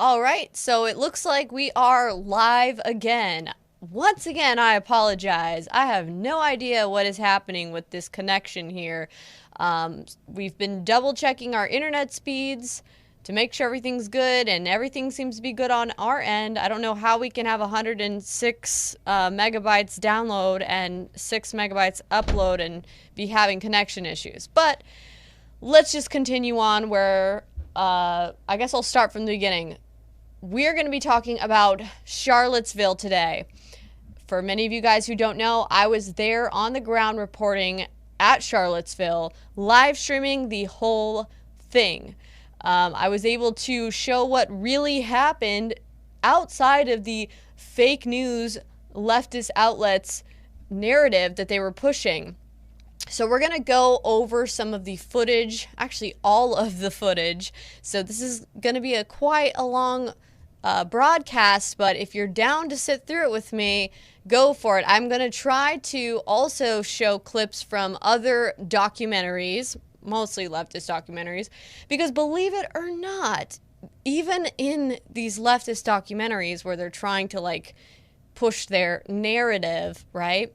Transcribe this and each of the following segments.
All right, so it looks like we are live again. Once again, I apologize. I have no idea what is happening with this connection here. We've been double checking our internet speeds to make sure everything's good, and everything seems to be good on our end. I don't know how we can have 106 megabytes download and 6 megabytes upload and be having connection issues. But let's just continue on where I guess I'll start from the beginning. We're going to be talking about Charlottesville today. For many of you guys who don't know, I was there on the ground reporting at Charlottesville, live streaming the whole thing. I was able to show what really happened outside of the fake news leftist outlets narrative that they were pushing. So we're going to go over some of the footage, actually all of the footage. So this is going to be quite a long broadcast, but if you're down to sit through it with me, go for it. I'm going to try to also show clips from other documentaries, mostly leftist documentaries, because believe it or not, even in these leftist documentaries where they're trying to like push their narrative, right?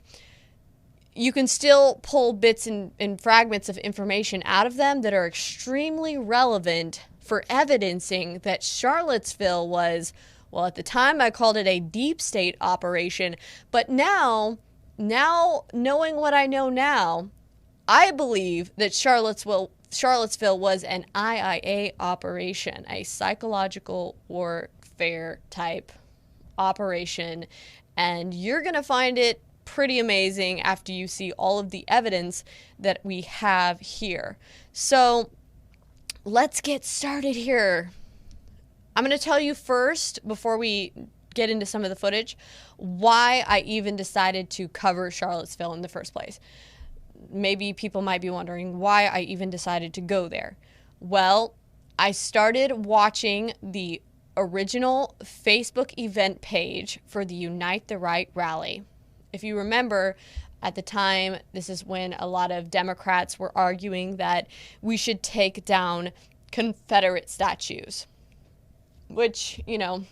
You can still pull bits and fragments of information out of them that are extremely relevant for evidencing that Charlottesville was, well, at the time I called it a deep state operation, but now knowing what I know now, I believe that Charlottesville was an IIA operation, a psychological warfare type operation, and you're going to find it pretty amazing after you see all of the evidence that we have here. So let's get started here. I'm going to tell you first, before we get into some of the footage, why I even decided to cover Charlottesville in the first place. Maybe people might be wondering why I even decided to go there. Well, I started watching the original Facebook event page for the Unite the Right rally. If you remember, at the time, this is when a lot of Democrats were arguing that we should take down Confederate statues, which, you know,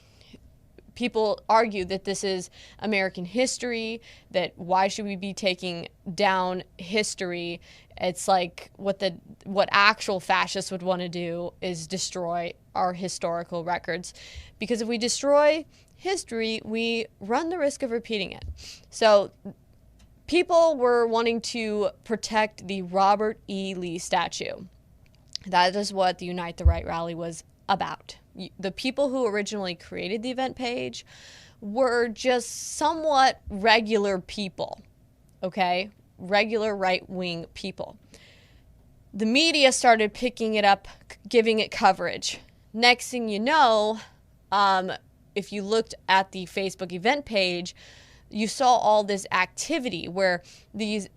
people argue that this is American history, that why should we be taking down history? It's like what actual fascists would want to do is destroy our historical records, because if we destroy history, we run the risk of repeating it. So people were wanting to protect the Robert E. Lee statue. That is what the Unite the Right rally was about. The people who originally created the event page were just somewhat regular people, okay? Regular right-wing people. The media started picking it up, giving it coverage. Next thing you know, if you looked at the Facebook event page, you saw all this activity where these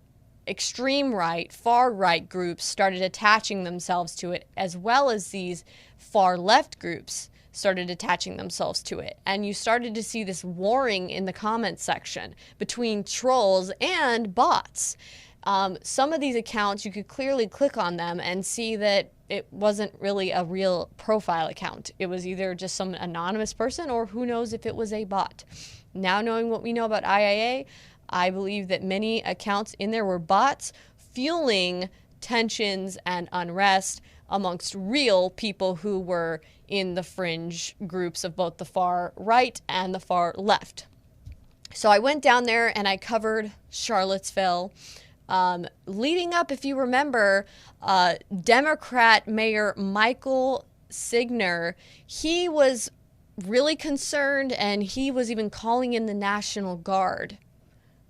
extreme right, far right groups started attaching themselves to it, as well as these far left groups started attaching themselves to it. And you started to see this warring in the comment section between trolls and bots. Some of these accounts, you could clearly click on them and see that it wasn't really a real profile account. It was either just some anonymous person, or who knows if it was a bot. Now, knowing what we know about IIA, I believe that many accounts in there were bots fueling tensions and unrest amongst real people who were in the fringe groups of both the far right and the far left. So I went down there and I covered Charlottesville. Leading up, if you remember, Democrat Mayor Michael Signer, he was really concerned, and he was even calling in the National Guard.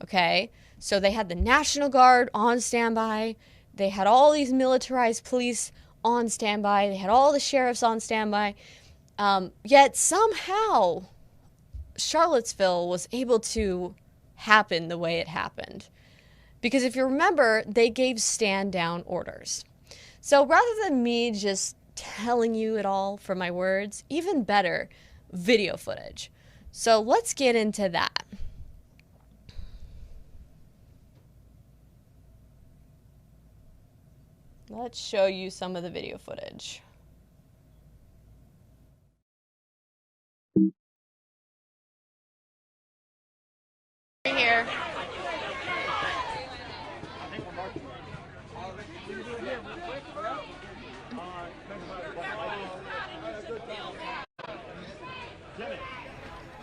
Okay, so they had the National Guard on standby. They had all these militarized police on standby. They had all the sheriffs on standby. Yet somehow Charlottesville was able to happen the way it happened. Because if you remember, they gave stand down orders. So rather than me just telling you it all from my words, even better, video footage. So let's get into that. Let's show you some of the video footage.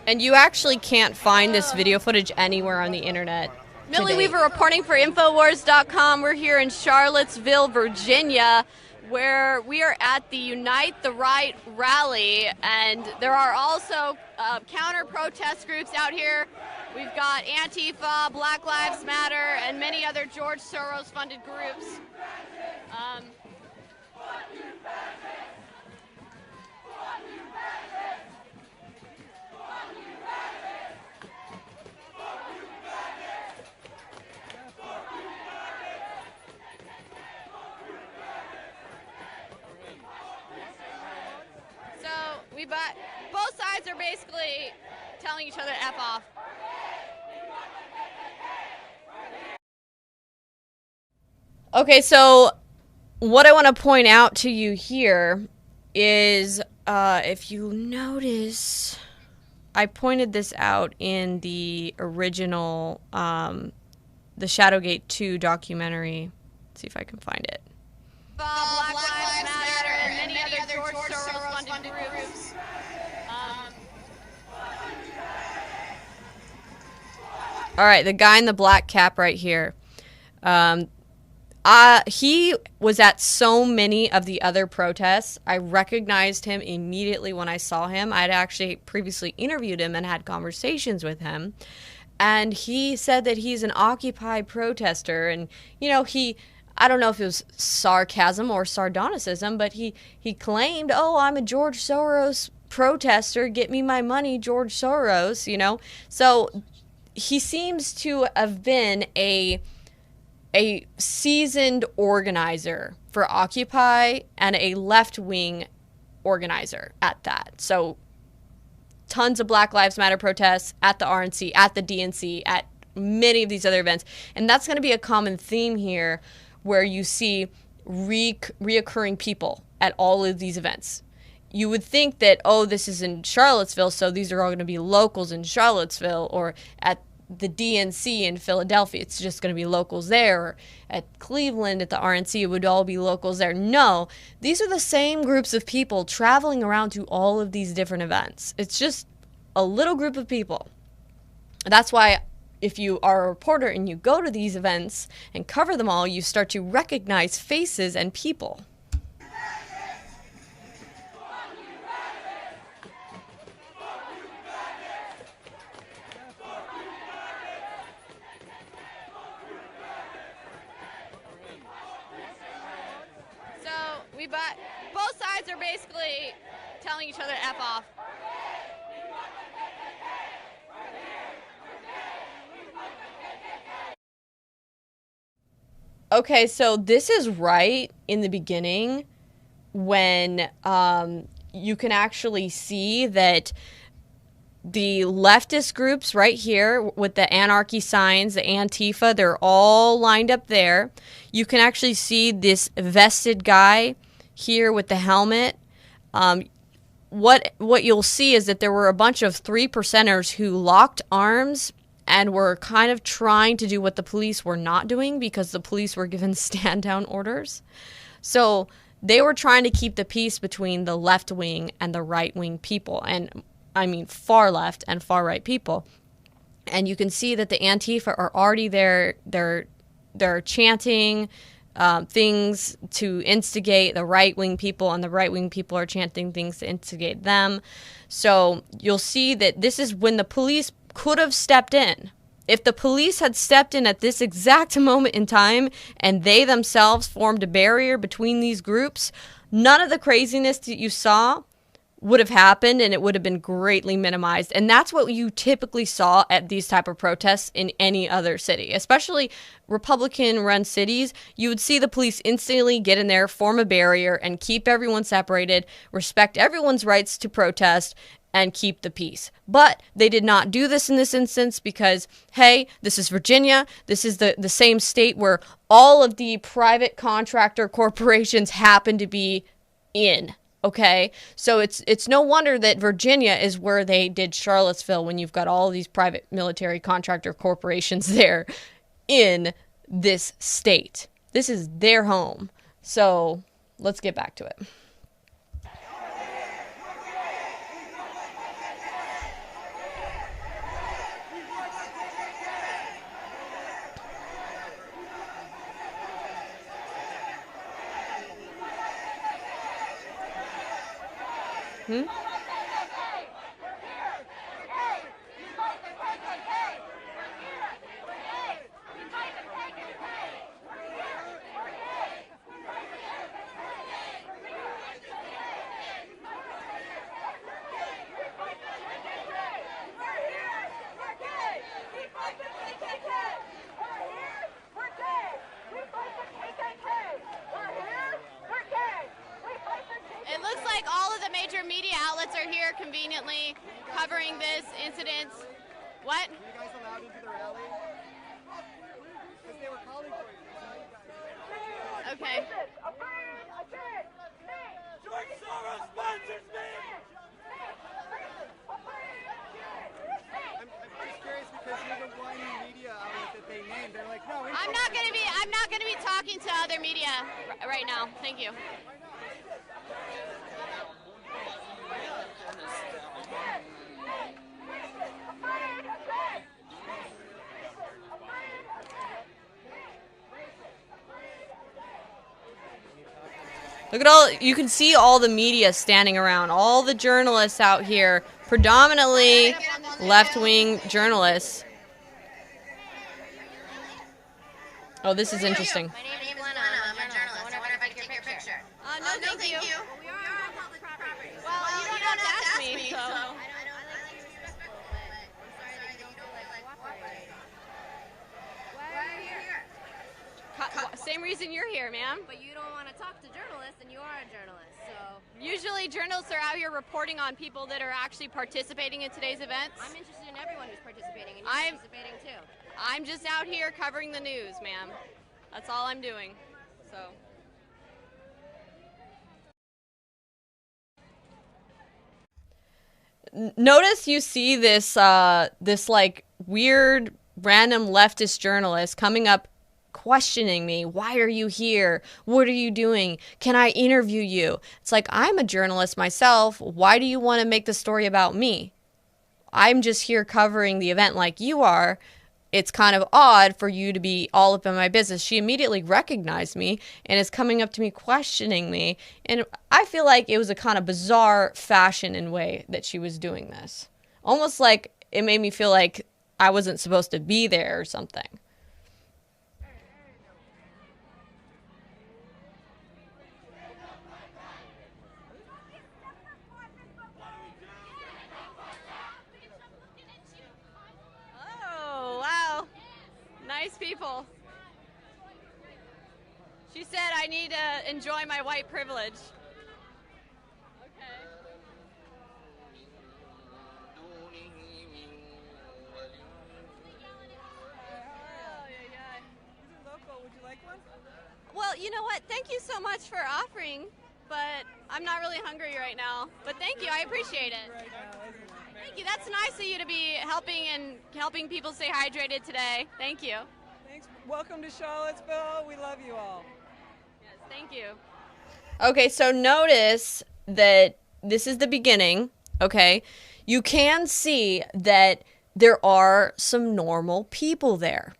And you actually can't find this video footage anywhere on the internet. Millie Weaver reporting for Infowars.com. We're here in Charlottesville, Virginia, where we are at the Unite the Right rally, and there are also counter-protest groups out here. We've got Antifa, Black Lives Matter, and many other George Soros-funded groups. But both sides are basically telling each other to F off. Okay, so what I want to point out to you here is, if you notice, I pointed this out in the original, the Shadowgate 2 documentary. Let's see if I can find it. Black Lives Matter and many other George Soros-funded groups. All right, the guy in the black cap right here. He was at so many of the other protests. I recognized him immediately when I saw him. I had actually previously interviewed him and had conversations with him. And he said that he's an Occupy protester. And, you know, I don't know if it was sarcasm or sardonicism, but he claimed, oh, I'm a George Soros protester. Get me my money, George Soros, you know. So he seems to have been a seasoned organizer for Occupy and a left-wing organizer at that. So tons of Black Lives Matter protests at the RNC, at the DNC, at many of these other events. And that's going to be a common theme here, where you see reoccurring people at all of these events. You would think that, oh, this is in Charlottesville, so these are all going to be locals in Charlottesville, or at the DNC in Philadelphia, it's just going to be locals there, or at Cleveland at the RNC, it would all be locals there. No, these are the same groups of people traveling around to all of these different events. It's just a little group of people. That's why if you are a reporter and you go to these events and cover them all, you start to recognize faces and people. But both sides are basically telling each other to F off. Okay, so this is right in the beginning when you can actually see that the leftist groups right here with the anarchy signs, the Antifa, they're all lined up there. You can actually see this vested guy here with the helmet. What you'll see is that there were a bunch of 3%ers who locked arms and were kind of trying to do what the police were not doing, because the police were given stand-down orders. So they were trying to keep the peace between the left wing and the right wing people, and I mean far left and far right people. And you can see that the Antifa are already there. They're chanting things to instigate the right-wing people, and the right-wing people are chanting things to instigate them. So you'll see that this is when the police could have stepped in. If the police had stepped in at this exact moment in time and they themselves formed a barrier between these groups, none of the craziness that you saw would have happened, and it would have been greatly minimized. And that's what you typically saw at these type of protests in any other city, especially Republican-run cities. You would see the police instantly get in there, form a barrier, and keep everyone separated, respect everyone's rights to protest, and keep the peace. But they did not do this in this instance because, hey, this is Virginia. This is the same state where all of the private contractor corporations happen to be in. Okay, so it's no wonder that Virginia is where they did Charlottesville, when you've got all these private military contractor corporations there in this state. This is their home. So let's get back to it. Hmm? It looks like all of the major media outlets are here conveniently covering this incident. What? Were you guys allowed into the rally? Because they were calling for you. Okay. George Soros sponsors me! I'm just curious because you're the one media outlet that they named. They're like, no, I'm not gonna be talking to other media right now. Thank you. Look at all, you can see all the media standing around, all the journalists out here, predominantly left-wing journalists. Oh, this is interesting. My name is Lena. I'm a journalist. I wonder if I can take your picture. No, thank you. We are on public property. Well, you don't have to ask me, so. I like to be respectful, but I'm sorry that you don't feel like cooperating. Why are you here? Same reason you're here, ma'am. But you don't want to talk to journalists, and you are a journalist, so. Usually journalists are out here reporting on people that are actually participating in today's events. I'm interested in everyone who's participating, and you're I'm- participating too. I'm just out here covering the news, ma'am. That's all I'm doing. So. Notice you see this this like weird random leftist journalist coming up questioning me. Why are you here? What are you doing? Can I interview you? It's like, I'm a journalist myself. Why do you want to make the story about me? I'm just here covering the event like you are. It's kind of odd for you to be all up in my business. She immediately recognized me and is coming up to me questioning me. And I feel like it was a kind of bizarre fashion and way that she was doing this. Almost like it made me feel like I wasn't supposed to be there or something. Oh, wow. Nice people. She said I need to enjoy my white privilege. Okay. Would you like one? Well, you know what? Thank you so much for offering, but I'm not really hungry right now. But thank you. I appreciate it. Right now, isn't it? Thank you. That's nice of you to be helping people stay hydrated today. Thank you. Thanks. Welcome to Charlottesville. We love you all. Yes, thank you. Okay, so notice that this is the beginning, okay? You can see that there are some normal people there.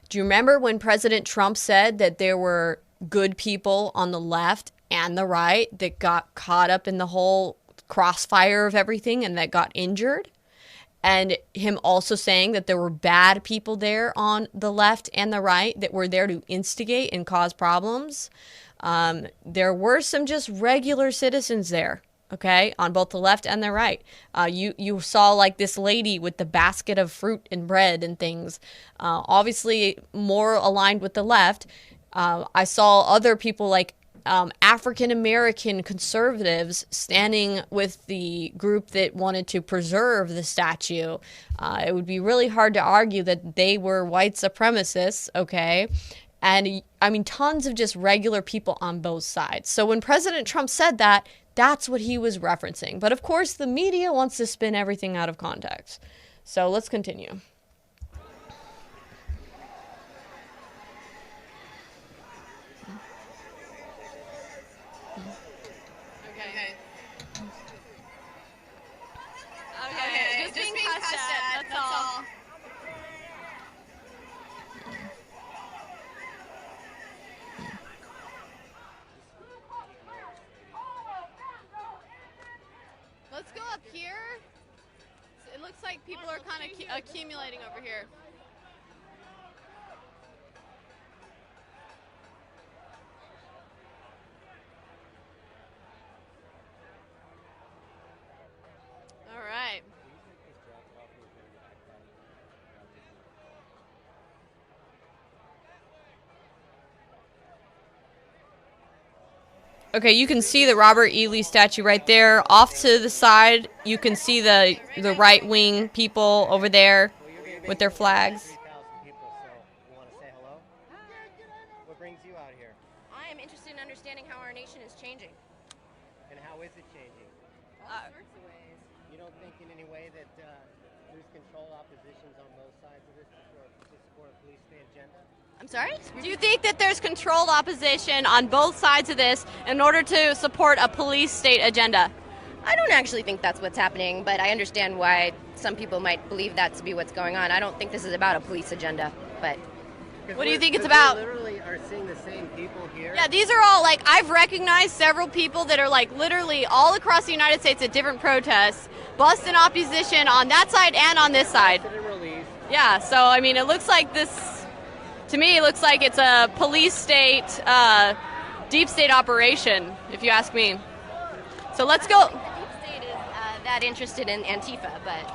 Do you remember when President Trump said that there were good people on the left and the right that got caught up in the whole crossfire of everything and that got injured? And him also saying that there were bad people there on the left and the right that were there to instigate and cause problems. There were some just regular citizens there, okay, on both the left and the right. You saw like this lady with the basket of fruit and bread and things, obviously more aligned with the left. I saw other people like African-American conservatives standing with the group that wanted to preserve the statue. It would be really hard to argue that they were white supremacists, okay? And I mean, tons of just regular people on both sides. So when President Trump said that, that's what he was referencing. But of course, the media wants to spin everything out of context. So let's continue. Okay, just being cussed at, that's all. up here. It looks like people are kind of accumulating over here. All right. Okay, you can see the Robert E. Lee statue right there. Off to the side, you can see the right-wing people over there with their flags. 3,000 people, so you want to say hello? What brings you out here? I am interested in understanding how our nation is changing. And how is it changing? All sorts of ways. You don't think in any way that there's controlled oppositions on both sides of this to support a police state agenda? I'm sorry? Do you think that there's controlled opposition on both sides of this in order to support a police state agenda? I don't actually think that's what's happening, but I understand why some people might believe that to be what's going on. I don't think this is about a police agenda, but... What do you think it's about? We literally are seeing the same people here. Yeah, these are all, like, I've recognized several people that are, like, literally all across the United States at different protests, busting opposition on that side and on this side. Yeah, so, I mean, it looks like this... To me, it looks like it's a police state, deep state operation, if you ask me. So let's go. The deep state is that interested in Antifa, but...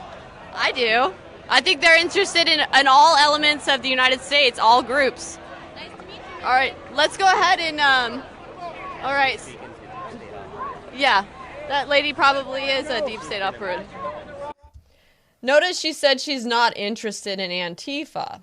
I do. I think they're interested in all elements of the United States, all groups. Nice to meet you. All right, let's go ahead and, all right. Yeah, that lady probably is a deep state operative. Notice she said she's not interested in Antifa.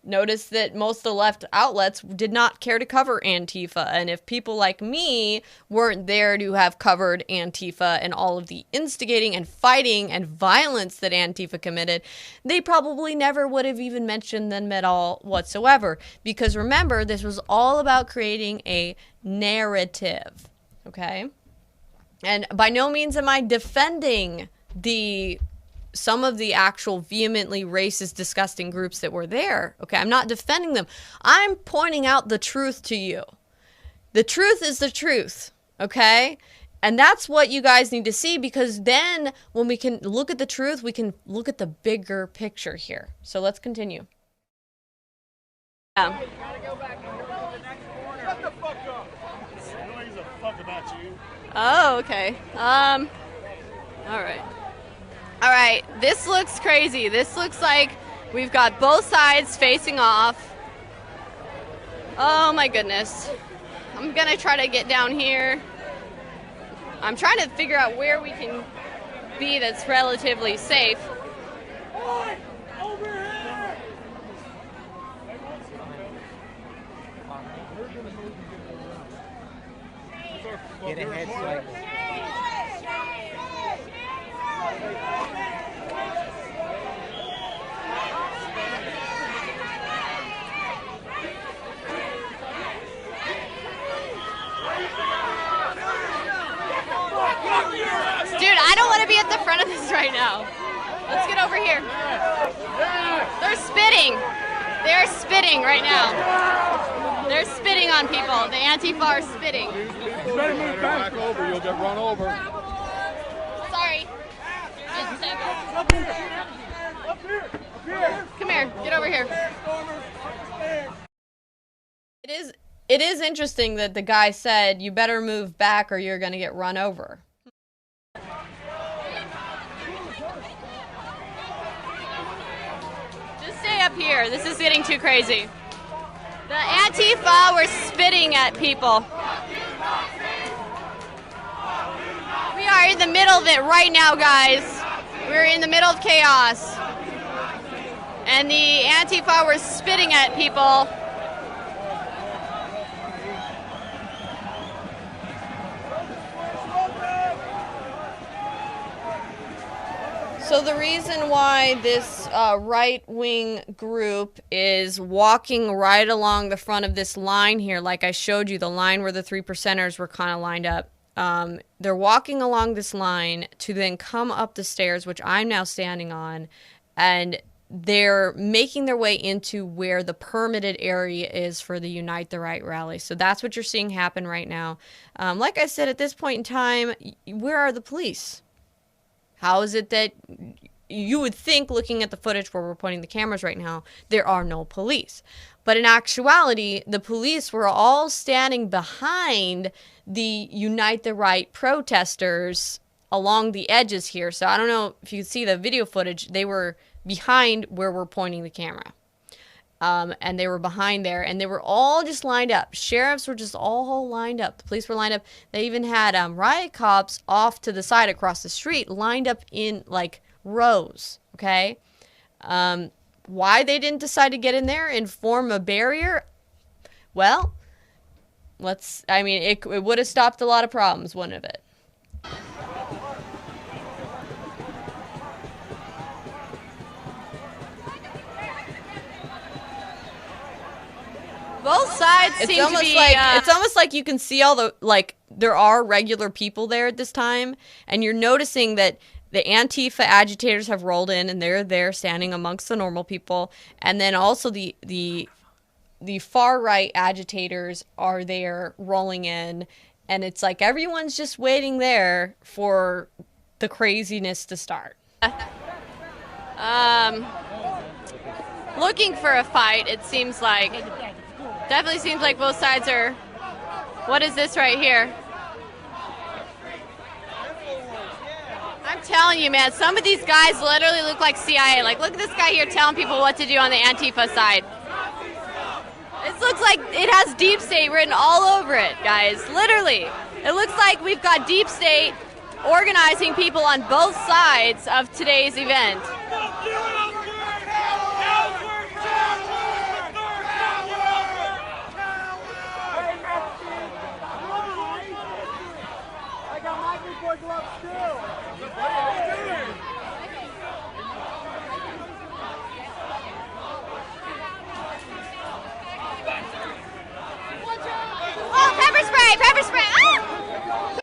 Notice that most of the left outlets did not care to cover Antifa, and if people like me weren't there to have covered Antifa and all of the instigating and fighting and violence that Antifa committed, they probably never would have even mentioned them at all whatsoever. Because remember, this was all about creating a narrative, okay? And by no means am I defending some of the actual vehemently racist, disgusting groups that were there. Okay, I'm not defending them. I'm pointing out the truth to you. The truth is the truth, okay? And that's what you guys need to see, because then when we can look at the truth, we can look at the bigger picture here. So let's continue. Shut the fuck up. No one gives a fuck about you. Oh, okay. All right. All right, this looks crazy. This looks like we've got both sides facing off. Oh my goodness. I'm gonna try to get down here. I'm trying to figure out where we can be that's relatively safe. Oi! Over here! Get ahead, cycle. Dude, I don't want to be at the front of this right now. Let's get over here. They're spitting. They're spitting right now. They're spitting on people. The Antifa are spitting. You better move back over, you'll get run over. Sorry. Up here! Up here! Come here. Get over here. It is interesting that the guy said, you better move back or you're going to get run over. Just stay up here. This is getting too crazy. The Antifa were spitting at people. We are in the middle of it right now, guys. We're in the middle of chaos. And the Antifa were spitting at people. So the reason why this right-wing group is walking right along the front of this line here, like I showed you, the line where the 3%ers were kind of lined up, they're walking along this line to then come up the stairs, which I'm now standing on, and they're making their way into where the permitted area is for the Unite the Right rally. So that's what you're seeing happen right now. Like I said, at this point in time, where are the police? How is it that you would think, looking at the footage where we're pointing the cameras right now, there are no police? But in actuality, the police were all standing behind the Unite the Right protesters along the edges here. So I don't know if you see the video footage. They were behind where we're pointing the camera. And they were behind there, and they were all just lined up. Sheriffs were just all lined up. The police were lined up. They even had riot cops off to the side across the street, lined up in like rows. Okay, why they didn't decide to get in there and form a barrier? Well, I mean, it would have stopped a lot of problems, wouldn't it? Both sides seem to be... It's almost like you can see all the, like, there are regular people there at this time, and you're noticing that the Antifa agitators have rolled in, and they're there standing amongst the normal people, and then also the far-right agitators are there rolling in, and it's like everyone's just waiting there for the craziness to start. Looking for a fight, it seems like. Definitely seems like both sides are... What is this right here? I'm telling you, man, some of these guys literally look like CIA. Like, look at this guy here telling people what to do on the Antifa side. This looks like it has Deep State written all over it, guys. Literally. It looks like we've got Deep State organizing people on both sides of today's event. Oh, pepper spray! Pepper spray! Ah!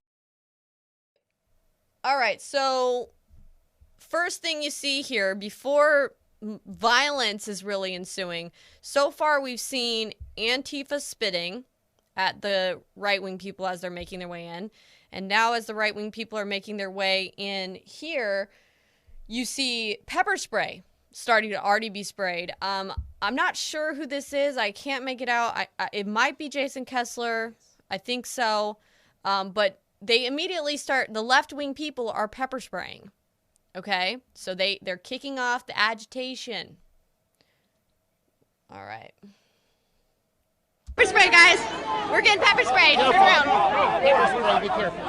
All right, so first thing you see here, before violence is really ensuing, so far we've seen Antifa spitting at the right-wing people as they're making their way in. And now as the right-wing people are making their way in here, you see pepper spray starting to already be sprayed. I'm not sure who this is. I can't make it out. It might be Jason Kessler. I think so. But they immediately start, the left-wing people are pepper spraying. Okay? So they're kicking off the agitation. All right. Pepper spray, guys. We're getting pepper sprayed. Turn around. Pepper spray, be careful.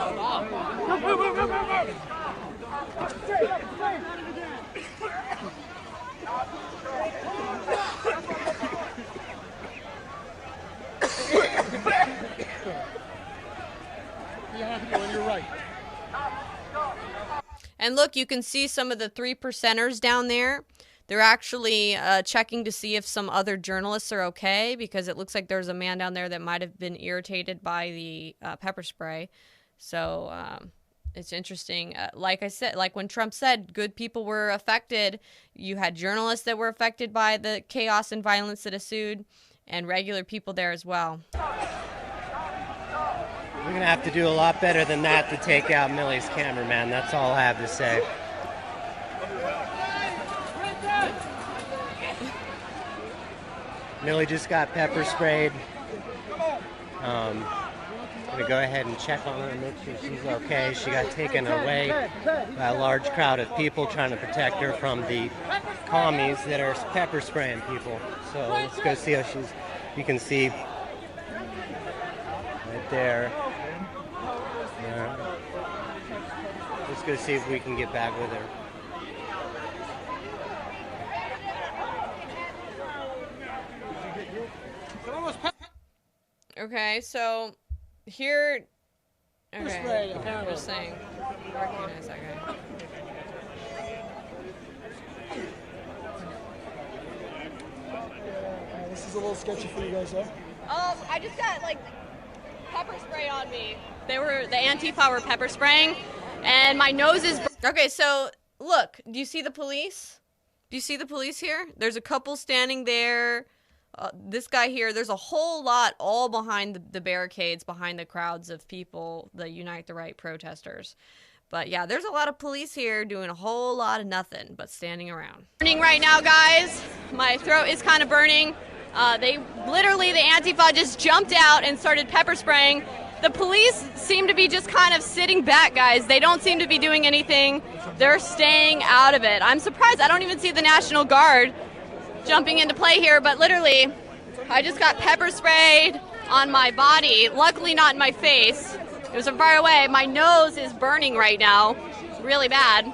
You're right. And look, you can see some of the 3%ers down there. They're actually checking to see if some other journalists are okay, because it looks like there's a man down there that might have been irritated by the pepper spray. So it's interesting. Like I said, like when Trump said good people were affected, you had journalists that were affected by the chaos and violence that ensued, and regular people there as well. We're going to have to do a lot better than that to take out Millie's cameraman. That's all I have to say. Millie just got pepper sprayed. I'm going to go ahead and check on her and make sure she's okay. She got taken away by a large crowd of people trying to protect her from the commies that are pepper spraying people. So let's go see how she's... You can see right there. Yeah. Let's go see if we can get back with her. Okay, so here... Okay, I'm just saying. Recognize that guy. This is a little sketchy for you guys, though. I just got, like, pepper spray on me. The Antifa were pepper spraying, and my nose is... Okay, so look, do you see the police? Do you see the police here? There's a couple standing there This guy here, there's a whole lot all behind the barricades, behind the crowds of people, the Unite the Right protesters. But yeah, there's a lot of police here doing a whole lot of nothing but standing around. Burning right now, guys. My throat is kind of burning. The Antifa just jumped out and started pepper spraying. The police seem to be just kind of sitting back, guys. They don't seem to be doing anything. They're staying out of it. I'm surprised I don't even see the National Guard jumping into play here, but literally, I just got pepper sprayed on my body. Luckily not in my face. It was from far away. My nose is burning right now, really bad.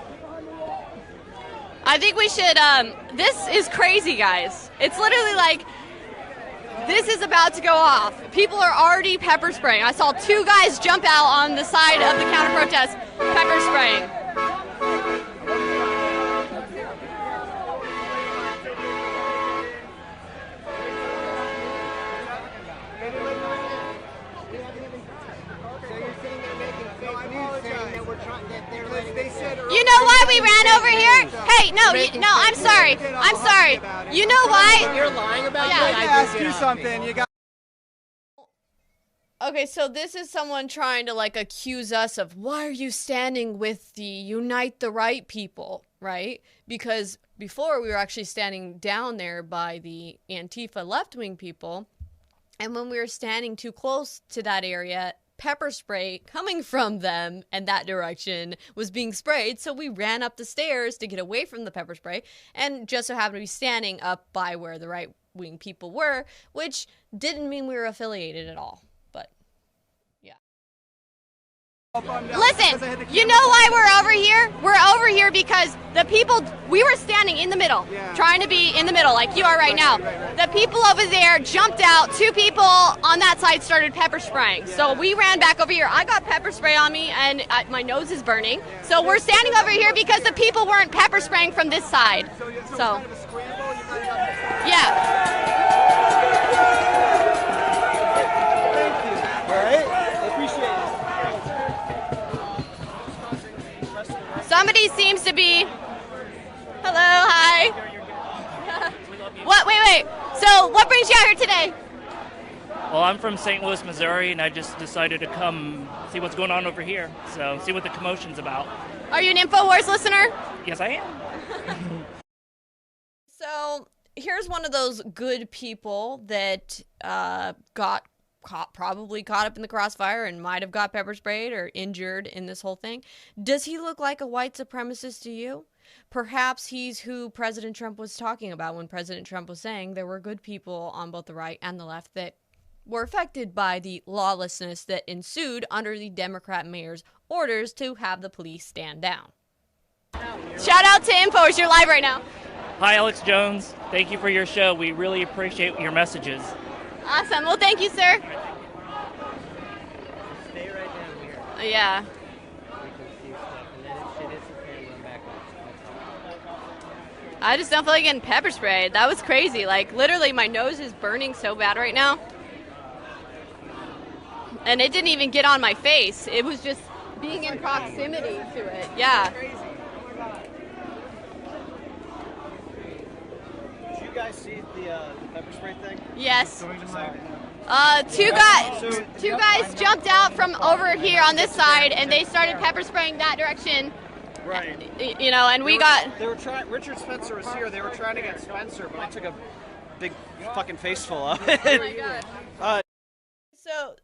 I think we should, this is crazy, guys. It's literally like, this is about to go off. People are already pepper spraying. I saw 2 guys jump out on the side of the counter protest, pepper spraying. You know why we ran over here? Hey, no, I'm sorry. You know why? You're lying about it? I ask you something. You got. Okay, so this is someone trying to like accuse us of why are you standing with the Unite the Right people, right? Because before we were actually standing down there by the Antifa left-wing people, and when we were standing too close to that area, pepper spray coming from them and that direction was being sprayed, so we ran up the stairs to get away from the pepper spray, and just so happened to be standing up by where the right-wing people were, which didn't mean we were affiliated at all. Listen, you know why we're over here? We're over here because the people, we were standing in the middle, trying to be in the middle like you are right now. The people over there jumped out. 2 people on that side started pepper spraying. So we ran back over here. I got pepper spray on me and my nose is burning. So we're standing over here because the people weren't pepper spraying from this side. So, yeah. All right. I appreciate it. Somebody seems to be. Hello, hi. What? Wait. So, what brings you out here today? Well, I'm from St. Louis, Missouri, and I just decided to come see what's going on over here. So, see what the commotion's about. Are you an InfoWars listener? Yes, I am. So, here's one of those good people that probably caught up in the crossfire and might have got pepper sprayed or injured in this whole thing. Does he look like a white supremacist to you? Perhaps he's who President Trump was talking about when President Trump was saying there were good people on both the right and the left that were affected by the lawlessness that ensued under the Democrat mayor's orders to have the police stand down. Shout out to InfoWars, you're live right now. Hi, Alex Jones. Thank you for your show. We really appreciate your messages. Awesome. Well, thank you, sir. Stay right down here. Yeah. You can see stuff, and then if shit hits the fan, run back up. I just don't feel like getting pepper sprayed. That was crazy. Like, literally, my nose is burning so bad right now. And it didn't even get on my face. It was just being in proximity to it. Yeah. Did you guys see the pepper spray thing? Yes. Sorry. Two guys jumped out from over here on this side, and they started pepper spraying that direction. Right. You know, and we got. They were trying. Richard Spencer was here. They were trying to get Spencer, but I took a big fucking face full of it. Oh my God. So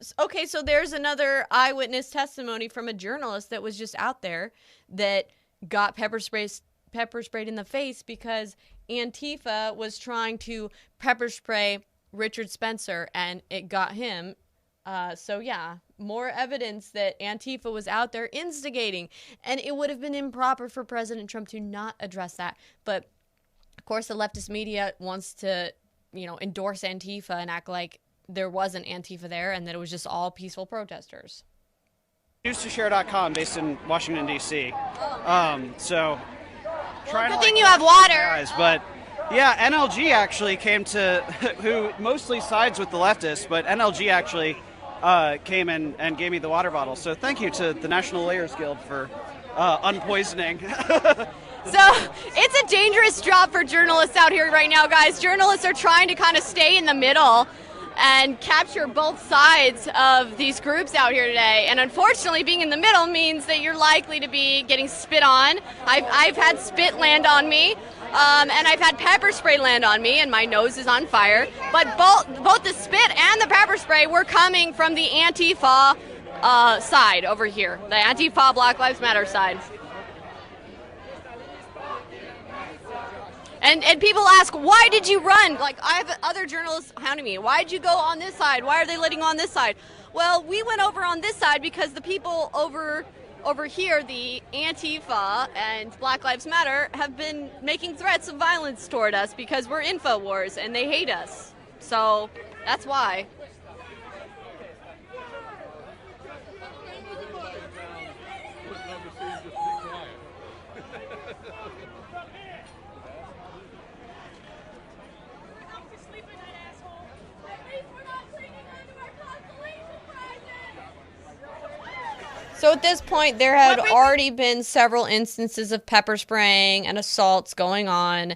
there's another eyewitness testimony from a journalist that was just out there that got pepper sprayed in the face because Antifa was trying to pepper spray Richard Spencer and it got him. So yeah, more evidence that Antifa was out there instigating, and it would have been improper for President Trump to not address that. But of course, the leftist media wants to, endorse Antifa and act like there wasn't Antifa there and that it was just all peaceful protesters. News2share.com, based in Washington, D.C. So, trying good to thing you have water. Guys, but yeah, NLG actually came to, who mostly sides with the leftists, but NLG actually came in and gave me the water bottle. So thank you to the National Layers Guild for unpoisoning. So it's a dangerous job for journalists out here right now, guys. Journalists are trying to kind of stay in the middle and capture both sides of these groups out here today. And unfortunately, being in the middle means that you're likely to be getting spit on. I've had spit land on me, and I've had pepper spray land on me, and my nose is on fire. But both the spit and the pepper spray were coming from the Antifa side over here, the Antifa Black Lives Matter side. And people ask, why did you run? Like, I have other journalists hounding me. Why did you go on this side? Why are they letting on this side? Well, we went over on this side because the people over here, the Antifa and Black Lives Matter, have been making threats of violence toward us because we're InfoWars and they hate us. So that's why. So at this point, there had already been several instances of pepper spraying and assaults going on.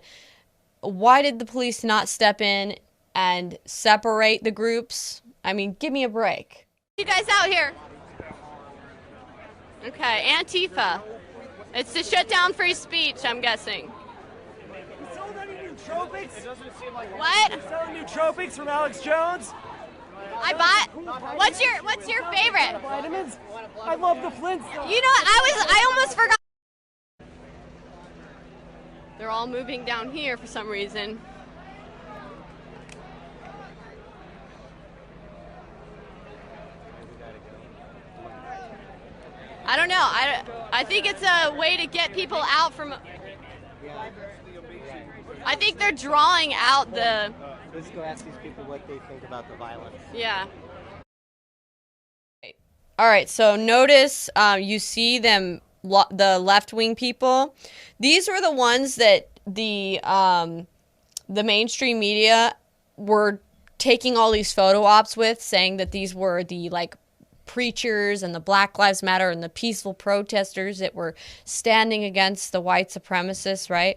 Why did the police not step in and separate the groups? I mean, give me a break. You guys out here? Okay, Antifa. It's to shut down free speech, I'm guessing. You selling any nootropics? It doesn't seem like What? You selling nootropics from Alex Jones? I bought. What's your favorite? Vitamins? I love the Flintstones. You know, I almost forgot. They're all moving down here for some reason. I don't know. I think it's a way to get people out from. I think they're drawing out the. Let's go ask these people what they think about the violence. Yeah. All right, so notice you see them, the left-wing people. These were the ones that the mainstream media were taking all these photo ops with, saying that these were the like preachers and the Black Lives Matter and the peaceful protesters that were standing against the white supremacists, right?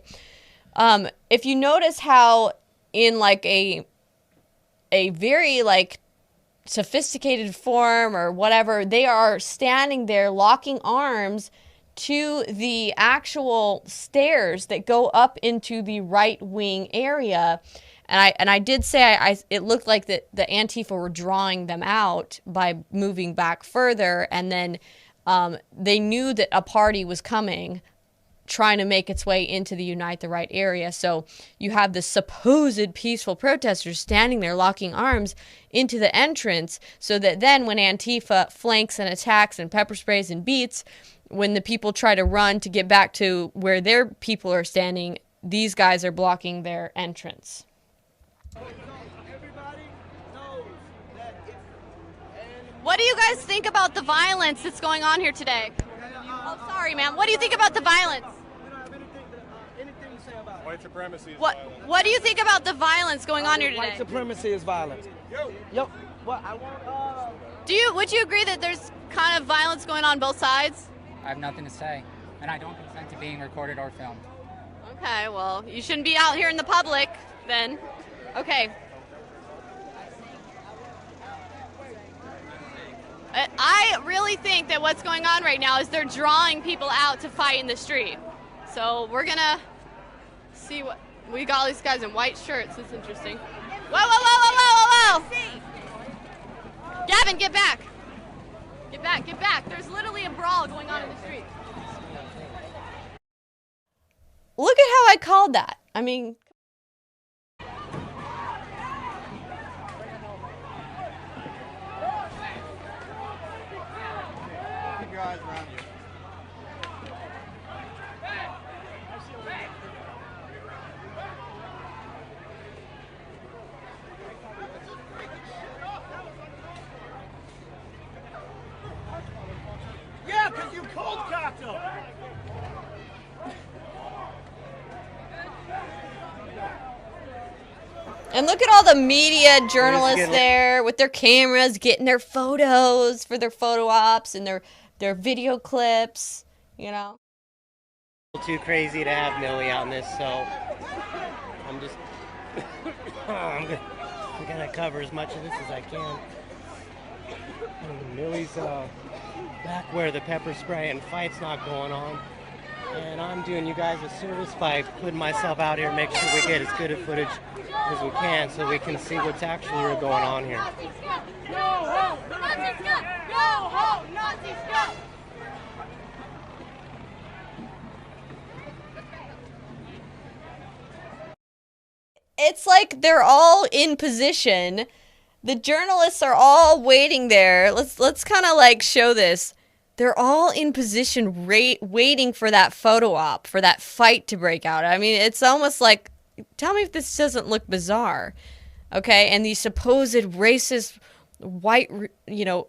If you notice how in like a very like sophisticated form or whatever, they are standing there locking arms to the actual stairs that go up into the right wing area. And I did say it looked like that the Antifa were drawing them out by moving back further, and then they knew that a party was coming, trying to make its way into the Unite the Right area. So you have the supposed peaceful protesters standing there locking arms into the entrance, so that then when Antifa flanks and attacks and pepper sprays and beats, when the people try to run to get back to where their people are standing, these guys are blocking their entrance. What do you guys think about the violence that's going on here today? Oh, sorry, ma'am. What do you think about the violence? White supremacy is What violent. What do you think about the violence going on here today? White supremacy is violent. Yep. What I want. Would you agree that there's kind of violence going on both sides? I have nothing to say, and I don't consent to being recorded or filmed. Okay, well, you shouldn't be out here in the public then. Okay. I really think that what's going on right now is they're drawing people out to fight in the street. So we're gonna see what we got. All these guys in white shirts. It's interesting. Whoa, whoa, whoa, whoa, whoa, whoa! Gavin, get back! Get back! Get back! There's literally a brawl going on in the street. Look at how I called that. I mean, Keep your eyes around you. Yeah, because you cold cocked them. And look at all the media journalists there with their cameras, getting their photos for their photo ops and their video clips, you know. Too crazy to have Millie on this, so I'm just I'm gonna cover as much of this as I can. Millie's back where the pepper spray and fight's not going on, and I'm doing you guys a service by putting myself out here, make sure we get as good a footage as we can so we can see what's actually going on here. Go home, Nazis go! Go home, Nazis go! It's like they're all in position. The journalists are all waiting there. Let's kind of like show this. They're all in position waiting for that photo op, for that fight to break out. I mean, it's almost like, tell me if this doesn't look bizarre. Okay, and these supposed racist, white,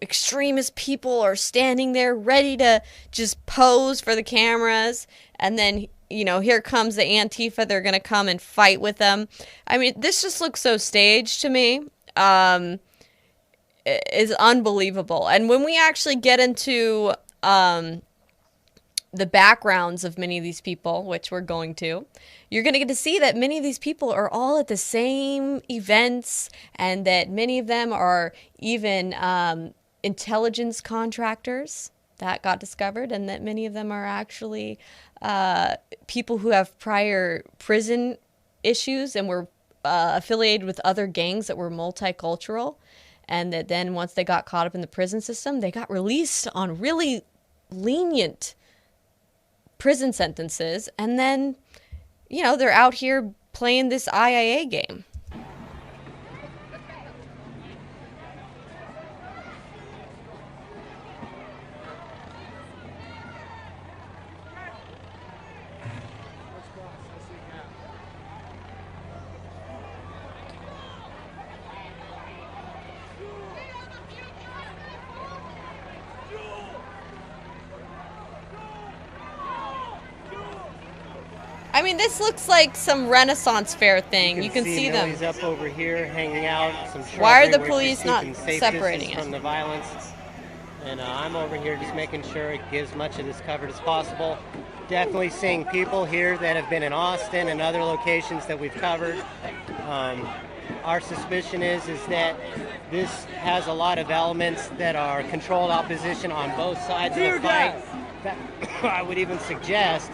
extremist people are standing there ready to just pose for the cameras. And then, here comes the Antifa. They're going to come and fight with them. I mean, this just looks so staged to me. Is unbelievable. And when we actually get into the backgrounds of many of these people, which we're going to, you're going to get to see that many of these people are all at the same events, and that many of them are even intelligence contractors that got discovered, and that many of them are actually people who have prior prison issues and were affiliated with other gangs that were multicultural, and that then once they got caught up in the prison system, they got released on really lenient prison sentences, and then, they're out here playing this IAA game. I mean, this looks like some Renaissance fair thing. You can see them. Millie's up over here hanging out. Why are the police not separating it? From the violence. And I'm over here just making sure it gives much of this covered as possible. Definitely seeing people here that have been in Austin and other locations that we've covered. Our suspicion is that this has a lot of elements that are controlled opposition on both sides of the fight. I would even suggest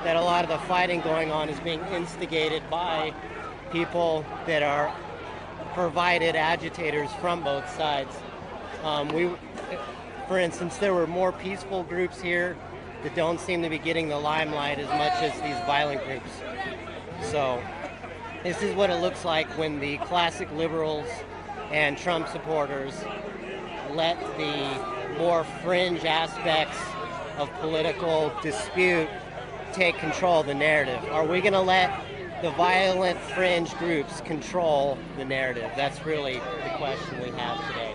that a lot of the fighting going on is being instigated by people that are provided agitators from both sides. For instance, there were more peaceful groups here that don't seem to be getting the limelight as much as these violent groups. So this is what it looks like when the classic liberals and Trump supporters let the more fringe aspects of political dispute take control of the narrative. Are we going to let the violent fringe groups control the narrative? That's really the question we have today.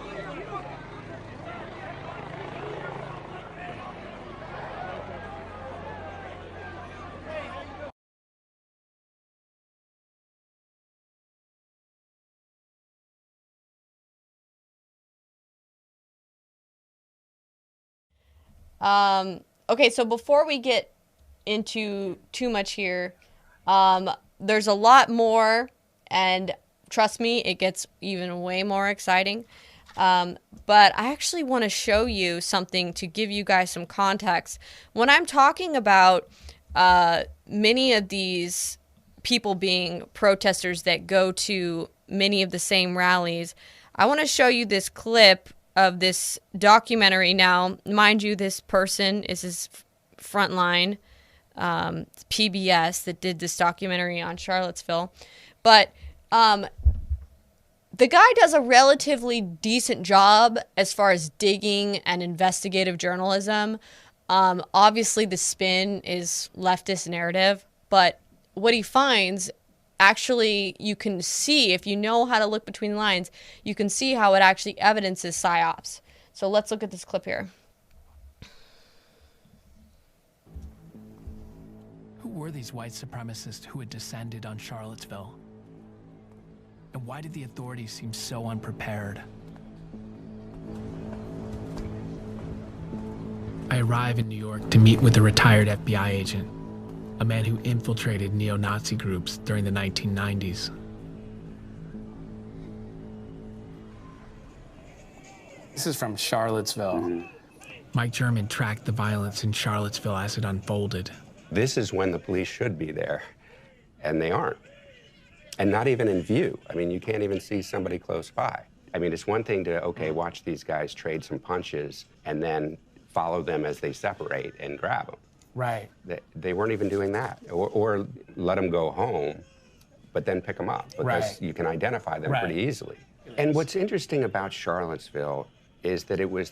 Okay, so before we get into too much here, there's a lot more, and trust me, it gets even way more exciting. But I actually want to show you something to give you guys some context. When I'm talking about many of these people being protesters that go to many of the same rallies, I want to show you this clip of this documentary. Now, mind you, this person is his Frontline, PBS, that did this documentary on Charlottesville. But the guy does a relatively decent job as far as digging and investigative journalism. Obviously, the spin is leftist narrative, but what he finds, actually, you can see, if you know how to look between the lines, you can see how it actually evidences PSYOPs. So let's look at this clip here. Who were these white supremacists who had descended on Charlottesville? And why did the authorities seem so unprepared? I arrive in New York to meet with a retired FBI agent, a man who infiltrated neo-Nazi groups during the 1990s. This is from Charlottesville. Mike German tracked the violence in Charlottesville as it unfolded. This is when the police should be there, and they aren't. And not even in view. I mean, you can't even see somebody close by. I mean, it's one thing to, okay, watch these guys trade some punches and then follow them as they separate and grab them. Right. They weren't even doing that. Or let them go home, but then pick them up, because you can identify them pretty easily. And what's interesting about Charlottesville is that it was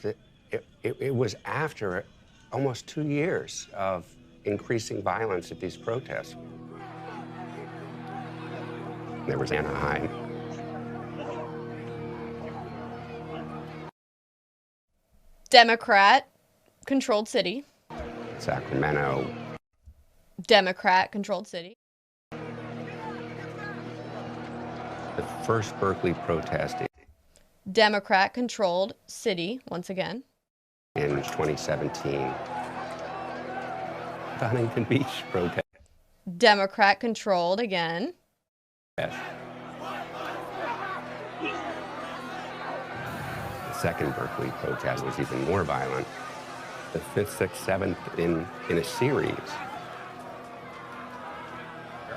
after almost 2 years of increasing violence at these protests. There was Anaheim. Democrat-controlled city. Sacramento. Democrat-controlled city. The first Berkeley protest Democrat-controlled city, once again. in 2017. The Huntington Beach protest. Democrat-controlled again. Yes. The second Berkeley protest was even more violent. The 5th, 6th, 7th in a series.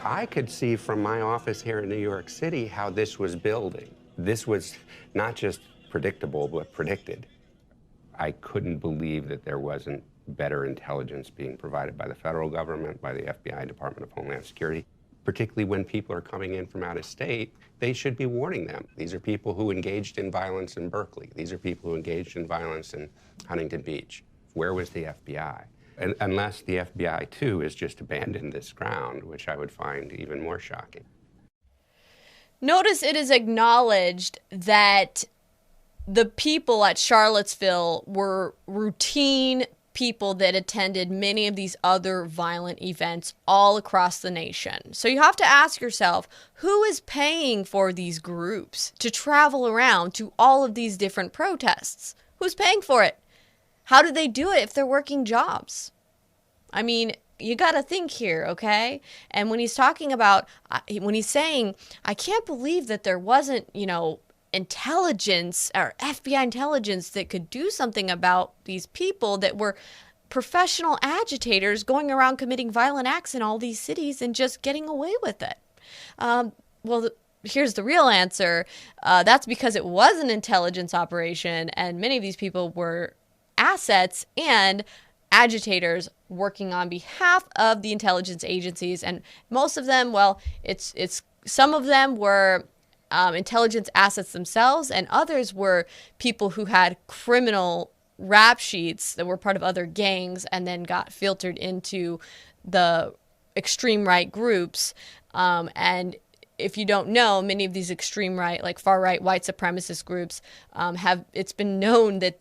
I could see from my office here in New York City how this was building. This was not just predictable, but predicted. I couldn't believe that there wasn't better intelligence being provided by the federal government, by the FBI, Department of Homeland Security. Particularly when people are coming in from out of state, they should be warning them. These are people who engaged in violence in Berkeley. These are people who engaged in violence in Huntington Beach. Where was the FBI? And unless the FBI, too, has just abandoned this ground, which I would find even more shocking. Notice it is acknowledged that the people at Charlottesville were routine people that attended many of these other violent events all across the nation. So you have to ask yourself, who is paying for these groups to travel around to all of these different protests? Who's paying for it? How do they do it if they're working jobs? I mean, you got to think here, okay? And when he's talking about, when he's saying, I can't believe that there wasn't, intelligence or FBI intelligence that could do something about these people that were professional agitators going around committing violent acts in all these cities and just getting away with it. Here's the real answer. That's because it was an intelligence operation, and many of these people were assets and agitators working on behalf of the intelligence agencies. And most of them, some of them were intelligence assets themselves, and others were people who had criminal rap sheets that were part of other gangs and then got filtered into the extreme right groups. And if you don't know, many of these extreme right, like far right white supremacist groups, it's been known that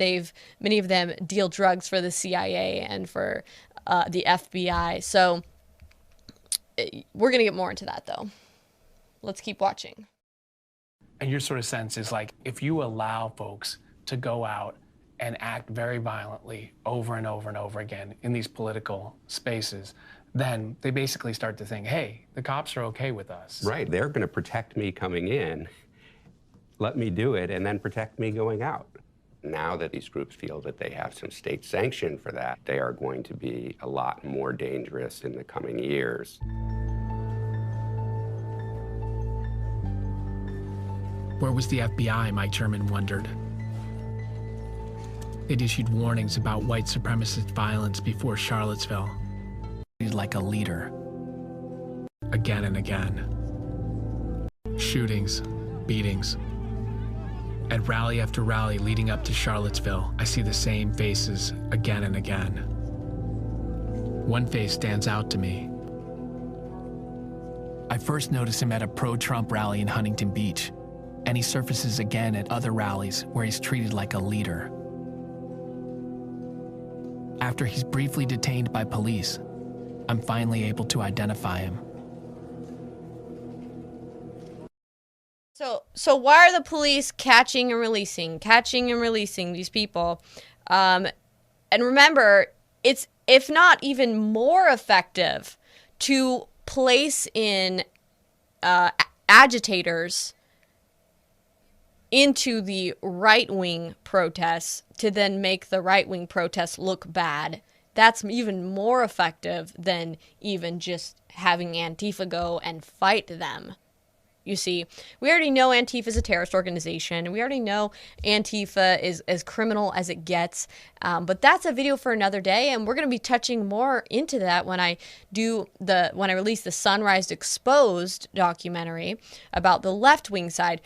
many of them deal drugs for the CIA and for the FBI. So we're going to get more into that, though. Let's keep watching. And your sort of sense is like, if you allow folks to go out and act very violently over and over and over again in these political spaces, then they basically start to think, hey, the cops are okay with us. Right, they're going to protect me coming in, let me do it, and then protect me going out. Now that these groups feel that they have some state sanction for that, they are going to be a lot more dangerous in the coming years. Where was the FBI, Mike German wondered. They'd issued warnings about white supremacist violence before Charlottesville. Like a leader. Again and again. Shootings, beatings. At rally after rally leading up to Charlottesville, I see the same faces again and again. One face stands out to me. I first noticed him at a pro-Trump rally in Huntington Beach, and he surfaces again at other rallies where he's treated like a leader. After he's briefly detained by police, I'm finally able to identify him. So why are the police catching and releasing these people? And remember, it's, if not even more effective, to place in agitators into the right-wing protests to then make the right-wing protests look bad. That's even more effective than even just having Antifa go and fight them. You see, we already know Antifa is a terrorist organization. We already know Antifa is as criminal as it gets. But that's a video for another day, and we're going to be touching more into that when I release the Sunrise Exposed documentary about the left-wing side.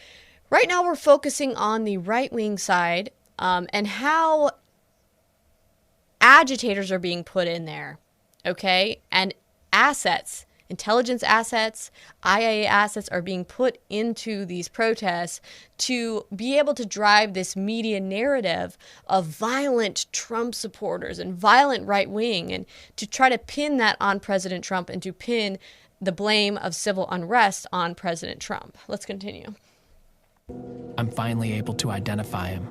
Right now, we're focusing on the right-wing side and how agitators are being put in there, okay? And assets, intelligence assets, IA assets are being put into these protests to be able to drive this media narrative of violent Trump supporters and violent right-wing, and to try to pin that on President Trump and to pin the blame of civil unrest on President Trump. Let's continue. I'm finally able to identify him.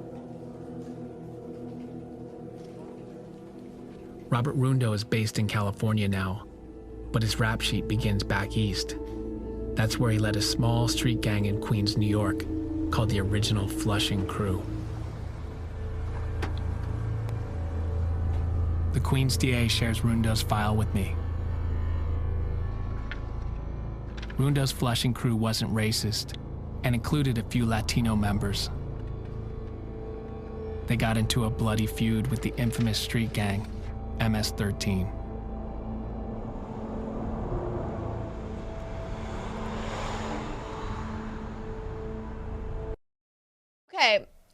Robert Rundo is based in California now, but his rap sheet begins back east. That's where he led a small street gang in Queens, New York, called the Original Flushing Crew. The Queens DA shares Rundo's file with me. Rundo's Flushing Crew wasn't racist and included a few Latino members. They got into a bloody feud with the infamous street gang, MS-13.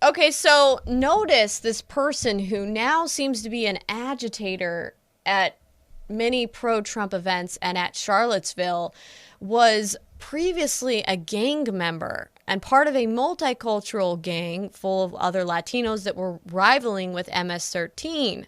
Okay, so notice this person who now seems to be an agitator at many pro-Trump events and at Charlottesville was previously a gang member and part of a multicultural gang full of other Latinos that were rivaling with MS-13.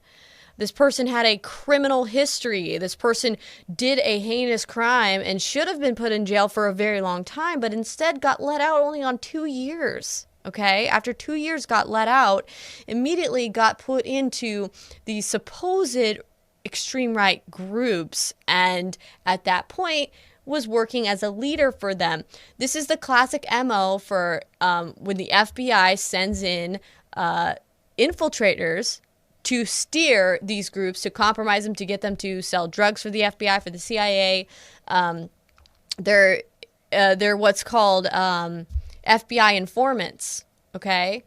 This person had a criminal history. This person did a heinous crime and should have been put in jail for a very long time, but instead got let out only on 2 years. Okay, after 2 years got let out, immediately got put into the supposed extreme right groups, and at that point was working as a leader for them. This is the classic MO for when the FBI sends in infiltrators to steer these groups, to compromise them, to get them to sell drugs for the FBI, for the CIA. They're what's called FBI informants, okay?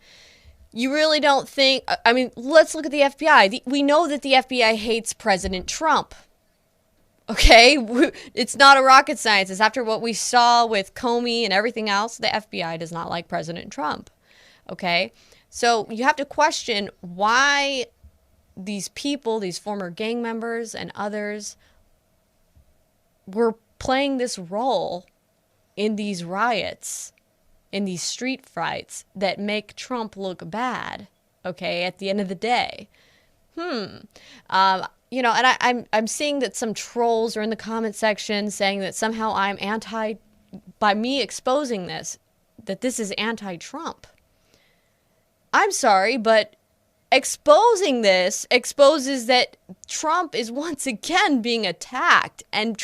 You really don't think, I mean, let's look at the FBI. We know that the FBI hates President Trump, okay? It's not a rocket science. It's after what we saw with Comey and everything else, the FBI does not like President Trump, okay? So you have to question why these people, these former gang members and others, were playing this role in these riots, in these street fights that make Trump look bad, okay, at the end of the day. You know, and I'm seeing that some trolls are in the comment section saying that somehow I'm by me exposing this, that this is anti-Trump. I'm sorry, but exposing this exposes that Trump is once again being attacked and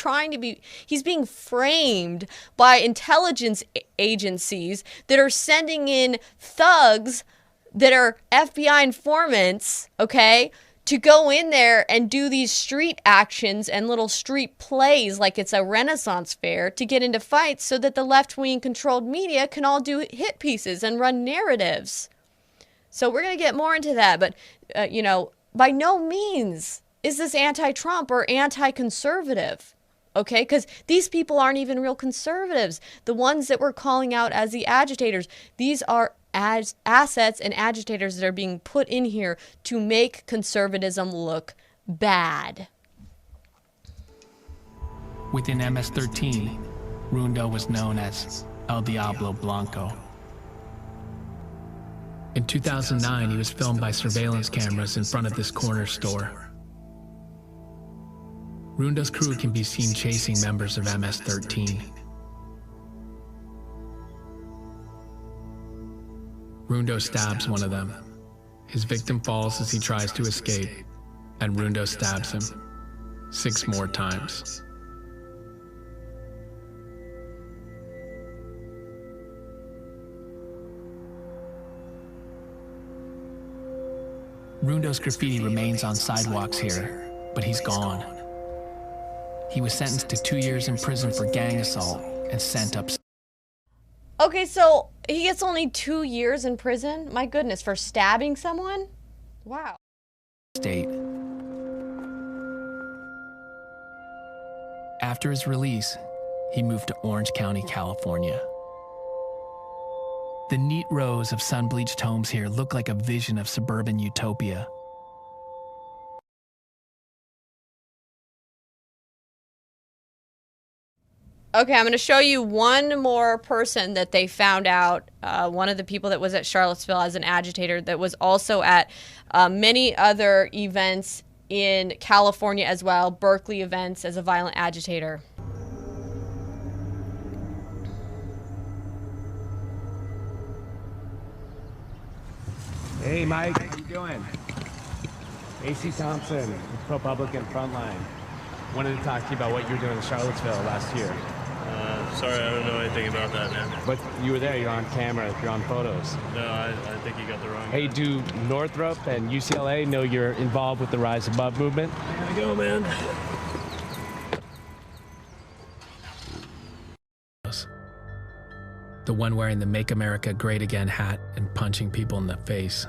he's being framed by intelligence agencies that are sending in thugs that are FBI informants, okay, to go in there and do these street actions and little street plays like it's a Renaissance fair to get into fights so that the left-wing controlled media can all do hit pieces and run narratives. So we're going to get more into that, but, you know, by no means is this anti-Trump or anti-conservative, okay? Because these people aren't even real conservatives. The ones that we're calling out as the agitators, these are assets and agitators that are being put in here to make conservatism look bad. Within MS-13, Rundo was known as El Diablo Blanco. In 2009, he was filmed by surveillance cameras in front of this corner store. Rundo's crew can be seen chasing members of MS-13. Rundo stabs one of them. His victim falls as he tries to escape, and Rundo stabs him 6 more times. Rundo's graffiti remains on sidewalks here, but he's gone. He was sentenced to 2 years in prison for gang assault and sent up. Okay, so he gets only 2 years in prison? My goodness, for stabbing someone? Wow. State. After his release, he moved to Orange County, California. The neat rows of sun-bleached homes here look like a vision of suburban utopia. Okay, I'm going to show you one more person that they found out, one of the people that was at Charlottesville as an agitator that was also at many other events in California as well, Berkeley events as a violent agitator. Hey Mike, how you doing? AC Thompson, ProPublican Frontline. Wanted to talk to you about what you were doing in Charlottesville last year. Sorry, I don't know anything about that, man. But you were there, you're on camera, you're on photos. No, I think you got the wrong Hey, guy. do Northrop and UCLA know you're involved with the Rise Above movement? There we go, man. The one wearing the Make America Great Again hat and punching people in the face.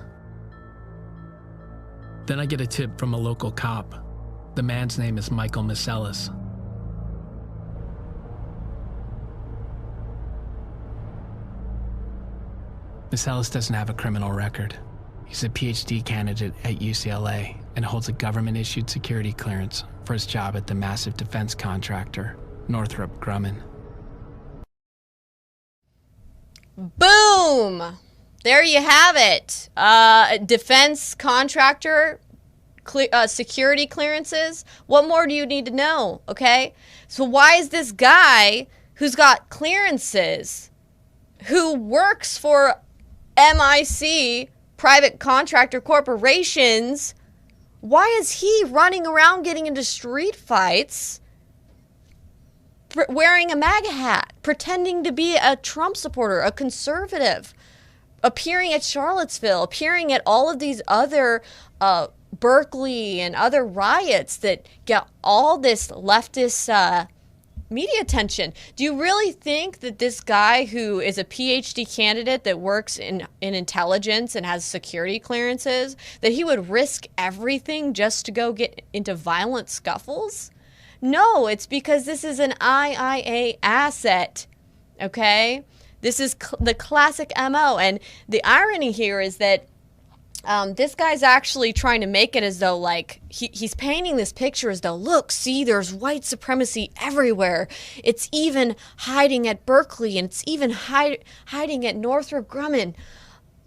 Then I get a tip from a local cop. The man's name is Michael Miselis. Miselis doesn't have a criminal record. He's a PhD candidate at UCLA and holds a government-issued security clearance for his job at the massive defense contractor, Northrop Grumman. Boom! There you have it. Defense contractor, security clearances. What more do you need to know, okay? So why is this guy who's got clearances, who works for MIC, private contractor corporations, why is he running around getting into street fights, wearing a MAGA hat, pretending to be a Trump supporter, a conservative, appearing at Charlottesville, appearing at all of these other Berkeley and other riots that get all this leftist media attention? Do you really think that this guy who is a PhD candidate that works in intelligence and has security clearances, that he would risk everything just to go get into violent scuffles? No, it's because this is an IIA asset, okay? This is the classic MO, and the irony here is that this guy's actually trying to make it as though, like, he's painting this picture as though, look, see, there's white supremacy everywhere. It's even hiding at Berkeley, and it's even hiding at Northrop Grumman.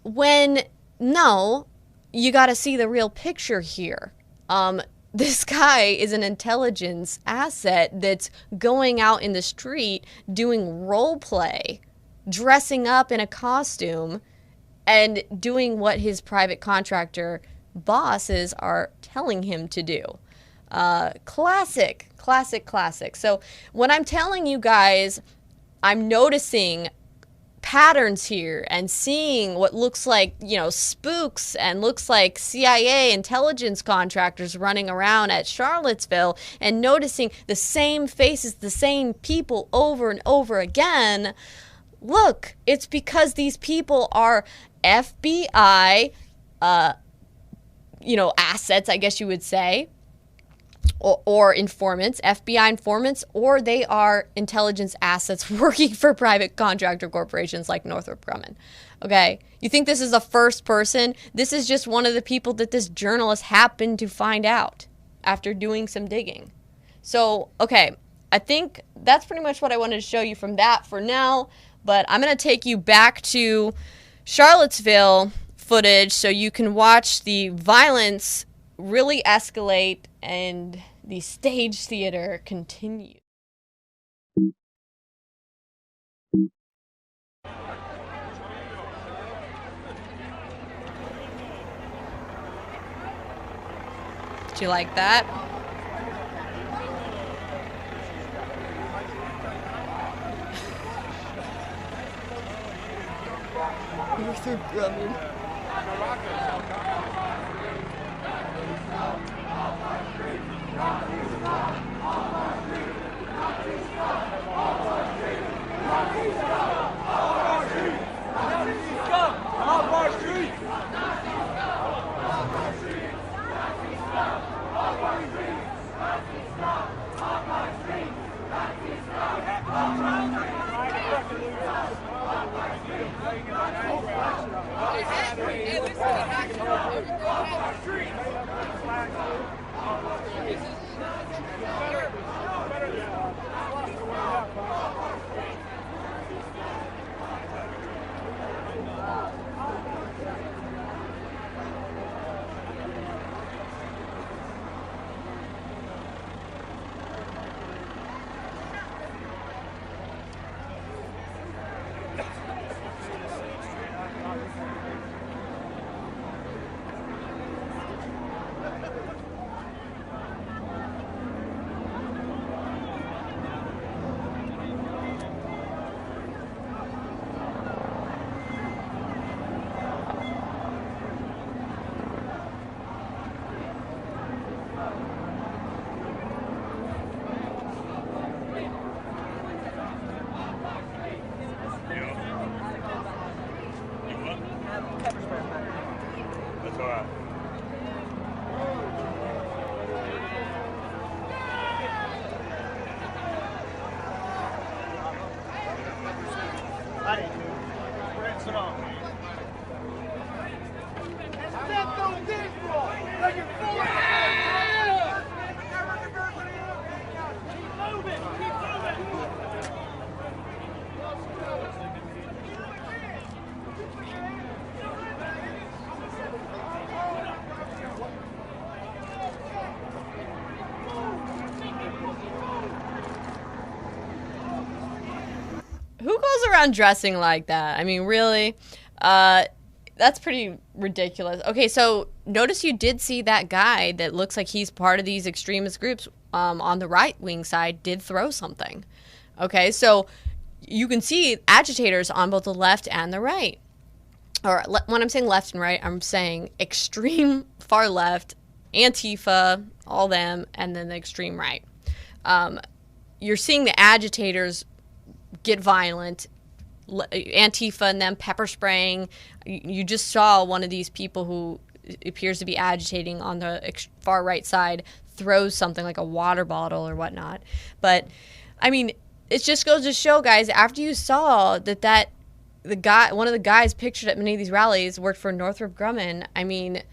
When, no, you got to see the real picture here. This guy is an intelligence asset that's going out in the street doing role play, dressing up in a costume, and doing what his private contractor bosses are telling him to do. Classic. So when I'm telling you guys, I'm noticing patterns here and seeing what looks like, spooks and looks like CIA intelligence contractors running around at Charlottesville, and noticing the same faces, the same people over and over again. Look, it's because these people are FBI, assets, I guess you would say, or informants, FBI informants, or they are intelligence assets working for private contractor corporations like Northrop Grumman. Okay? You think this is the first person? This is just one of the people that this journalist happened to find out after doing some digging. So, okay, I think that's pretty much what I wanted to show you from that for now, but I'm going to take you back to Charlottesville footage so you can watch the violence really escalate and the stage theater continue. Do you like that? Northrop Grumman. That's all right. Rinse it off. Who goes around dressing like that? I mean, really? That's pretty ridiculous. Okay, so notice you did see that guy that looks like he's part of these extremist groups on the right-wing side did throw something. Okay, so you can see agitators on both the left and the right. Or when I'm saying left and right, I'm saying extreme far left, Antifa, all them, and then the extreme right. You're seeing the agitators get violent, Antifa and them pepper spraying. You just saw one of these people who appears to be agitating on the far right side throw something like a water bottle or whatnot. But I mean, it just goes to show, guys, after you saw that one of the guys pictured at many of these rallies worked for Northrop Grumman, I mean,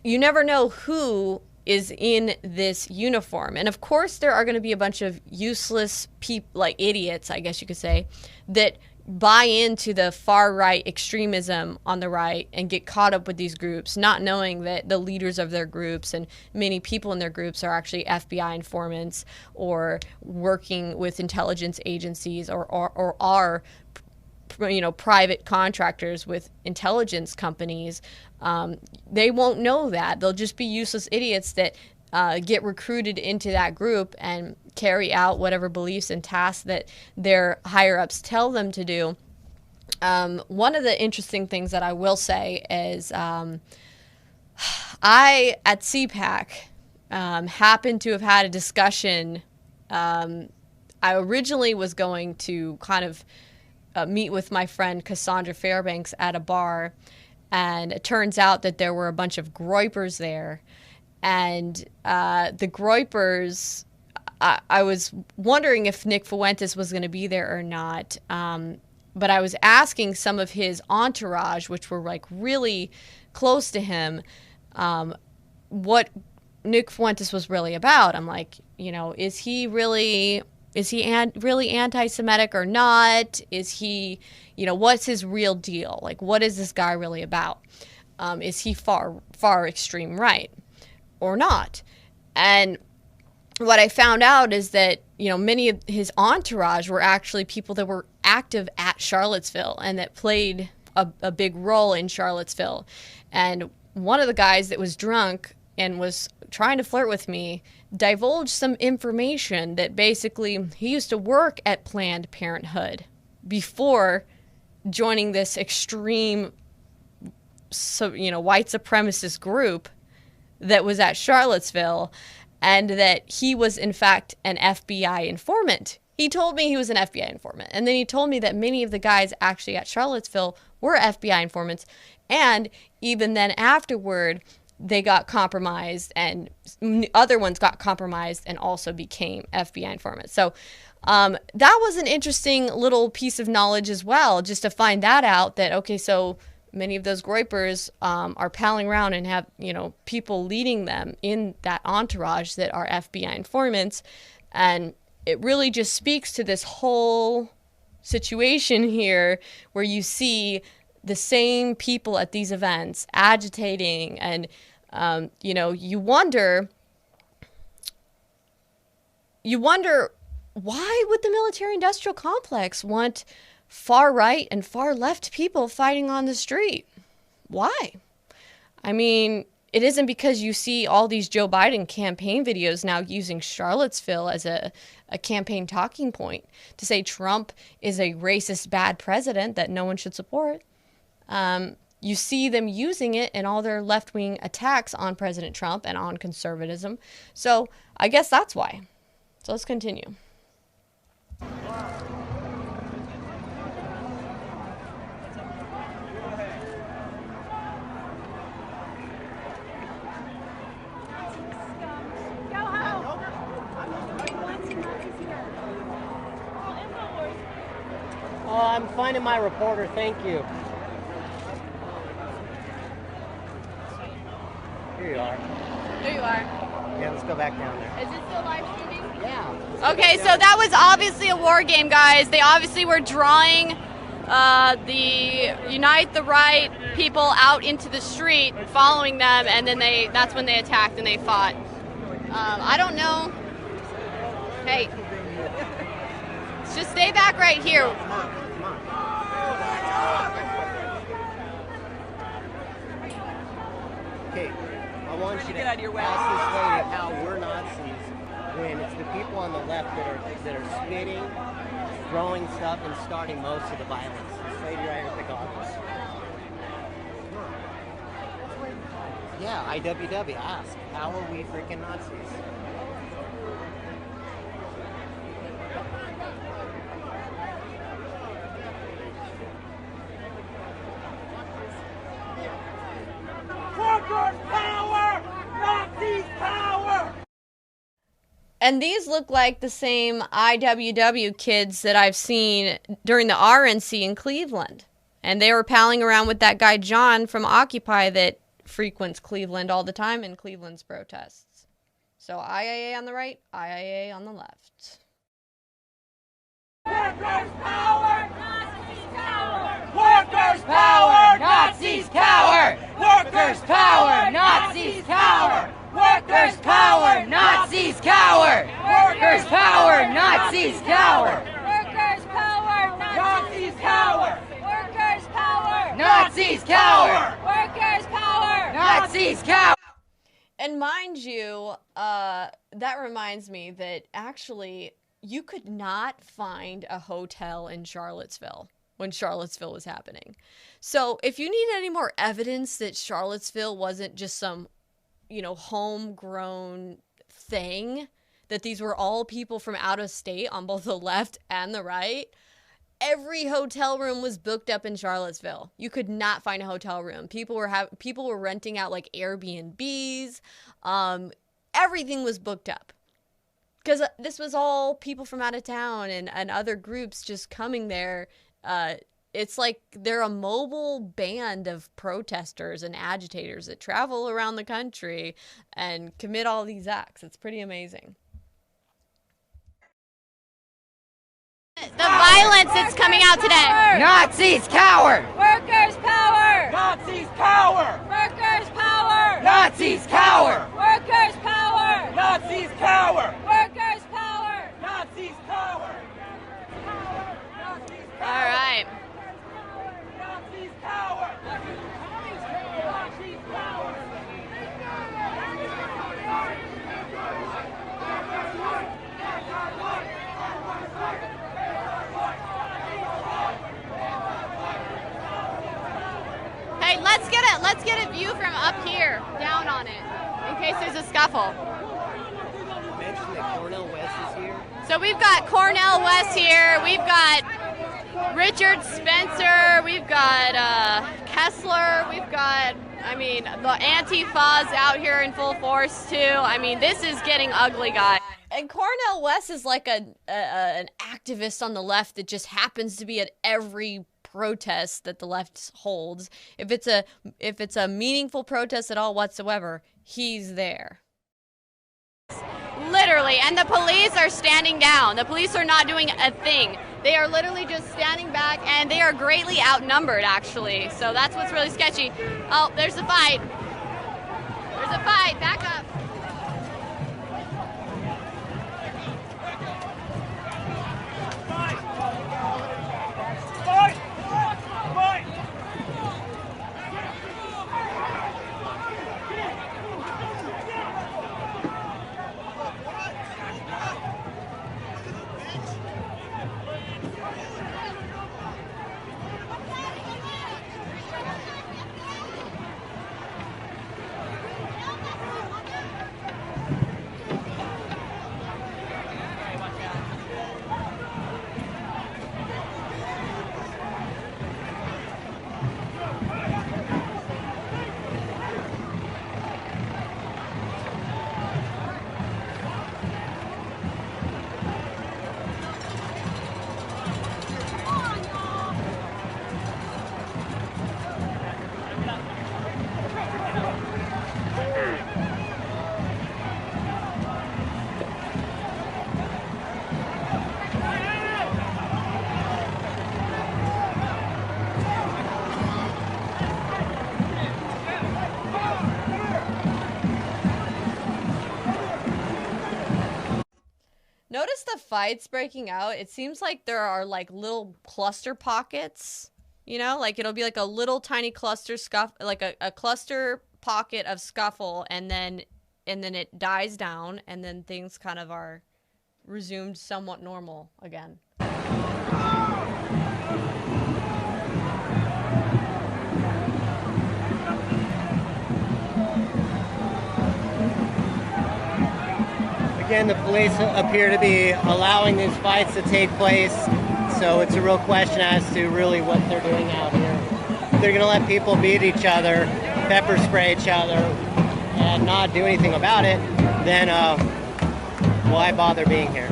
you never know who is in this uniform. And of course there are going to be a bunch of useless people, like idiots, I guess you could say, that buy into the far right extremism on the right and get caught up with these groups, not knowing that the leaders of their groups and many people in their groups are actually FBI informants or working with intelligence agencies or are private contractors with intelligence companies. They won't know that. They'll just be useless idiots that get recruited into that group and carry out whatever beliefs and tasks that their higher-ups tell them to do. One of the interesting things that I will say is I, at CPAC, happened to have had a discussion. I originally was going to kind of meet with my friend Cassandra Fairbanks at a bar, and it turns out that there were a bunch of groypers there. And the groypers, I was wondering if Nick Fuentes was going to be there or not. But I was asking some of his entourage, which were like really close to him, what Nick Fuentes was really about. I'm like, is he really anti-Semitic or not? Is he, what's his real deal? Like, what is this guy really about? Is he far extreme right or not? And what I found out is that, many of his entourage were actually people that were active at Charlottesville and that played a big role in Charlottesville. And one of the guys that was drunk and was trying to flirt with me, divulged some information that basically he used to work at Planned Parenthood before joining this extreme, white supremacist group that was at Charlottesville, and that he was in fact an FBI informant. He told me he was an FBI informant, and then he told me that many of the guys actually at Charlottesville were FBI informants, and even then afterward, they got compromised, and other ones got compromised and also became FBI informants. So that was an interesting little piece of knowledge as well, just to find that out, that, okay, so many of those groypers are palling around and have, people leading them in that entourage that are FBI informants. And it really just speaks to this whole situation here where you see the same people at these events agitating, and you wonder why would the military-industrial complex want far right and far left people fighting on the street? Why? I mean, it isn't because you see all these Joe Biden campaign videos now using Charlottesville as a campaign talking point to say Trump is a racist, bad president that no one should support. You see them using it in all their left-wing attacks on President Trump and on conservatism. So I guess that's why. So let's continue. Oh, I'm finding my reporter, thank you. Here you are. There you are. Yeah, let's go back down there. Is it still live streaming? Yeah. Okay, so that was obviously a war game, guys. They obviously were drawing the Unite the Right people out into the street, following them, and then that's when they attacked and they fought. I don't know. Hey, just stay back right here. Okay, I want you to ask this lady how we're Nazis when it's the people on the left that are spitting, throwing stuff, and starting most of the violence. This lady right here at the office. Yeah, IWW, ask. How are we freaking Nazis? Workers' power! Nazis power! And these look like the same IWW kids that I've seen during the RNC in Cleveland. And they were palling around with that guy John from Occupy that frequents Cleveland all the time in Cleveland's protests. So IAA on the right, IAA on the left. Workers' power! Nazis cower! Workers' power! Nazis cower! Workers' power! Nazis cower! Workers' power! Nazis cower! Workers' power! Nazis cower! Workers' power! Nazis cower! Workers' power! Nazis cower! Workers' power! Nazis cower! And mind you, that reminds me that actually you could not find a hotel in Charlottesville when Charlottesville was happening. So if you need any more evidence that Charlottesville wasn't just some, homegrown thing, that these were all people from out of state on both the left and the right, every hotel room was booked up in Charlottesville. You could not find a hotel room. People were renting out like Airbnbs. Everything was booked up. Because this was all people from out of town and other groups just coming there. It's like they're a mobile band of protesters and agitators that travel around the country and commit all these acts. It's pretty amazing. The violence that's coming out today. Nazis cower! Workers' power! Nazis cower! Workers' power! Nazis cower! Workers' power! Nazis cower! Workers' power! Nazis cower! All right. Nazis cower! Nazis cower! let's get a view from up here, down on it, in case there's a scuffle. You mentioned that Cornel West is here. So we've got Cornel West here. We've got Richard Spencer. We've got Kessler. We've got, I mean, the Antifa's out here in full force too. I mean, this is getting ugly, guys. And Cornel West is like an activist on the left that just happens to be at every protest that the left holds. If it's a meaningful protest at all whatsoever, he's there. Literally, and the police are standing down. The police are not doing a thing. They are literally just standing back, and they are greatly outnumbered, actually. So that's what's really sketchy. Oh, there's a fight. There's a fight. Back up. Notice the fights breaking out. It seems like there are like little cluster pockets, you know, like it'll be like a little tiny cluster like a cluster pocket of scuffle, and then it dies down, and then things kind of are resumed somewhat normal again. Again, the police appear to be allowing these fights to take place, so it's a real question as to really what they're doing out here. If they're going to let people beat each other, pepper spray each other, and not do anything about it, then why bother being here?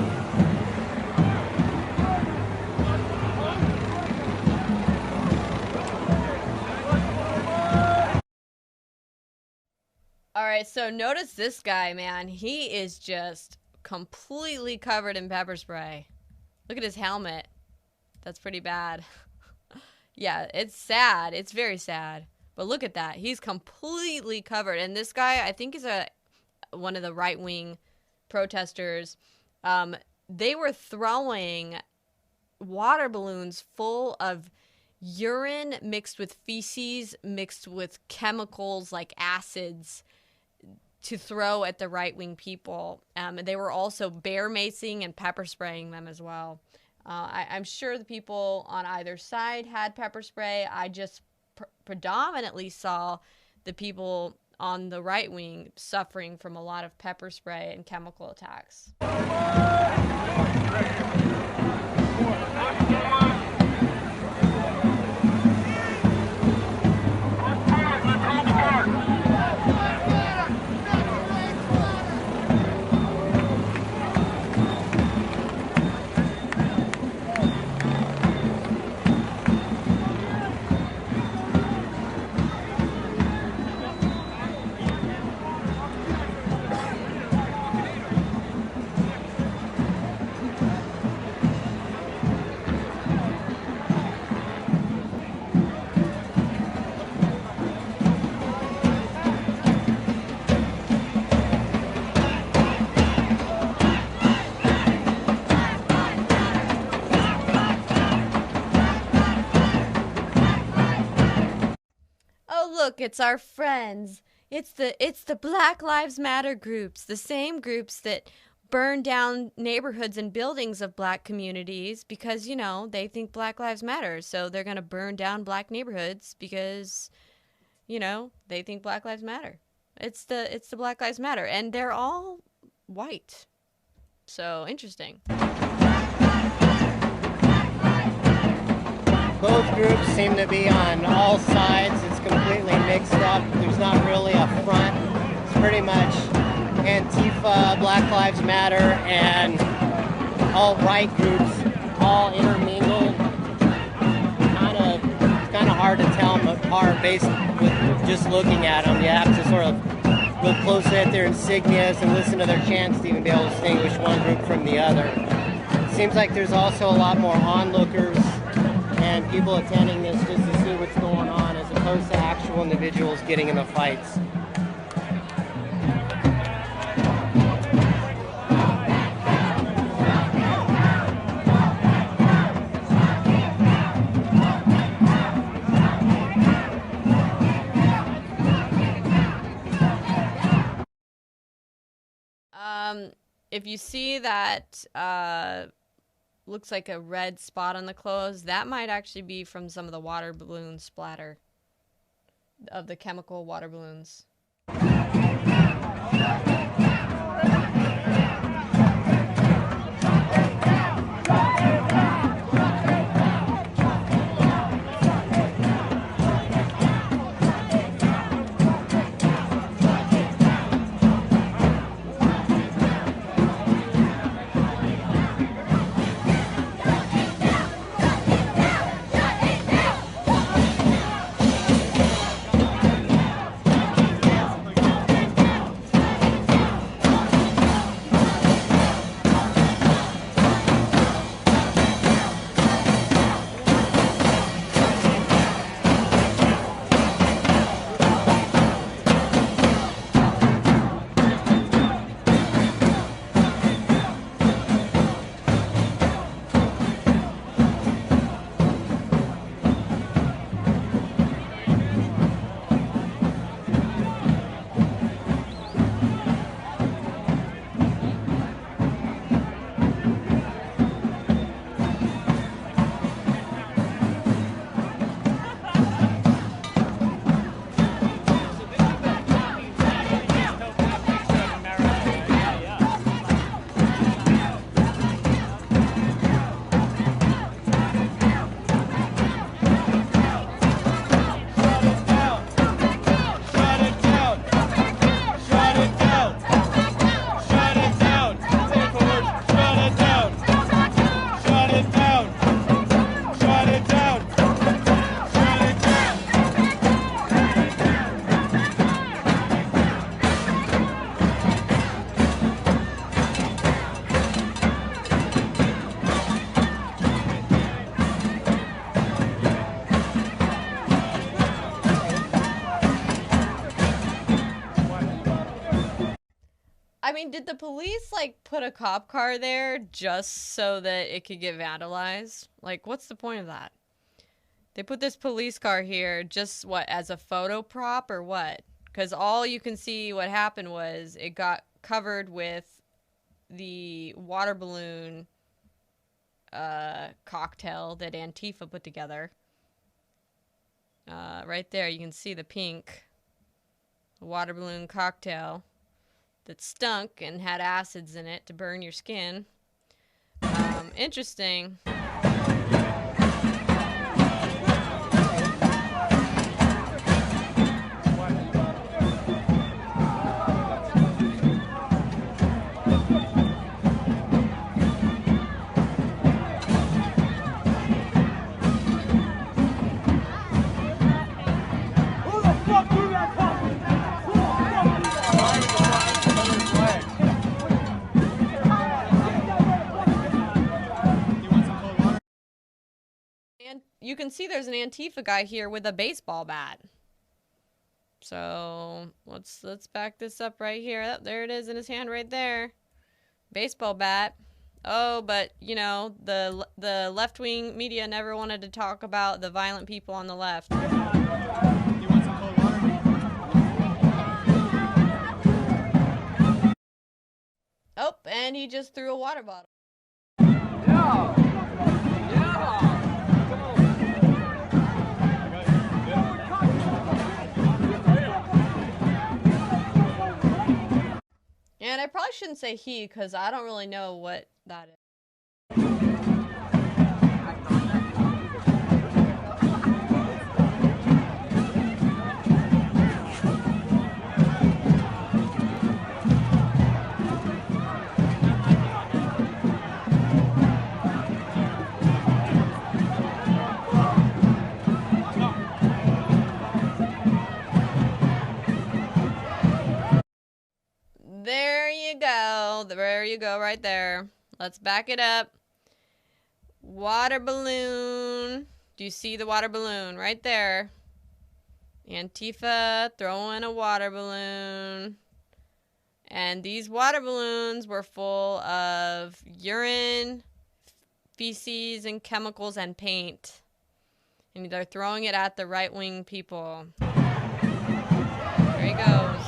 All right, so notice this guy, man. He is just completely covered in pepper spray. Look at his helmet. That's pretty bad. Yeah, it's sad. It's very sad. But look at that. He's completely covered. And this guy, I think, is one of the right-wing protesters. They were throwing water balloons full of urine mixed with feces, mixed with chemicals like acids, to throw at the right-wing people. They were also bear macing and pepper spraying them as well. I'm sure the people on either side had pepper spray. I just predominantly saw the people on the right wing suffering from a lot of pepper spray and chemical attacks. Look, it's our friends. It's the Black Lives Matter groups, the same groups that burn down neighborhoods and buildings of black communities because, you know, they think Black Lives Matter. So they're going to burn down black neighborhoods because you know, they think Black Lives Matter. It's the Black Lives Matter, and they're all white. So interesting. Both groups seem to be on all sides. It's completely mixed up. There's not really a front. It's pretty much Antifa, Black Lives Matter, and all right groups all intermingled. It's kind of hard to tell them apart based with just looking at them. You have to sort of look closely at their insignias and listen to their chants to even be able to distinguish one group from the other. It seems like there's also a lot more onlookers and people attending this just to see what's going on as opposed to actual individuals getting in the fights. If you see that looks like a red spot on the clothes, that might actually be from some of the water balloon splatter of the chemical water balloons. I mean, did the police, like, put a cop car there just so that it could get vandalized? Like, what's the point of that? They put this police car here just, what, as a photo prop or what? Because all you can see what happened was it got covered with the water balloon cocktail that Antifa put together. Right there, you can see the pink water balloon cocktail that stunk and had acids in it to burn your skin. Interesting. You can see there's an Antifa guy here with a baseball bat. So let's back this up right here. Oh, there it is in his hand right there. Baseball bat. Oh, but you know, the left-wing media never wanted to talk about the violent people on the left. Oh, and he just threw a water bottle. Yeah. And I probably shouldn't say he because I don't really know what that is. There you go right there. Let's back it up. Water balloon. Do you see the water balloon right there? Antifa throwing a water balloon. And these water balloons were full of urine, feces, and chemicals and paint. And they're throwing it at the right-wing people. There he goes.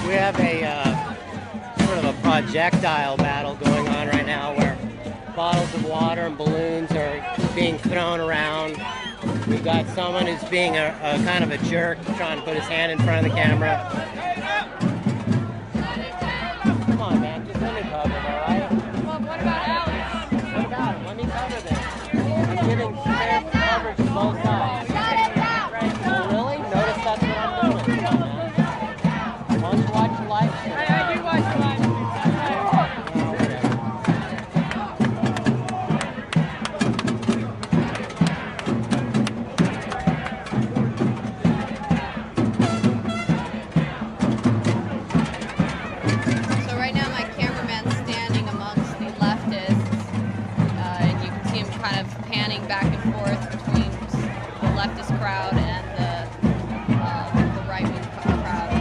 We have a sort of a projectile battle going on right now where bottles of water and balloons are being thrown around. We've got someone who's being a kind of a jerk, trying to put his hand in front of the camera. Come on, man, just let me cover it, all right? Well, what about Alex? What about him? Let me cover this. I'm giving fair coverage to both sides. Oh, really? Notice that's what I'm doing. Come on, man. Why don't you watch the live stream? I do watch the live stream. So right now my cameraman's standing amongst the leftists, and you can see him kind of panning back and forth between the leftist crowd and the right-wing crowd.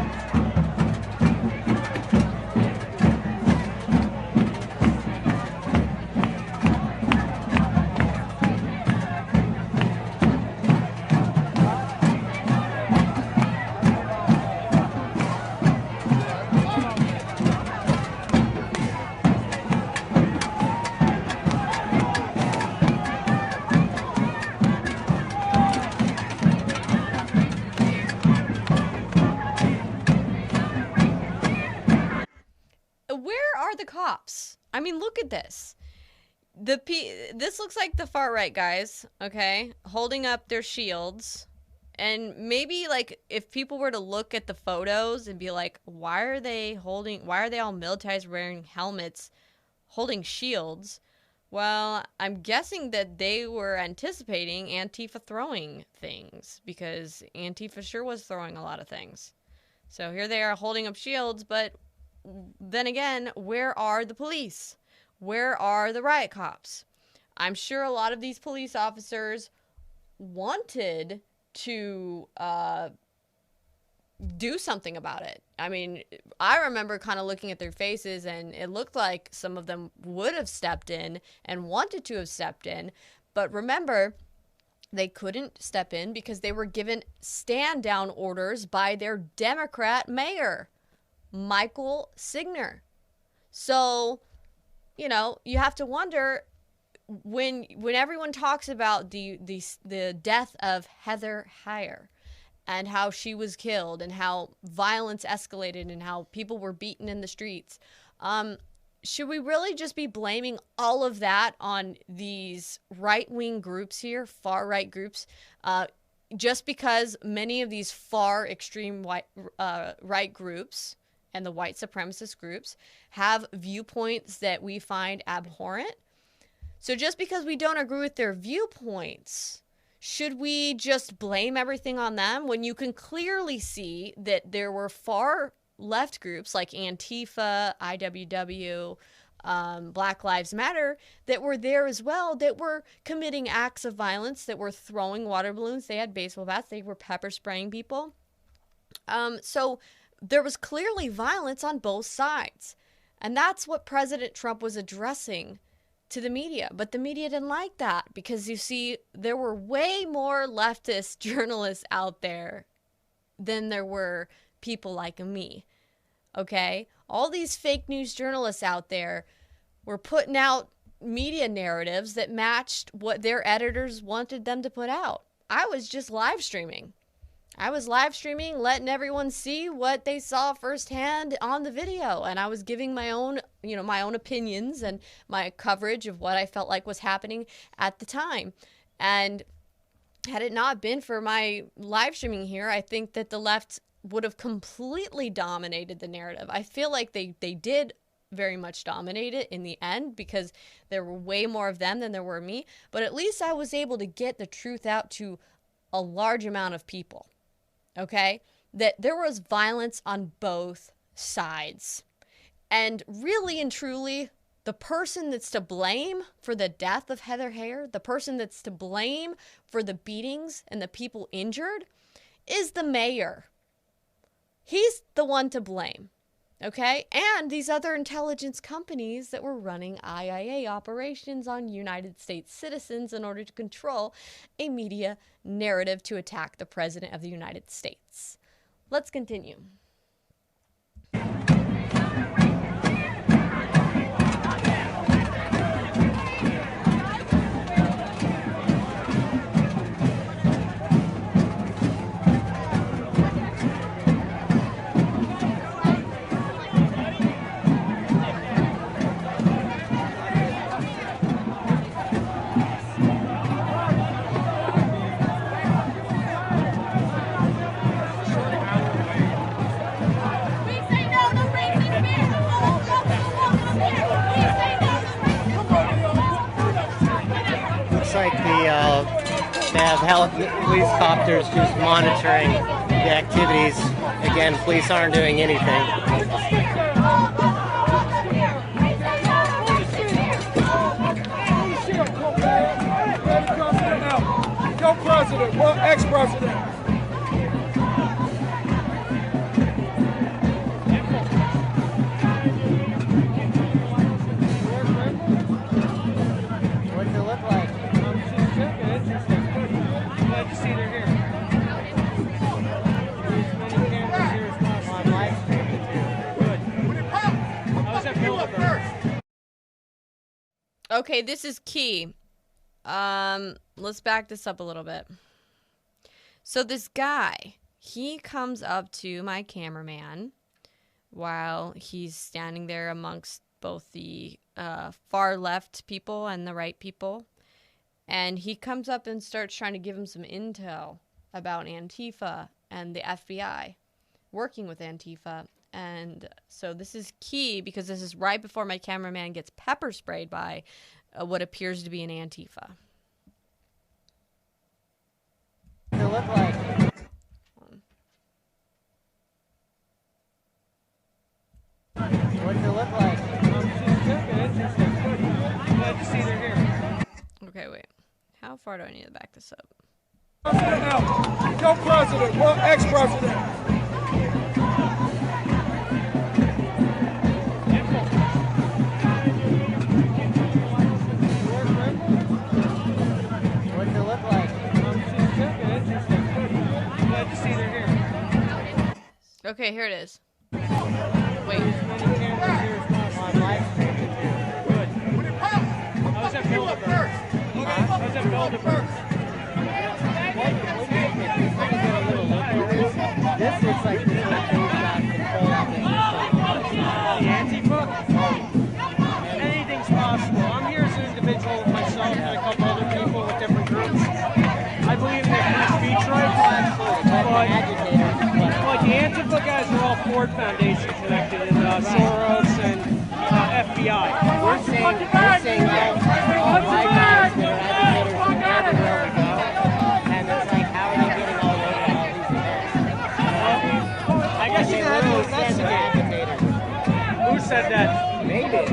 Where are the cops? I mean, look at this. This looks like the far right guys, okay, holding up their shields. And maybe, like, if people were to look at the photos and be like, why are they all militarized wearing helmets, holding shields? Well, I'm guessing that they were anticipating Antifa throwing things, because Antifa sure was throwing a lot of things. So here they are holding up shields, but then again, where are the police? Where are the riot cops? I'm sure a lot of these police officers wanted to do something about it. I mean, I remember kind of looking at their faces, and it looked like some of them would have stepped in and wanted to have stepped in. But remember, they couldn't step in because they were given stand-down orders by their Democrat mayor, Michael Signer. So, you know, you have to wonder, when everyone talks about the death of Heather Heyer and how she was killed and how violence escalated and how people were beaten in the streets, should we really just be blaming all of that on these right-wing groups here, far-right groups, just because many of these far extreme right groups and the white supremacist groups have viewpoints that we find abhorrent? So just because we don't agree with their viewpoints, Should we just blame everything on them when you can clearly see that there were far left groups like Antifa, IWW, Black Lives Matter that were there as well, that were committing acts of violence, that were throwing water balloons, they had baseball bats, they were pepper spraying people. So there was clearly violence on both sides. And that's what President Trump was addressing to the media. But the media didn't like that because, you see, there were way more leftist journalists out there than there were people like me. Okay? All these fake news journalists out there were putting out media narratives that matched what their editors wanted them to put out. I was just live streaming. I was live streaming, letting everyone see what they saw firsthand on the video. And I was giving my own, my own opinions and my coverage of what I felt like was happening at the time. And had it not been for my live streaming here, I think that the left would have completely dominated the narrative. I feel like they did very much dominate it in the end because there were way more of them than there were me. But at least I was able to get the truth out to a large amount of people. Okay, that there was violence on both sides. And really and truly, the person that's to blame for the death of Heather Heyer, the person that's to blame for the beatings and the people injured, is the mayor. He's the one to blame. Okay, and these other intelligence companies that were running IIA operations on United States citizens in order to control a media narrative to attack the President of the United States. Let's continue. Like they have police copters just monitoring the activities. Again, police aren't doing anything. Go president, well, ex-president. Okay, this is key. Let's back this up a little bit. So this guy, he comes up to my cameraman while he's standing there amongst both the far left people and the right people. And he comes up and starts trying to give him some intel about Antifa and the FBI, working with Antifa. And so this is key because this is right before my cameraman gets pepper sprayed by what appears to be an Antifa. What does it look like? What does it look like? Glad to see they're here. Okay, wait. How far do I need to back this up? Go president, well, ex-president. Okay, here it is. Wait. I was at Bilderberg. I was at Bilderberg. This looks like this whole thing's got control. The Antifa? Anything's possible. I'm here as an individual myself and a couple other people with different groups. I believe in their free speech rights, but the Antifa guys are all Ford Foundation connected and Soros and FBI. We're saying that white guys that are agitators from everywhere we go federal investigator. Who said that? They did.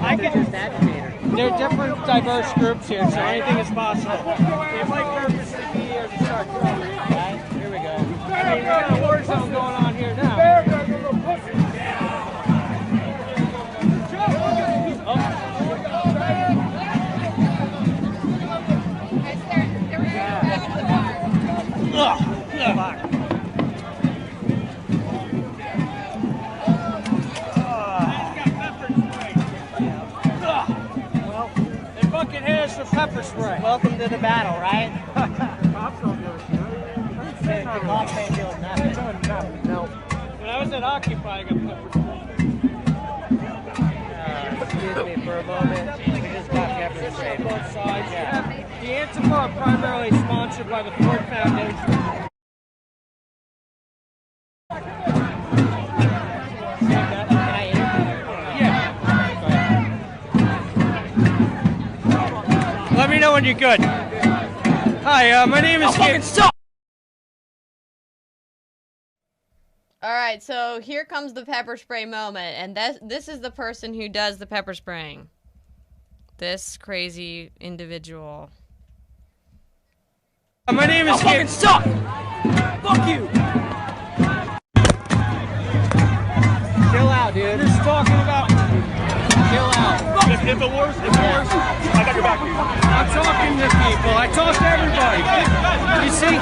I can just agitator. There are different diverse groups here, so anything is possible. It might purposely be here to start trouble. Right? Here we go. I mean, we got a war zone going on here now. Well, they fucking hit us with pepper spray. Welcome to the battle, right? Cops don't give a shit. The cops ain't doing nothing. No. When I was at Occupy, I got pepper spray. Excuse me for a moment. We just got pepper sprayed. Both sides. Yeah. The Antifa are primarily sponsored by the Ford Foundation. Let me know when you're good. Hi, my name is Gabe. All right, so here comes the pepper spray moment, and this is the person who does the pepper spraying. This crazy individual. My name is Gabe. Fuck you! Chill out, dude. Just talking about. Chill out. If it works, I got your back. I'm talking to people. I talk to everybody. You see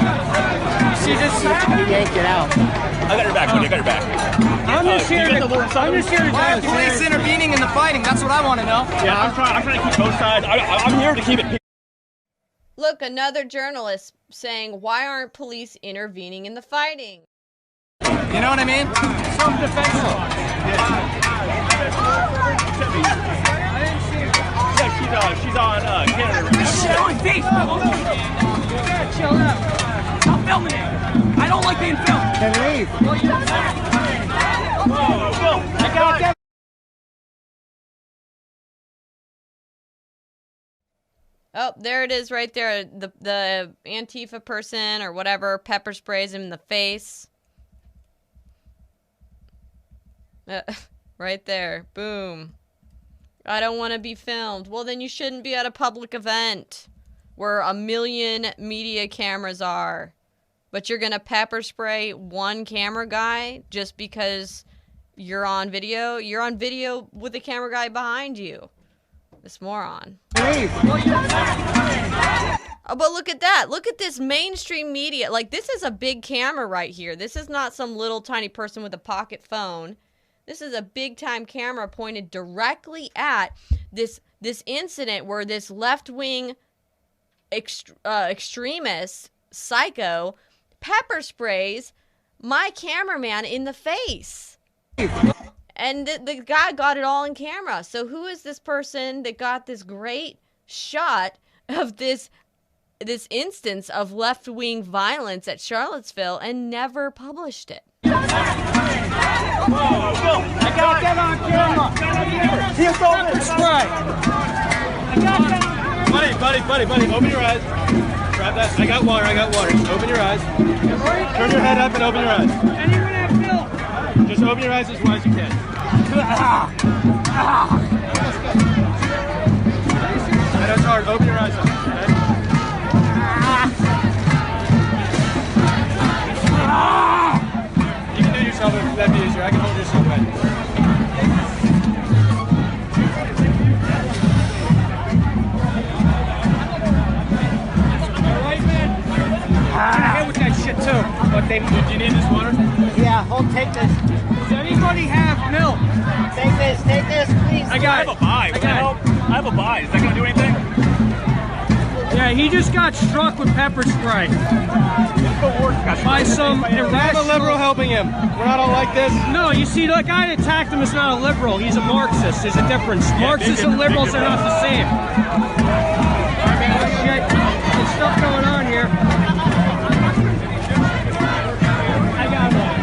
this? You yank it out. I got your back, buddy. I got your back. I'm just here to. Why are police intervening in the fighting? That's what I want to know. Yeah, I'm trying to keep both sides. I'm here to keep it. Look, another journalist saying, why aren't police intervening in the fighting? You know what I mean? Self-defense. She's on Canada. Shit on Facebook! Yeah, chill out. Stop filming it! I don't like being filmed! Then leave. I got that. Oh, there it is right there. The Antifa person or whatever pepper sprays him in the face. Right there. Boom. I don't want to be filmed. Well, then you shouldn't be at a public event where 1 million media cameras are. But you're going to pepper spray one camera guy just because you're on video? You're on video with the camera guy behind you. This moron. Leave. Oh, but look at that. Look at this mainstream media. Like, this is a big camera right here. This is not some little tiny person with a pocket phone. This is a big-time camera pointed directly at this incident where this left-wing extremist psycho pepper sprays my cameraman in the face. And the guy got it all in camera. So who is this person that got this great shot of this instance of left-wing violence at Charlottesville and never published it? I got that on camera. Here's pepper spray. I got that on camera. Buddy, open your eyes. Grab that. I got water. Open your eyes. Turn your head up and open your eyes. And you're gonna have Phil. Just open your eyes as wide as you can. I know it's hard. Open your eyes up. Okay? You can do it yourself if that'd be easier. I can hold yourself right. I hit with that shit too. But they. Do you need this water? Yeah, hold, take this. Does anybody have milk? Take this, please. I got I have a buy. I have a buy. Is that gonna do anything? Yeah, he just got struck with pepper spray. By some irrational... a liberal helping him. We're not all like this. No, you see, the guy that attacked him is not a liberal. He's a Marxist. There's a difference. Marxists and liberals are not the same. Shit. There's stuff going on here. I got one.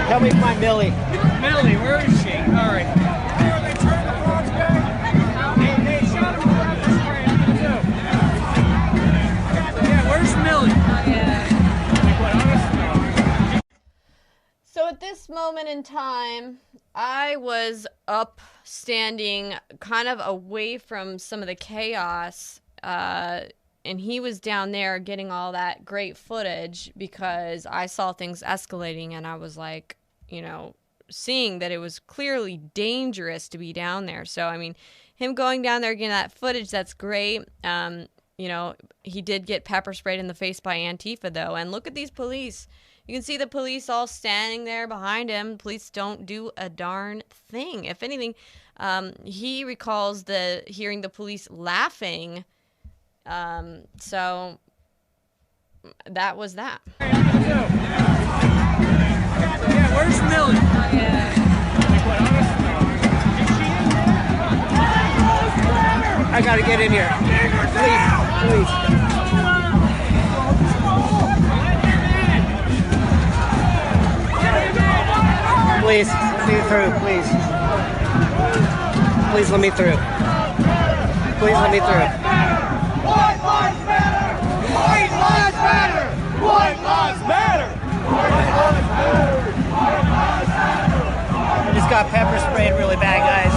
Tell me if my Millie. Millie, where is she? All right. Where's Millie? To be quite honest, this moment in time, I was up, standing kind of away from some of the chaos, and he was down there getting all that great footage because I saw things escalating, and I was like, you know, seeing that it was clearly dangerous to be down there. So, I mean, him going down there getting that footage, that's great. You know, he did get pepper sprayed in the face by Antifa, though. And look at these police. You can see the police all standing there behind him. Police don't do a darn thing. If anything, he recalls hearing the police laughing. So that was that. Yeah, where's Millie? I gotta get in here. Please, please. Please, let me through, please. Please let me through. Please let me through. White lives matter! White lives matter! White lives matter! White lives matter! White lives matter! I just got pepper sprayed really bad, guys.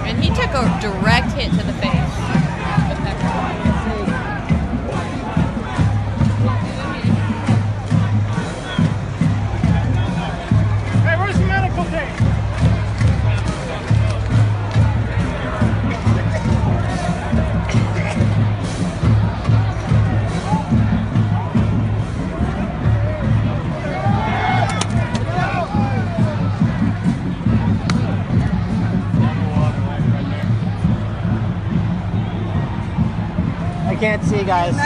And he took a direct hit to the face. Hey, where's the medical team? I can't see, guys. Are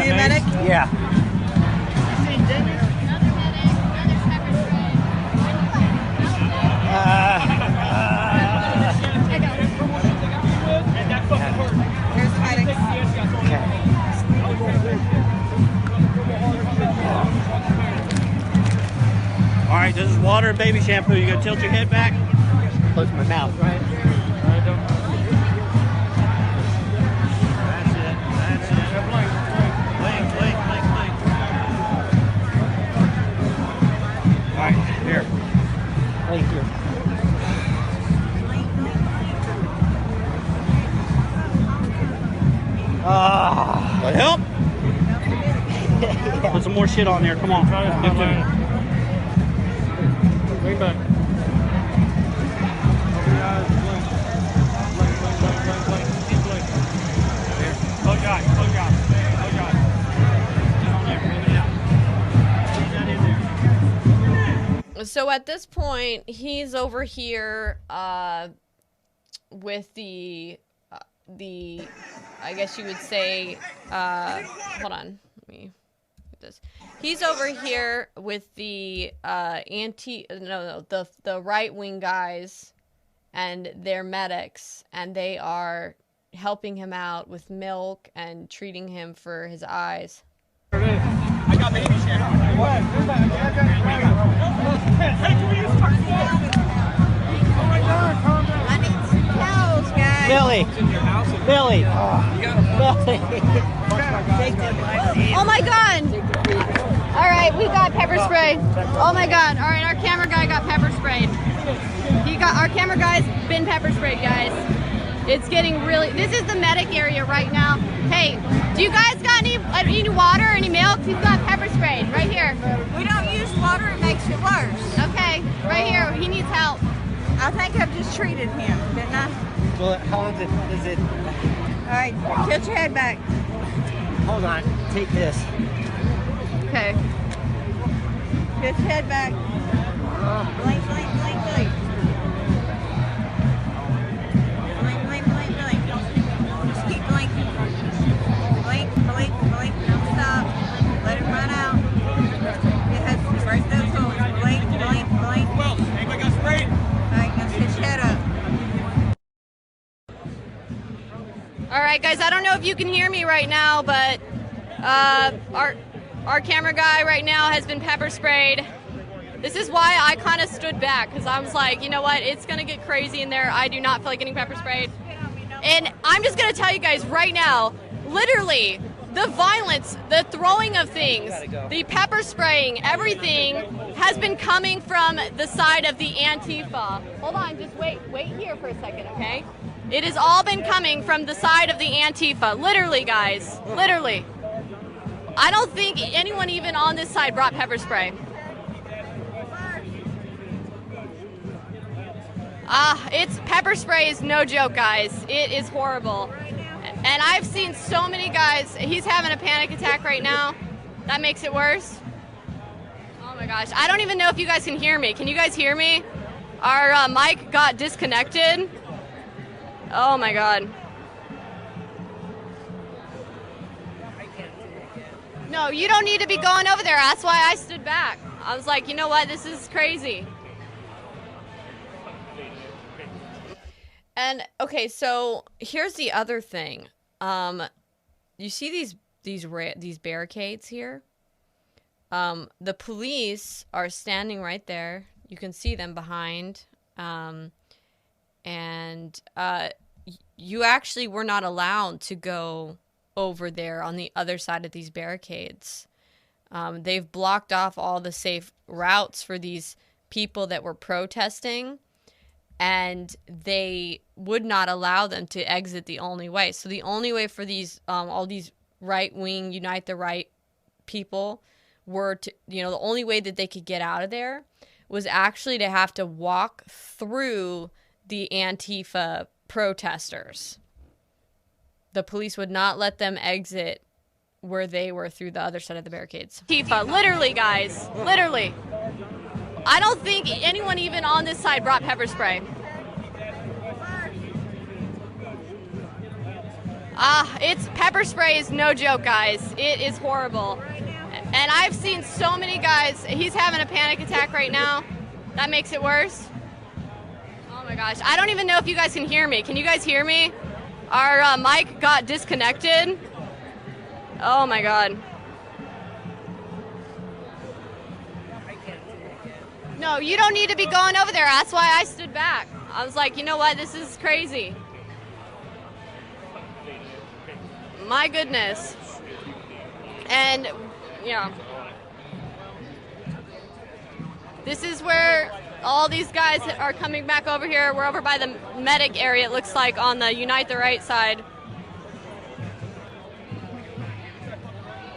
you a medic? Yeah. Here's the medic. All right, this is water and baby shampoo. You gotta tilt your head back. Close my mouth, right? That's it. That's it. Blink. All right, here. Thank you. That help? Put some more shit on there. Come on. Lift it. Lean back. Open your eyes. Blink. Here. Close your eyes. So at this point, he's over here with the I guess you would say, hold on, let me get this. He's over here with the the right-wing guys and their medics, and they are helping him out with milk and treating him for his eyes. I got baby shampoo. What? I need some towels, guys. Millie. Oh my god! All right, we got pepper spray. Oh my god! All right, our camera guy got pepper sprayed. Our camera guy's been pepper sprayed, guys. It's getting really. This is the medic area right now. Hey, do you guys got any water, any milk? He's got pepper sprayed right here. We don't use water; it makes it worse. Okay, right here. He needs help. I think I've just treated him, didn't I? Well, how long does it? All right, tilt your head back. Hold on. Take this. Okay. Tilt your head back. Blink. Blink. Just keep blinking. Blink. Don't stop. Let it run out. Your head, break those holes. Blink. Well, anybody got sprayed? All right, now sit your head up. All right, guys. I don't know if you can hear me right now, but our camera guy right now has been pepper sprayed. This is why I kind of stood back, because I was like, you know what? It's gonna get crazy in there. I do not feel like getting pepper sprayed. And I'm just going to tell you guys right now, literally, the violence, the throwing of things, the pepper spraying, everything has been coming from the side of the Antifa. Hold on, just wait here for a second, okay? It has all been coming from the side of the Antifa. Literally, guys, literally. I don't think anyone even on this side brought pepper spray. It's pepper spray is no joke, guys. It is horrible. And I've seen so many guys, he's having a panic attack right now. That makes it worse. Oh my gosh, I don't even know if you guys can hear me. Can you guys hear me? Our mic got disconnected. Oh my God. No, you don't need to be going over there. That's why I stood back. I was like, you know what, this is crazy. And okay, so here's the other thing. You see these barricades here? The police are standing right there. You can see them behind. You actually were not allowed to go over there on the other side of these barricades. They've blocked off all the safe routes for these people that were protesting, and they would not allow them to exit the only way. So the only way for these all these right-wing Unite the Right people were to, the only way that they could get out of there was actually to have to walk through the Antifa protesters. The police would not let them exit where they were through the other side of the barricades. Antifa, literally, guys, literally. I don't think anyone even on this side brought pepper spray. It's pepper spray is no joke, guys. It is horrible. And I've seen so many guys, he's having a panic attack right now. That makes it worse. Oh my gosh, I don't even know if you guys can hear me. Can you guys hear me? Our mic got disconnected. Oh my God. No, you don't need to be going over there. That's why I stood back. I was like, you know what, this is crazy. My goodness. And, yeah. This is where all these guys are coming back over here. We're over by the medic area, it looks like, on the Unite the Right side.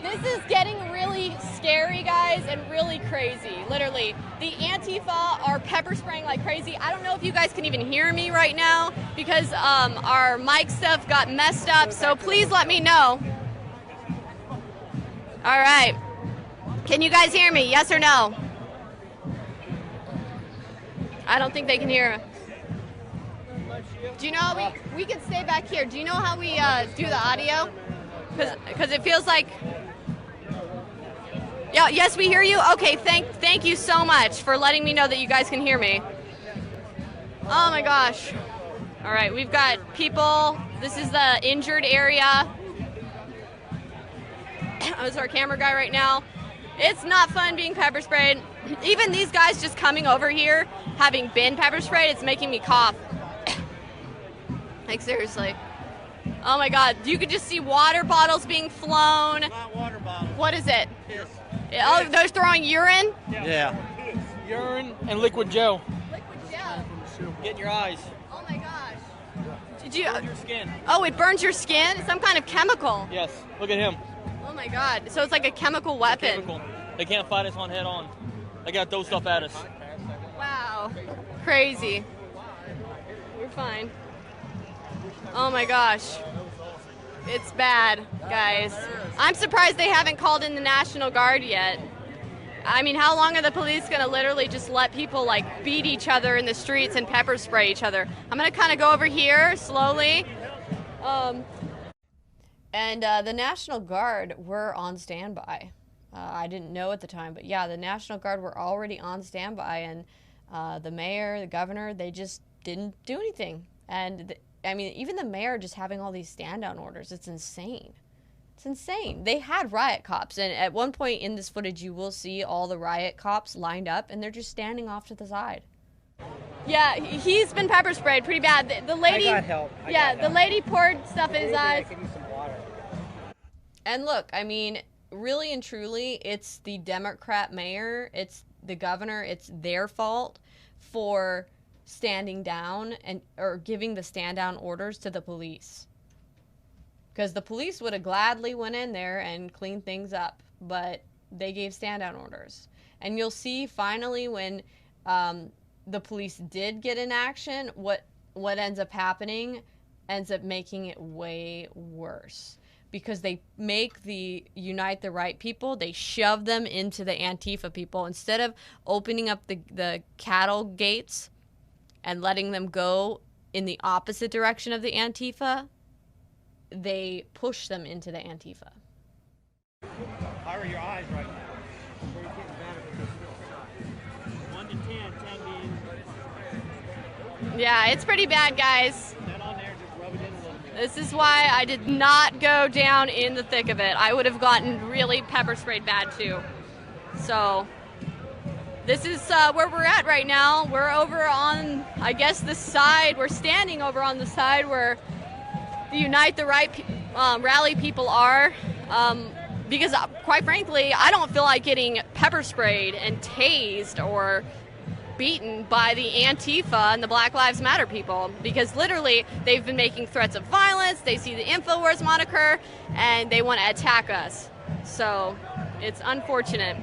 This is getting really scary, guys, and really crazy. Literally, the Antifa are pepper spraying like crazy. I don't know if you guys can even hear me right now because our mic stuff got messed up, so please let me know. All right. Can you guys hear me? Yes or no? I don't think they can hear. Do you know how we can stay back here? Do you know how we do the audio? Because it feels like. Yeah, yes, we hear you. Okay, thank you so much for letting me know that you guys can hear me. Oh my gosh. All right, we've got people. This is the injured area. This is our camera guy right now. It's not fun being pepper sprayed. Even these guys just coming over here, having been pepper sprayed, it's making me cough. Like, seriously. Oh my God, you could just see water bottles being flown. Not water bottles. What is it? Piss. Oh, they're throwing urine? Yeah. Urine and liquid gel. Liquid gel. Get in your eyes. Oh my gosh. Did you? Burn your skin. Oh, it burns your skin? Some kind of chemical. Yes. Look at him. Oh my God. So it's like a chemical weapon. Chemical. They can't fight us on head on. They got those stuff at us. Wow. Crazy. We're fine. Oh my gosh. It's bad, guys. I'm surprised they haven't called in the National Guard yet. I mean, how long are the police going to literally just let people, like, beat each other in the streets and pepper spray each other? I'm going to kind of go over here slowly. The National Guard were on standby. I didn't know at the time, but yeah, the National Guard were already on standby, and the mayor, the governor, they just didn't do anything. And I mean, even the mayor just having all these stand-down orders, it's insane. It's insane. They had riot cops, and at one point in this footage, you will see all the riot cops lined up, and they're just standing off to the side. Yeah, he's been pepper sprayed pretty bad. The lady. I got help. The lady poured stuff in his eyes. I can use some water. And look, I mean, really and truly, it's the Democrat mayor, it's the governor, it's their fault for standing down or giving the stand down orders to the police. Because the police would have gladly went in there and cleaned things up, but they gave stand down orders. And you'll see finally when the police did get in action, what ends up happening ends up making it way worse. Because they make the Unite the Right people, they shove them into the Antifa people. Instead of opening up the cattle gates and letting them go in the opposite direction of the Antifa, they push them into the Antifa. How are your eyes right now? Where are you getting better with this 1 to 10, 10 being... Yeah, it's pretty bad, guys. That on there, just rub it in a little bit. This is why I did not go down in the thick of it. I would have gotten really pepper sprayed bad too. So this is where we're at right now. We're over on, I guess, the side. We're standing over on the side where the Unite the Right rally people are. Because quite frankly, I don't feel like getting pepper sprayed and tased or beaten by the Antifa and the Black Lives Matter people, because literally they've been making threats of violence. They see the InfoWars moniker and they want to attack us. So it's unfortunate.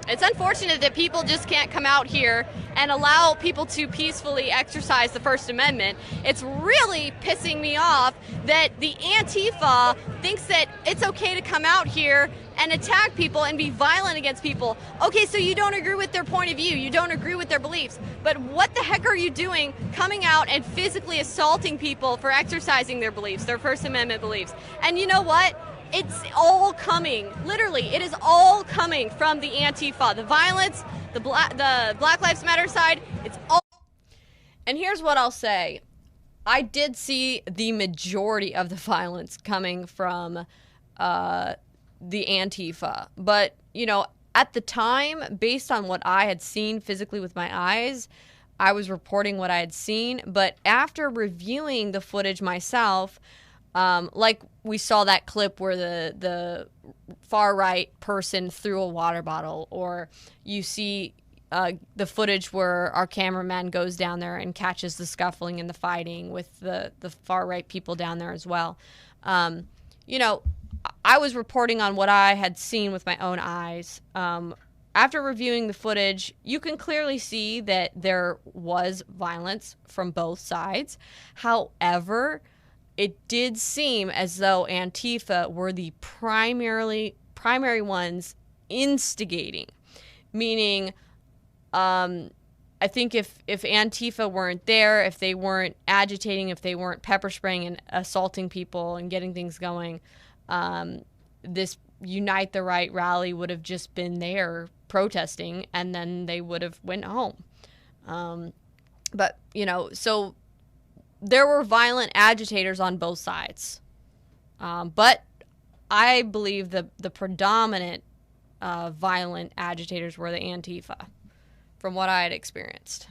It's unfortunate that people just can't come out here and allow people to peacefully exercise the First Amendment. It's really pissing me off that the Antifa thinks that it's okay to come out here and attack people and be violent against people. Okay, so you don't agree with their point of view, you don't agree with their beliefs, but what the heck are you doing coming out and physically assaulting people for exercising their beliefs, their First Amendment beliefs? And you know what? It's all coming, literally, it is all coming from the Antifa. The violence, the Black Lives Matter side, it's all. And here's what I'll say. I did see the majority of the violence coming from the Antifa. But, you know, at the time, based on what I had seen physically with my eyes, I was reporting what I had seen. But after reviewing the footage myself, like we saw that clip where the far right person threw a water bottle, or you see the footage where our cameraman goes down there and catches the scuffling and the fighting with the far right people down there as well. You know, I was reporting on what I had seen with my own eyes. After reviewing the footage, you can clearly see that there was violence from both sides. However, it did seem as though Antifa were the primary ones instigating, meaning I think if Antifa weren't there, if they weren't agitating, if they weren't pepper spraying and assaulting people and getting things going, this Unite the Right rally would have just been there protesting, and then they would have went home. But, you know, so there were violent agitators on both sides. But I believe the predominant violent agitators were the Antifa, from what I had experienced.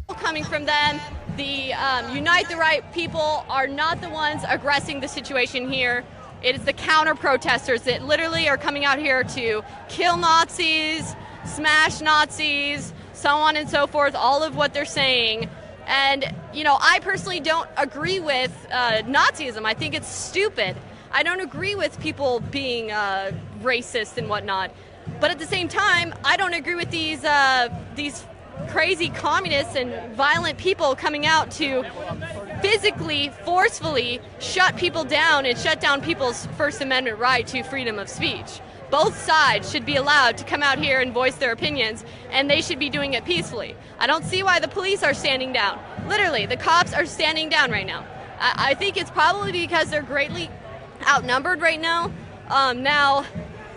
Coming from them, the Unite the Right people are not the ones aggressing the situation here. It is the counter-protesters that literally are coming out here to kill Nazis, smash Nazis, so on and so forth, all of what they're saying. And, you know, I personally don't agree with Nazism. I think it's stupid. I don't agree with people being racist and whatnot. But at the same time, I don't agree with these crazy communists and violent people coming out to physically, forcefully shut people down and shut down people's First Amendment right to freedom of speech. Both sides should be allowed to come out here and voice their opinions, and they should be doing it peacefully. I don't see why the police are standing down. Literally, the cops are standing down right now. I think it's probably because they're greatly outnumbered right now. Now,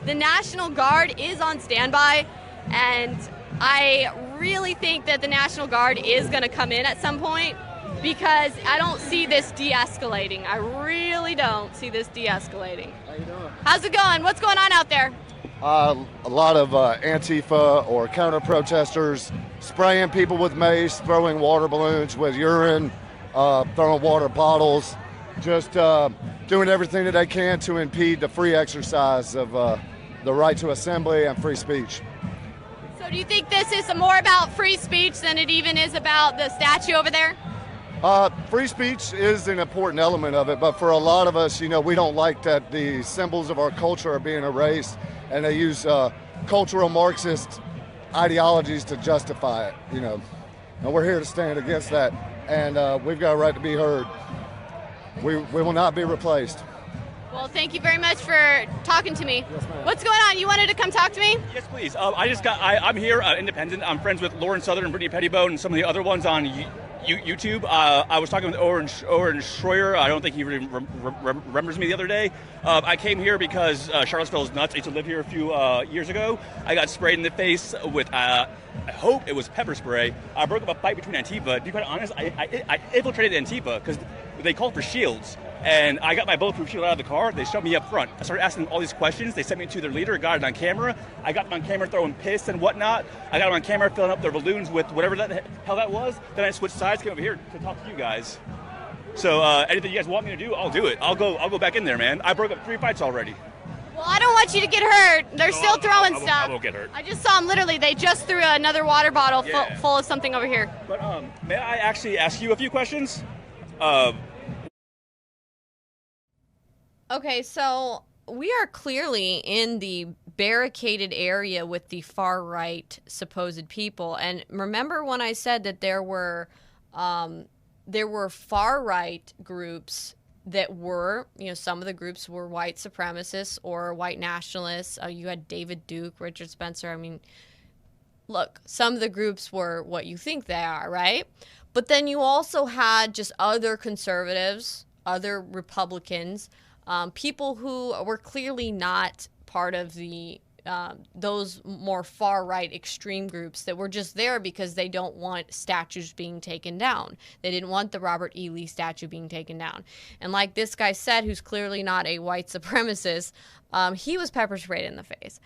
the National Guard is on standby, and I really think that the National Guard is going to come in at some point, because I don't see this de-escalating. I really don't see this de-escalating. How you doing? How's it going? What's going on out there? A lot of Antifa or counter-protesters spraying people with mace, throwing water balloons with urine, throwing water bottles, just doing everything that they can to impede the free exercise of the right to assembly and free speech. So do you think this is more about free speech than it even is about the statue over there? Free speech is an important element of it, but for a lot of us, you know, we don't like that the symbols of our culture are being erased, and they use cultural Marxist ideologies to justify it, you know. And we're here to stand against that, and we've got a right to be heard. We will not be replaced. Well, thank you very much for talking to me. Yes, ma'am. What's going on? You wanted to come talk to me? Yes, please. I'm here, independent. I'm friends with Lauren Southern and Brittany Pettibone and some of the other ones on YouTube. I was talking with Oren Schroyer. I don't think he really remembers me the other day. I came here because Charlottesville is nuts. I used to live here a few years ago. I got sprayed in the face with, I hope it was pepper spray. I broke up a fight between Antifa. To be quite honest, I infiltrated Antifa because they called for shields. And I got my bulletproof shield out of the car. They shoved me up front. I started asking them all these questions. They sent me to their leader, got it on camera. I got them on camera throwing piss and whatnot. I got them on camera filling up their balloons with whatever the hell that was. Then I switched sides, came over here to talk to you guys. So anything you guys want me to do, I'll do it. I'll go back in there, man. I broke up 3 fights already. Well, I don't want you to get hurt. They're still throwing stuff. I won't get hurt. I just saw them literally. They just threw another water bottle full of something over here. But may I actually ask you a few questions? Okay, so we are clearly in the barricaded area with the far right supposed people. And remember when I said that there were far right groups that were, you know, some of the groups were white supremacists or white nationalists. You had David Duke, Richard Spencer. I mean, look, some of the groups were what you think they are, right? But then you also had just other conservatives, other Republicans, people who were clearly not part of the those more far-right extreme groups that were just there because they don't want statues being taken down. They didn't want the Robert E. Lee statue being taken down. And like this guy said, who's clearly not a white supremacist, he was pepper sprayed in the face.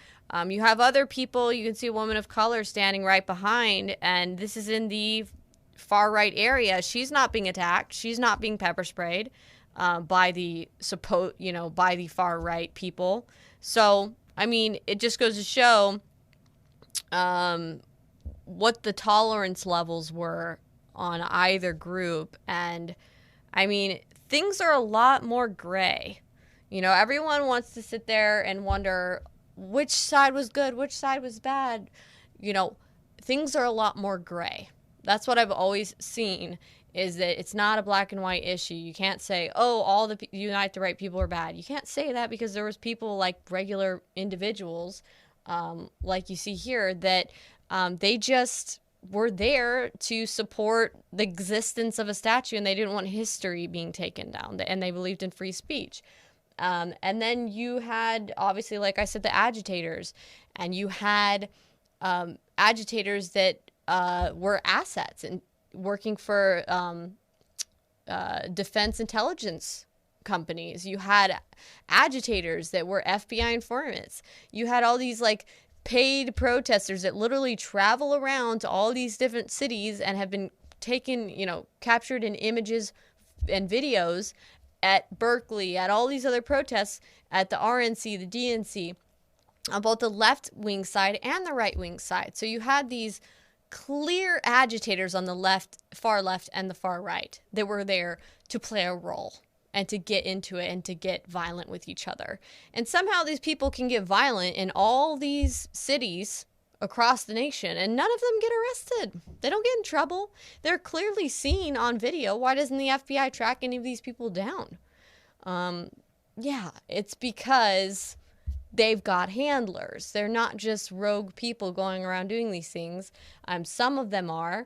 You have other people, you can see a woman of color standing right behind, and this is in the far-right area. She's not being attacked. She's not being pepper sprayed by the far-right people. So I mean, it just goes to show what the tolerance levels were on either group. And, I mean, things are a lot more gray. You know, everyone wants to sit there and wonder which side was good, which side was bad. You know, things are a lot more gray. That's what I've always seen, is that it's not a black and white issue. You can't say, oh, all the Unite the Right people are bad. You can't say that, because there was people like regular individuals, like you see here, that they just were there to support the existence of a statue, and they didn't want history being taken down, and they believed in free speech. And then you had, obviously, like I said, the agitators, and you had agitators that were assets and working for defense intelligence companies. You had agitators that were FBI informants. You had all these like paid protesters that literally travel around to all these different cities and have been taken, you know, captured in images and videos at Berkeley, at all these other protests, at the RNC, the DNC, on both the left-wing side and the right-wing side. So you had these clear agitators on the left, far left, and the far right that were there to play a role and to get into it and to get violent with each other. And somehow these people can get violent in all these cities across the nation, and none of them get arrested. They don't get in trouble. They're clearly seen on video. Why doesn't the FBI track any of these people down? Yeah, it's because they've got handlers. They're not just rogue people going around doing these things. Some of them are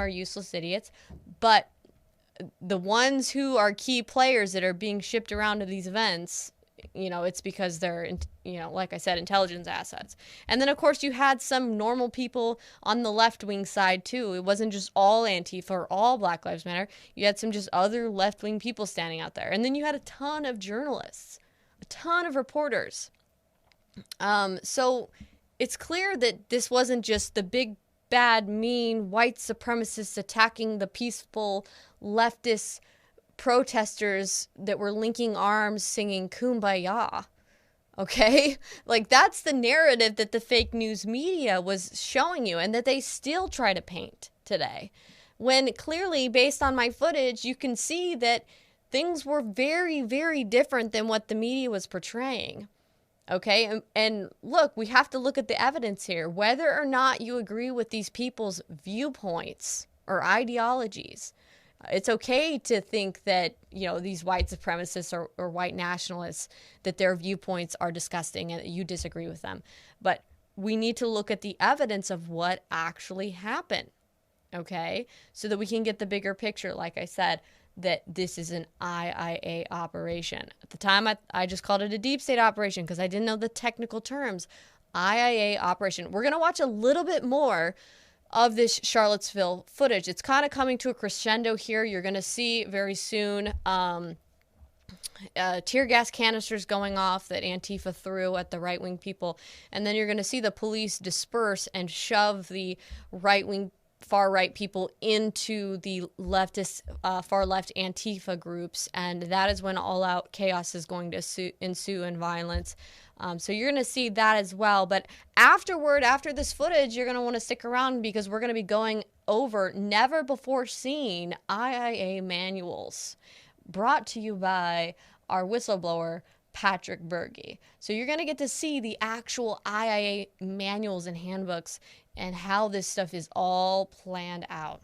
useless idiots, but the ones who are key players that are being shipped around to these events, you know, it's because they're, you know, like I said, intelligence assets. And then, of course, you had some normal people on the left-wing side, too. It wasn't just all Antifa or all Black Lives Matter. You had some just other left-wing people standing out there. And then you had a ton of journalists, a ton of reporters. So it's clear that this wasn't just the big bad, mean white supremacists attacking the peaceful leftist protesters that were linking arms singing Kumbaya. Okay? Like, that's the narrative that the fake news media was showing you and that they still try to paint today. When clearly, based on my footage, you can see that things were very, very different than what the media was portraying. Okay? And look, we have to look at the evidence here. Whether or not you agree with these people's viewpoints or ideologies, it's okay to think that, you know, these white supremacists or white nationalists, that their viewpoints are disgusting and that you disagree with them. But we need to look at the evidence of what actually happened, okay? So that we can get the bigger picture, like I said, that this is an IIA operation. At the time, I just called it a deep state operation because I didn't know the technical terms. IIA operation. We're going to watch a little bit more of this Charlottesville footage. It's kind of coming to a crescendo here. You're going to see very soon tear gas canisters going off that Antifa threw at the right-wing people. And then you're going to see the police disperse and shove the right-wing, far-right people into the leftist, far-left Antifa groups. And that is when all-out chaos is going to ensue and violence. So you're going to see that as well. But afterward, after this footage, you're going to want to stick around because we're going to be going over never-before-seen IIA manuals brought to you by our whistleblower, Patrick Berge. So you're going to get to see the actual IIA manuals and handbooks and how this stuff is all planned out.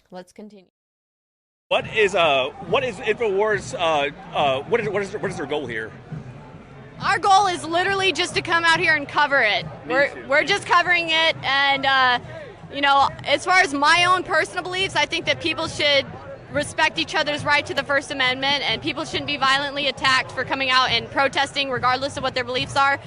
Let's continue. What is InfoWars? What is their goal here? Our goal is literally just to come out here and cover it. We're just covering it, and you know, as far as my own personal beliefs, I think that people should respect each other's right to the First Amendment, and people shouldn't be violently attacked for coming out and protesting, regardless of what their beliefs are.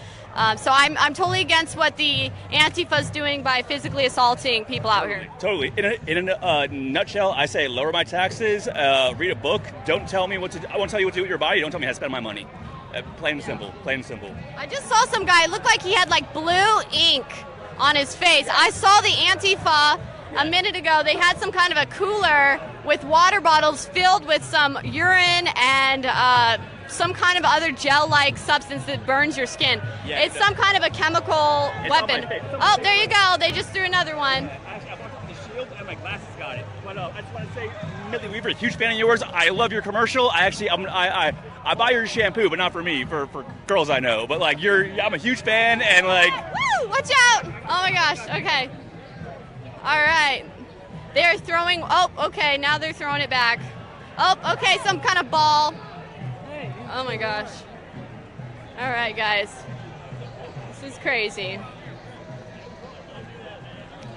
So I'm totally against what the Antifa's doing by physically assaulting people out here. Totally. In a nutshell, I say lower my taxes, read a book. Don't tell me what to do. I won't tell you what to do with your body. Don't tell me how to spend my money. Plain and simple. Plain and simple. I just saw some guy, it looked like he had like blue ink on his face. I saw the Antifa a minute ago. They had some kind of a cooler with water bottles filled with some urine and some kind of other gel-like substance that burns your skin. Yeah, it's some kind of a chemical weapon. Oh, there you go. They just threw another one. The shield and my glasses got it. But I just want to say, Millie Weaver, a huge fan of yours. I love your commercial. I buy your shampoo, but not for me, for girls I know. But like I'm a huge fan, and like. Woo! Watch out! Oh my gosh. Okay. All right. They're throwing. Oh, okay. Now they're throwing it back. Oh, okay. Some kind of ball. Oh my gosh. All right, guys. This is crazy.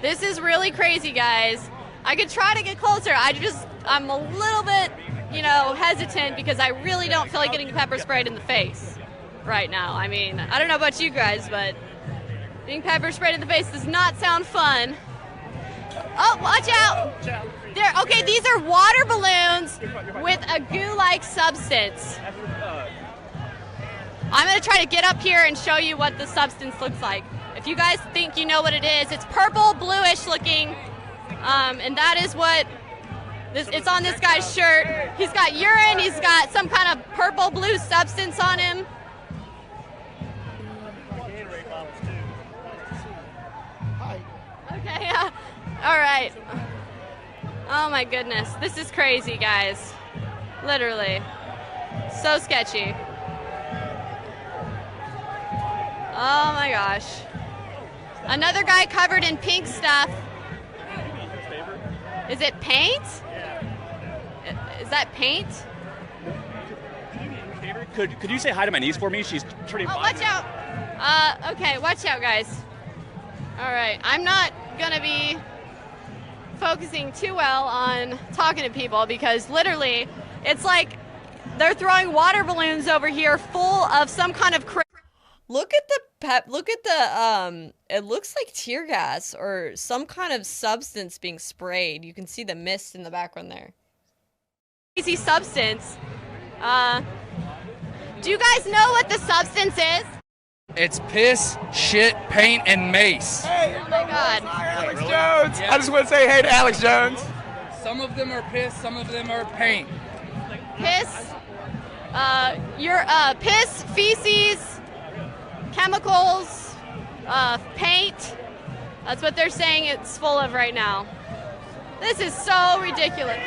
This is really crazy, guys. I could try to get closer. I'm a little bit, you know, hesitant because I really don't feel like getting pepper sprayed in the face right now. I mean, I don't know about you guys, but being pepper sprayed in the face does not sound fun. Oh, watch out! Okay, these are water balloons with a goo-like substance. I'm going to try to get up here and show you what the substance looks like. If you guys think you know what it is, it's purple, bluish looking, and that is what it's on this guy's shirt. He's got urine, he's got some kind of purple blue substance on him. Okay, all right. Oh my goodness, this is crazy, guys. Literally. So sketchy. Oh my gosh. Another guy covered in pink stuff. Is it paint? Is that paint? Could you say hi to my niece for me? She's turning. Oh, watch out. Okay, watch out, guys. All right, I'm not gonna be focusing too well on talking to people because literally it's like they're throwing water balloons over here full of some kind of Look at the it looks like tear gas or some kind of substance being sprayed. You can see the mist in the background there. Crazy substance. Do you guys know what the substance is? It's piss, shit, paint, and mace. Oh my God. Alex Jones. I just want to say hey to Alex Jones. Some of them are piss, some of them are paint. Piss, piss, feces, chemicals, paint. That's what they're saying it's full of right now. This is so ridiculous.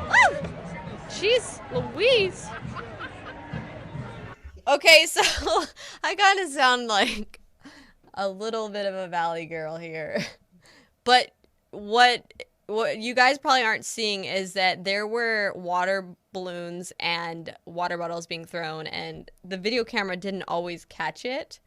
Woo! Jeez Louise. Okay, so I kind of sound like a little bit of a valley girl here. But what you guys probably aren't seeing is that there were water balloons and water bottles being thrown, and the video camera didn't always catch it.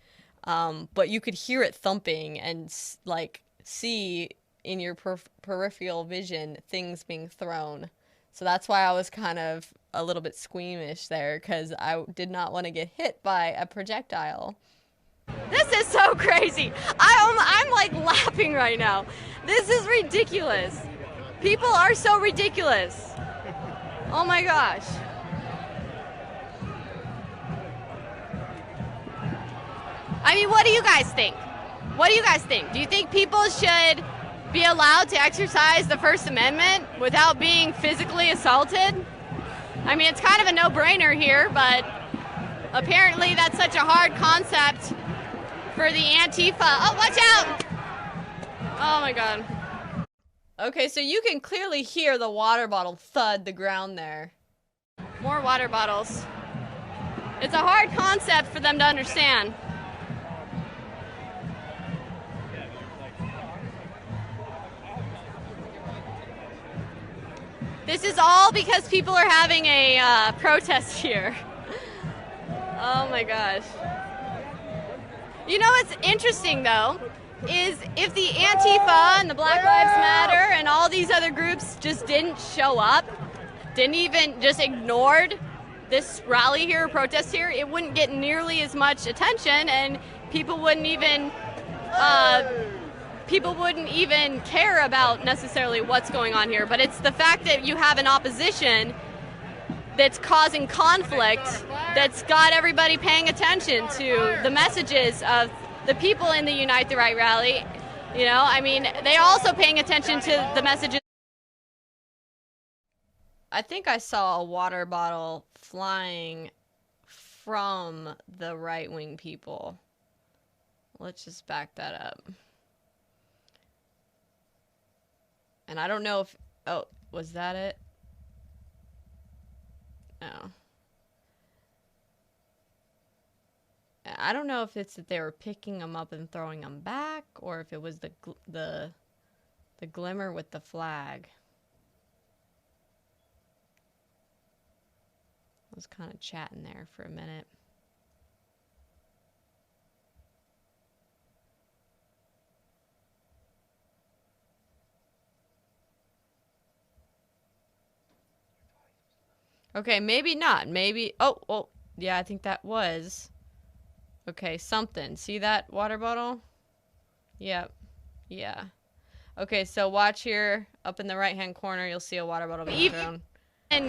But you could hear it thumping and like see in your peripheral vision things being thrown. So that's why I was kind of a little bit squeamish there, because I did not want to get hit by a projectile. This is so crazy. I'm like laughing right now. This is ridiculous. People are so ridiculous. Oh my gosh. I mean, what do you guys think? What do you guys think? Do you think people should be allowed to exercise the First Amendment without being physically assaulted? I mean, it's kind of a no-brainer here, but apparently that's such a hard concept for the Antifa. Oh, watch out! Oh my God. Okay, so you can clearly hear the water bottle thud the ground there. More water bottles. It's a hard concept for them to understand. This is all because people are having a protest here. Oh my gosh. You know what's interesting though, is if the Antifa and the Black Lives Matter and all these other groups just didn't show up, didn't even just ignored this rally here, protest here, it wouldn't get nearly as much attention, and people wouldn't even care about necessarily what's going on here. But it's the fact that you have an opposition that's causing conflict, that's got everybody paying attention to the messages of the people in the Unite the Right rally. You know, I mean, they're also paying attention to the messages. I think I saw a water bottle flying from the right-wing people. Let's just back that up. And I don't know if... Oh, was that it? No. I don't know if it's that they were picking them up and throwing them back, or if it was the glimmer with the flag. I was kind of chatting there for a minute. Okay, maybe not. Maybe... Oh, yeah, I think that was... Okay, something. See that water bottle? Yep. Yeah. Okay, so watch here. Up in the right-hand corner, you'll see a water bottle being thrown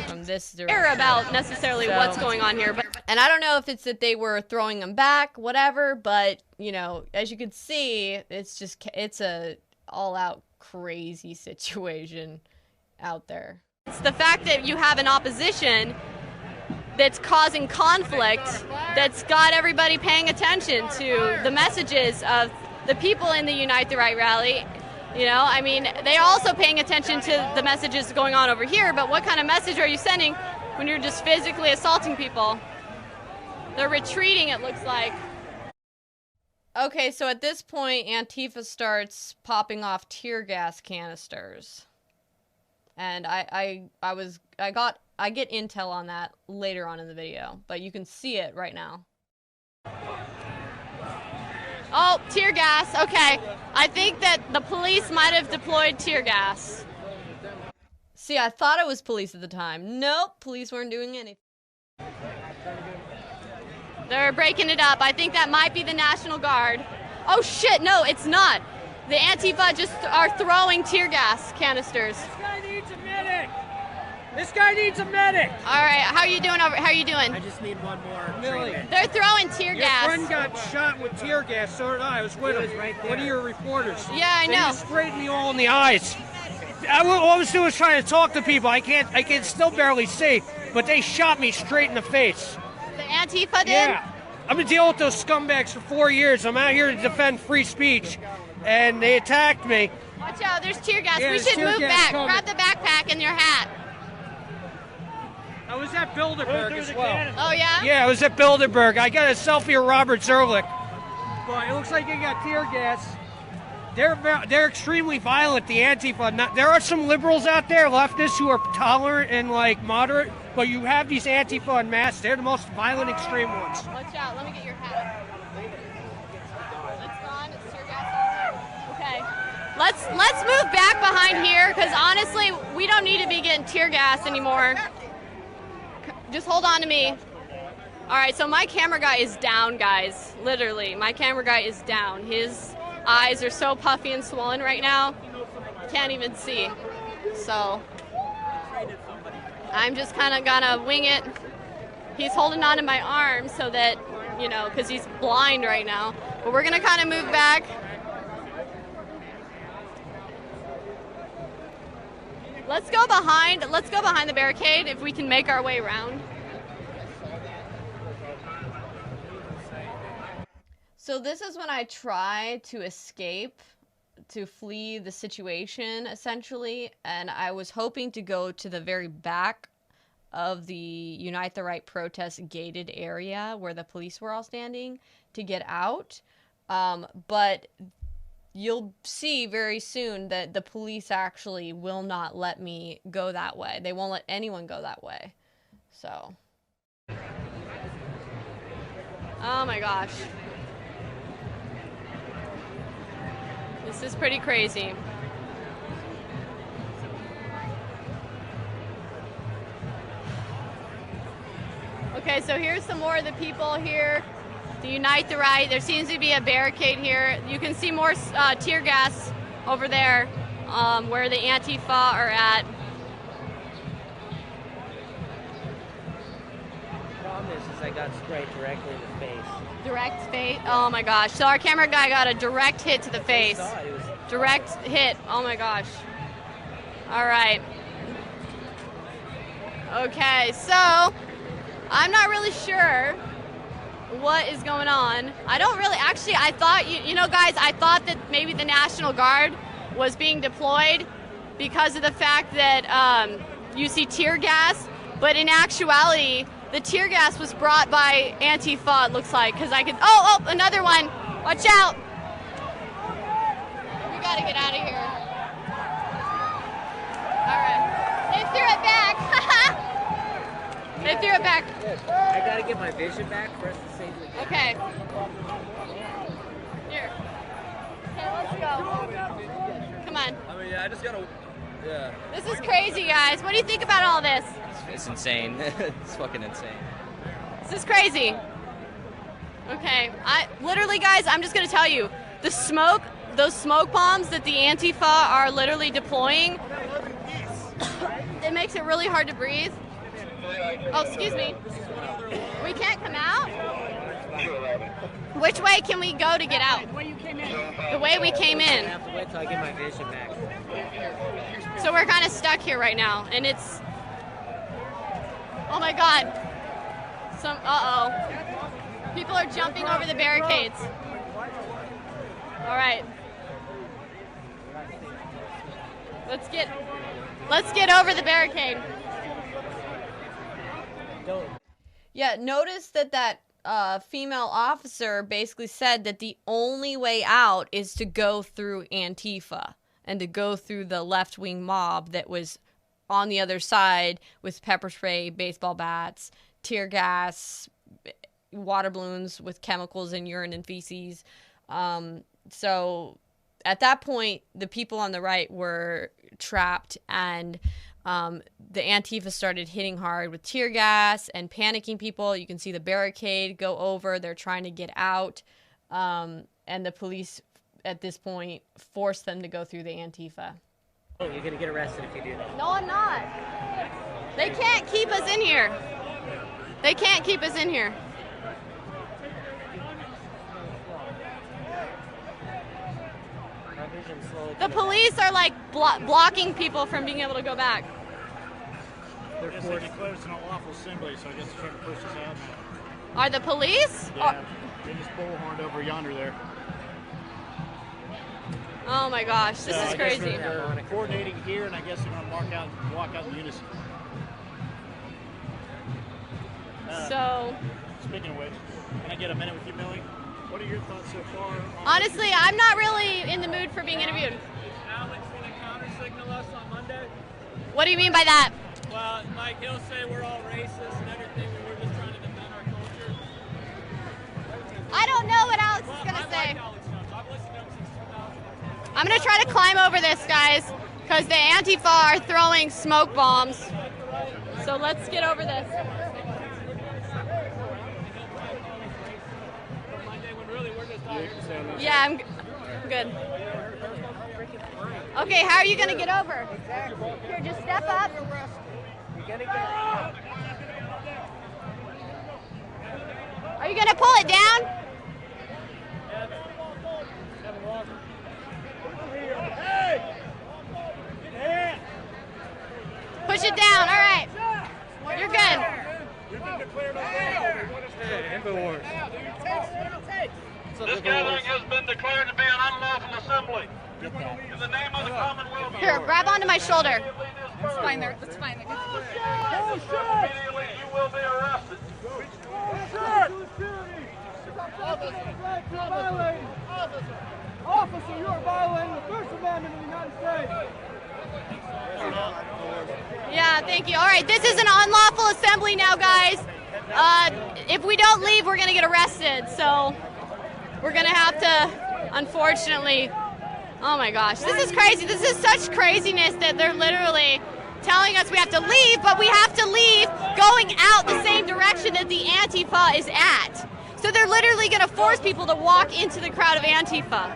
from this direction. Care about necessarily what's going on here, but... And I don't know if it's that they were throwing them back, whatever, but, you know, as you can see, it's a all-out crazy situation out there. It's the fact that you have an opposition that's causing conflict, that's got everybody paying attention to the messages of the people in the Unite the Right rally. You know, I mean, they're also paying attention to the messages going on over here, but what kind of message are you sending when you're just physically assaulting people? They're retreating, it looks like. Okay, so at this point, Antifa starts popping off tear gas canisters. And I get intel on that later on in the video, but you can see it right now. Oh, tear gas. Okay. I think that the police might have deployed tear gas. See, I thought it was police at the time. Nope, police weren't doing anything. They're breaking it up. I think that might be the National Guard. Oh shit, no, it's not. The Antifa just are throwing tear gas canisters. This guy needs a medic. This guy needs a medic. All right, how are you doing over? How are you doing? I just need one more. Millie. They're throwing tear gas. Your friend got shot with tear gas, so did I. I was with him. Right there. One of your reporters. Yeah, I They know. just sprayed me all in the eyes. All I was doing was trying to talk to people. I can still barely see, but they shot me straight in the face. The Antifa did? Yeah. I've been dealing with those scumbags for 4 years. I'm out here to defend free speech, and they attacked me. Watch out, there's tear gas. Yeah, We there's should tear move gas back. coming. Grab the backpack and your hat. I was at Bilderberg as well. Oh, yeah? Yeah, I was at Bilderberg. I got a selfie of Robert Zerlich. But it looks like they got tear gas. They're extremely violent, the Antifa. There are some liberals out there, leftists, who are tolerant and like moderate, but you have these Antifa en masse. They're the most violent, extreme ones. Watch out, let me get your hat. It's gone, it's tear gas all over. Okay. Let's move back behind here, because honestly, we don't need to be getting tear gas anymore. Just hold on to me. All right, so my camera guy is down, guys. Literally, my camera guy is down. His eyes are so puffy and swollen right now, can't even see. So I'm just kind of gonna wing it. He's holding on to my arm so that, you know, because he's blind right now. But we're gonna kind of move back. Let's go behind the barricade if we can make our way around. So this is when I try to escape, to flee the situation, essentially, and I was hoping to go to the very back of the Unite the Right protest gated area where the police were all standing to get out, but you'll see very soon that the police actually will not let me go that way. They won't let anyone go that way. So. Oh my gosh. This is pretty crazy. Okay, so here's some more of the people here. To Unite the Right. There seems to be a barricade here. You can see more tear gas over there where the Antifa are at. The problem is I got sprayed directly in the face. Direct face? Oh my gosh. So our camera guy got a direct hit to the face. Direct hit. Oh my gosh. All right. Okay, so I'm not really sure what is going on. I don't really, actually, I thought, you know guys, I thought that maybe the National Guard was being deployed because of the fact that you see tear gas, but in actuality, the tear gas was brought by Antifa, it looks like, because I could, oh, another one. Watch out. We gotta get out of here. All right. They threw it back. They threw it back. I gotta get my vision back for us to safely get. Okay. Here. Okay, let's go. Come on. I mean, I just gotta, yeah. This is crazy, guys. What do you think about all this? It's insane. It's fucking insane. This is crazy. Okay, literally, guys, I'm just gonna tell you, the smoke, those smoke bombs that the Antifa are literally deploying, it makes it really hard to breathe. Oh, excuse me. We can't come out? Which way can we go to get out? The way you came in. The way we came in. I have to wait till I get my vision back. So we're kind of stuck here right now, and it's... Oh my God. Uh-oh. People are jumping over the barricades. All right. Let's get over the barricade. Yeah, notice that female officer basically said that the only way out is to go through Antifa and to go through the left-wing mob that was on the other side with pepper spray, baseball bats, tear gas, water balloons with chemicals and urine and feces. So at that point, the people on the right were trapped, and the Antifa started hitting hard with tear gas and panicking people. You can see the barricade go over. They're trying to get out. And the police, at this point, forced them to go through the Antifa. Oh, you're going to get arrested if you do that. No, I'm not. They can't keep us in here. They can't keep us in here. The police are like blocking people from being able to go back. They're closed an unlawful assembly, so I guess they're trying to push us out now. Are the police? Yeah, they just bullhorned over yonder there. Oh my gosh, this is crazy. They're coordinating here, and I guess they're going to walk out in unison. So, speaking of which, can I get a minute with you, Millie? What are your thoughts so far? Honestly, I'm not really in the mood for being interviewed. Alex going to counter-signal us on Monday? What do you mean by that? Well, like he'll say we're all racist and everything, and we're just trying to defend our culture. I don't know what Alex is going to say. Like Alex Jones. I've listened to him since 2000. I'm going to try to climb over this, guys, because the Antifa are throwing smoke bombs. So let's get over this. Yeah, I'm good. Okay, how are you going to get over? Here, just step up. Are you going to pull it down? Push it down, all right. You're good. This gathering has been declared to be an unlawful assembly. In the name of the Commonwealth. Here, grab onto my shoulder. It's fine there. It's fine. Immediately you will be arrested. Officer, you are violating the First Amendment of the United States. Yeah, thank you. All right, this is an unlawful assembly now, guys. If we don't leave, we're going to get arrested. So we're going to have to, unfortunately, oh my gosh, this is crazy. This is such craziness that they're literally telling us we have to leave, but we have to leave going out the same direction that the Antifa is at. So they're literally going to force people to walk into the crowd of Antifa.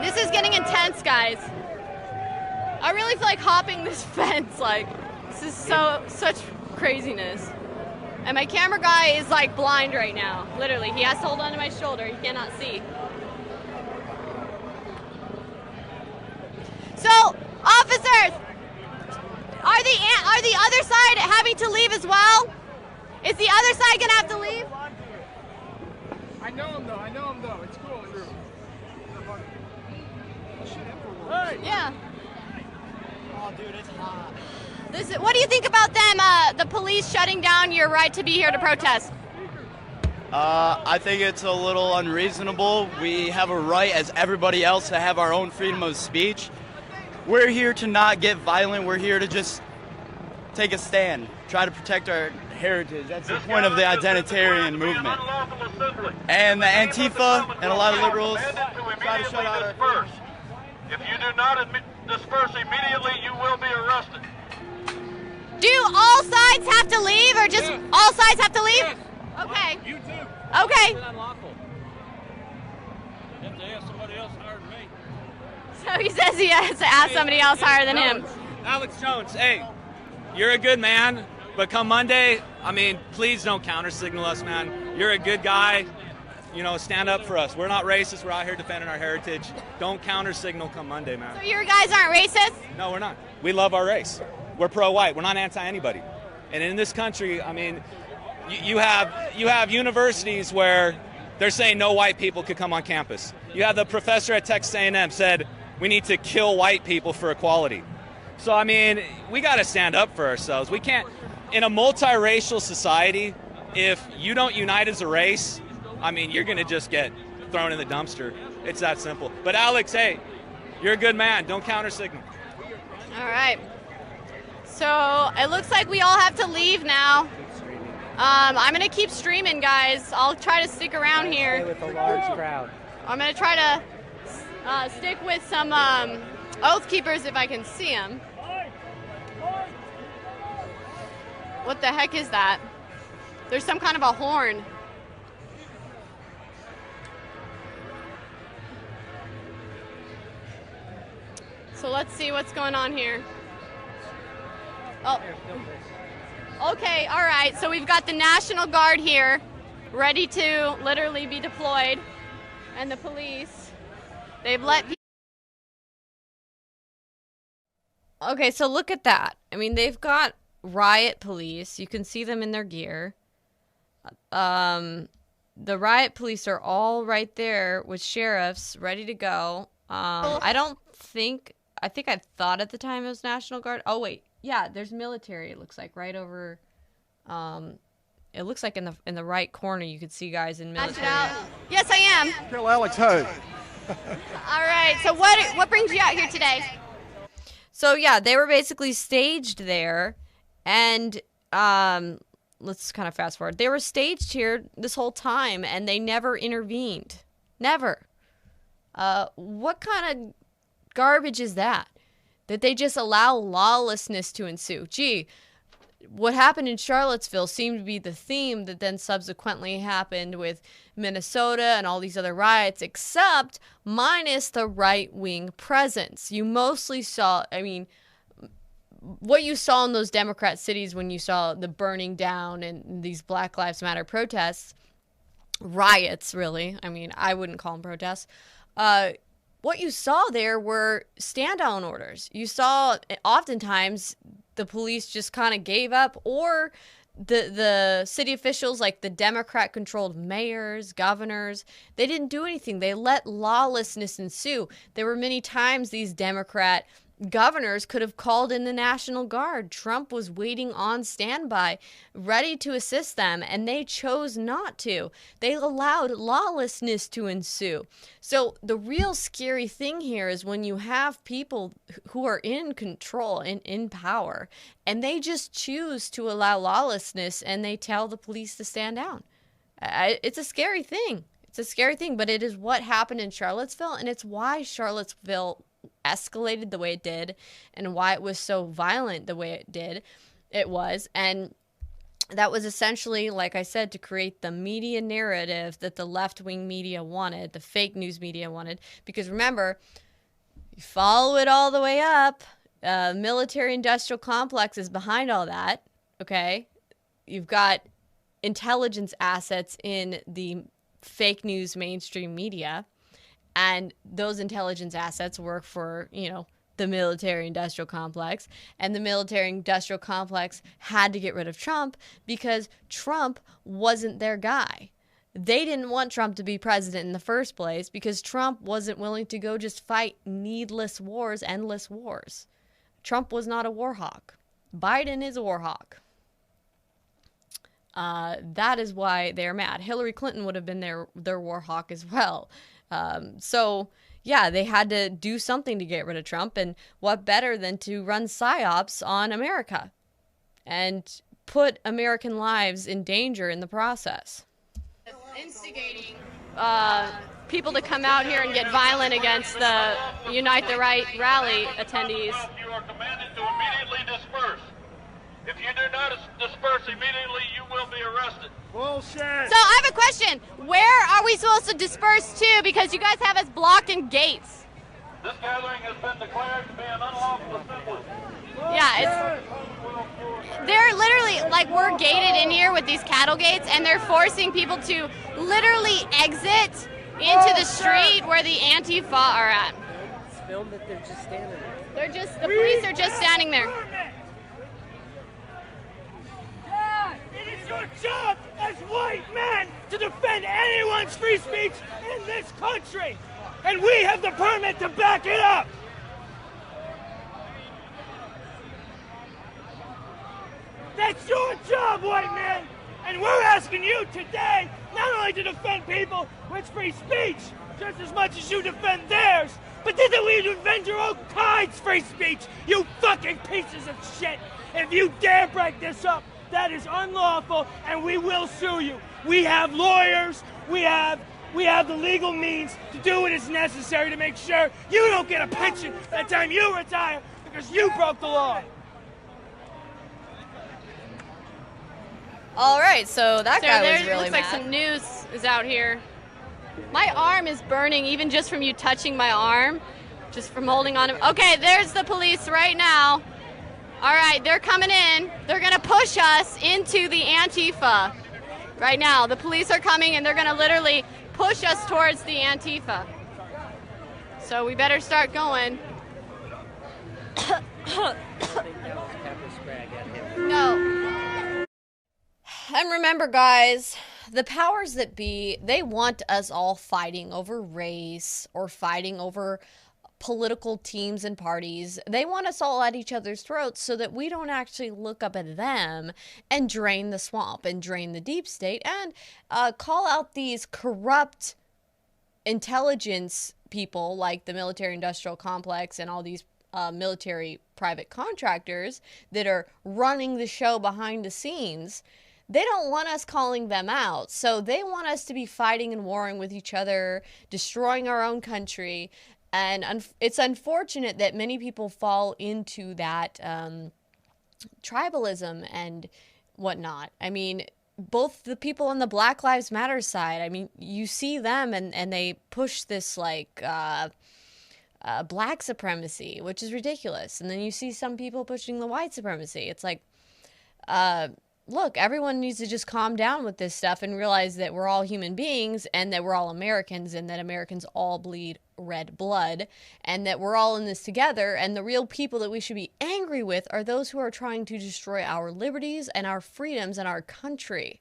This is getting intense, guys. I really feel like hopping this fence. Like, this is such craziness. And my camera guy is like blind right now. Literally, he has to hold onto my shoulder. He cannot see. So, officers, are the other side having to leave as well? Is the other side gonna have to leave? I know him though. It's cool. Hey! Yeah. Oh, dude, it's hot. What do you think about them, the police shutting down your right to be here to protest? I think it's a little unreasonable. We have a right, as everybody else, to have our own freedom of speech. We're here to not get violent. We're here to just take a stand, try to protect our heritage. That's the point of the identitarian movement. And the Antifa and a lot of liberals try to shut out our... If you do not disperse immediately, you will be arrested. Do all sides have to leave, or just all sides have to leave? Yes. Okay. You too. Okay. It's unlawful. You have to ask somebody else higher than me. So he says he has to ask somebody else higher than him. Alex Jones, hey, you're a good man, but come Monday, I mean, please don't counter-signal us, man. You're a good guy. You know, stand up for us. We're not racist. We're out here defending our heritage. Don't counter-signal come Monday, man. So your guys aren't racist? No, we're not. We love our race. We're pro-white. We're not anti-anybody. And in this country, I mean, you have universities where they're saying no white people could come on campus. You have the professor at Texas A&M said we need to kill white people for equality. So, I mean, we got to stand up for ourselves. We can't, in a multiracial society, if you don't unite as a race, I mean, you're going to just get thrown in the dumpster. It's that simple. But Alex, hey, you're a good man. Don't counter-signal. All right. So it looks like we all have to leave now. I'm going to keep streaming, guys. I'll try to stick around here. With a large crowd. I'm going to try to stick with some Oath Keepers if I can see them. What the heck is that? There's some kind of a horn. So let's see what's going on here. Oh. Okay, all right. So we've got the National Guard here, ready to literally be deployed, and the police. They've let people. Okay, so look at that. I mean, they've got riot police. You can see them in their gear. The riot police are all right there with sheriffs ready to go. I think I thought at the time it was National Guard. Oh, wait. Yeah, there's military, it looks like, right over. It looks like in the right corner you could see guys in military. Yes, I am. Kill Alex Ho. All right. So what brings you out here today? So yeah, they were basically staged there, and let's kind of fast forward. They were staged here this whole time, and they never intervened. Never. What kind of garbage is that? That they just allow lawlessness to ensue? Gee, what happened in Charlottesville seemed to be the theme that then subsequently happened with Minnesota and all these other riots, except minus the right-wing presence. You mostly saw, I mean, what you saw in those Democrat cities when you saw the burning down and these Black Lives Matter protests, riots, really. I mean, I wouldn't call them protests. What you saw there were stand-down orders. You saw oftentimes the police just kind of gave up, or the city officials, like the Democrat-controlled mayors, governors, they didn't do anything. They let lawlessness ensue. There were many times these Democrat governors could have called in the National Guard. Trump was waiting on standby, ready to assist them, and they chose not to. They allowed lawlessness to ensue. So the real scary thing here is when you have people who are in control and in power, and they just choose to allow lawlessness, and they tell the police to stand down. It's a scary thing. It's a scary thing, but it is what happened in Charlottesville, and it's why Charlottesville escalated the way it did, and why it was so violent the way it was. And that was essentially, like I said, to create the media narrative that the left-wing media wanted, the fake news media wanted. Because remember, you follow it all the way up, military-industrial complex is behind all that, okay? You've got intelligence assets in the fake news mainstream media, and those intelligence assets work for, the military-industrial complex. And the military-industrial complex had to get rid of Trump because Trump wasn't their guy. They didn't want Trump to be president in the first place because Trump wasn't willing to go just fight needless wars, endless wars. Trump was not a war hawk. Biden is a war hawk. That is why they're mad. Hillary Clinton would have been their war hawk as well. So, yeah, they had to do something to get rid of Trump, and what better than to run PSYOPs on America and put American lives in danger in the process. Instigating people to come out here and get violent against the Unite the Right rally attendees. You are commanded to immediately disperse. If you do not disperse immediately, you will be arrested. Bullshit. So I have a question. Where are we supposed to disperse to? Because you guys have us blocked in gates. This gathering has been declared to be an unlawful assembly. Yeah, they're literally, like, we're gated in here with these cattle gates, and they're forcing people to literally exit into the street where the Antifa are at. It's filmed that they're just standing there. The police are just standing there. It is your job as white men to defend anyone's free speech in this country, and we have the permit to back it up. That's your job, white man, and we're asking you today not only to defend people with free speech just as much as you defend theirs, but that we defend your own kind's free speech, you fucking pieces of shit. If you dare break this up, that is unlawful, and we will sue you. We have lawyers. We have the legal means to do what is necessary to make sure you don't get a pension by the time you retire because you broke the law. All right, so that guy was really looks mad. like some news is out here. My arm is burning even just from you touching my arm, just from holding on. Okay, there's the police right now. All right, they're coming in. They're going to push us into the Antifa right now. The police are coming, and they're going to literally push us towards the Antifa. So we better start going. No. And remember, guys, the powers that be, they want us all fighting over race or fighting over political teams and parties. They want us all at each other's throats so that we don't actually look up at them and drain the swamp and drain the deep state and call out these corrupt intelligence people like the military-industrial complex and all these military private contractors that are running the show behind the scenes. They don't want us calling them out. So they want us to be fighting and warring with each other, destroying our own country. And it's unfortunate that many people fall into that tribalism and whatnot. I mean, both the people on the Black Lives Matter side, I mean, you see them and they push this like black supremacy, which is ridiculous. And then you see some people pushing the white supremacy. It's like, look, everyone needs to just calm down with this stuff and realize that we're all human beings and that we're all Americans and that Americans all bleed red blood and that we're all in this together. And the real people that we should be angry with are those who are trying to destroy our liberties and our freedoms and our country.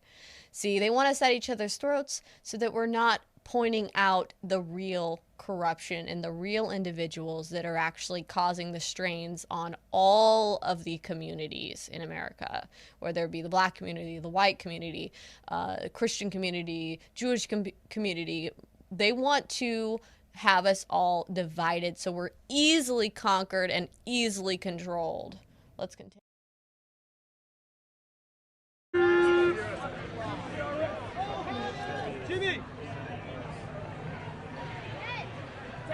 See, they want us at each other's throats so that we're not pointing out the real corruption and the real individuals that are actually causing the strains on all of the communities in America, whether it be the black community, the white community, Christian community, Jewish community. They want to have us all divided so we're easily conquered and easily controlled. Let's continue.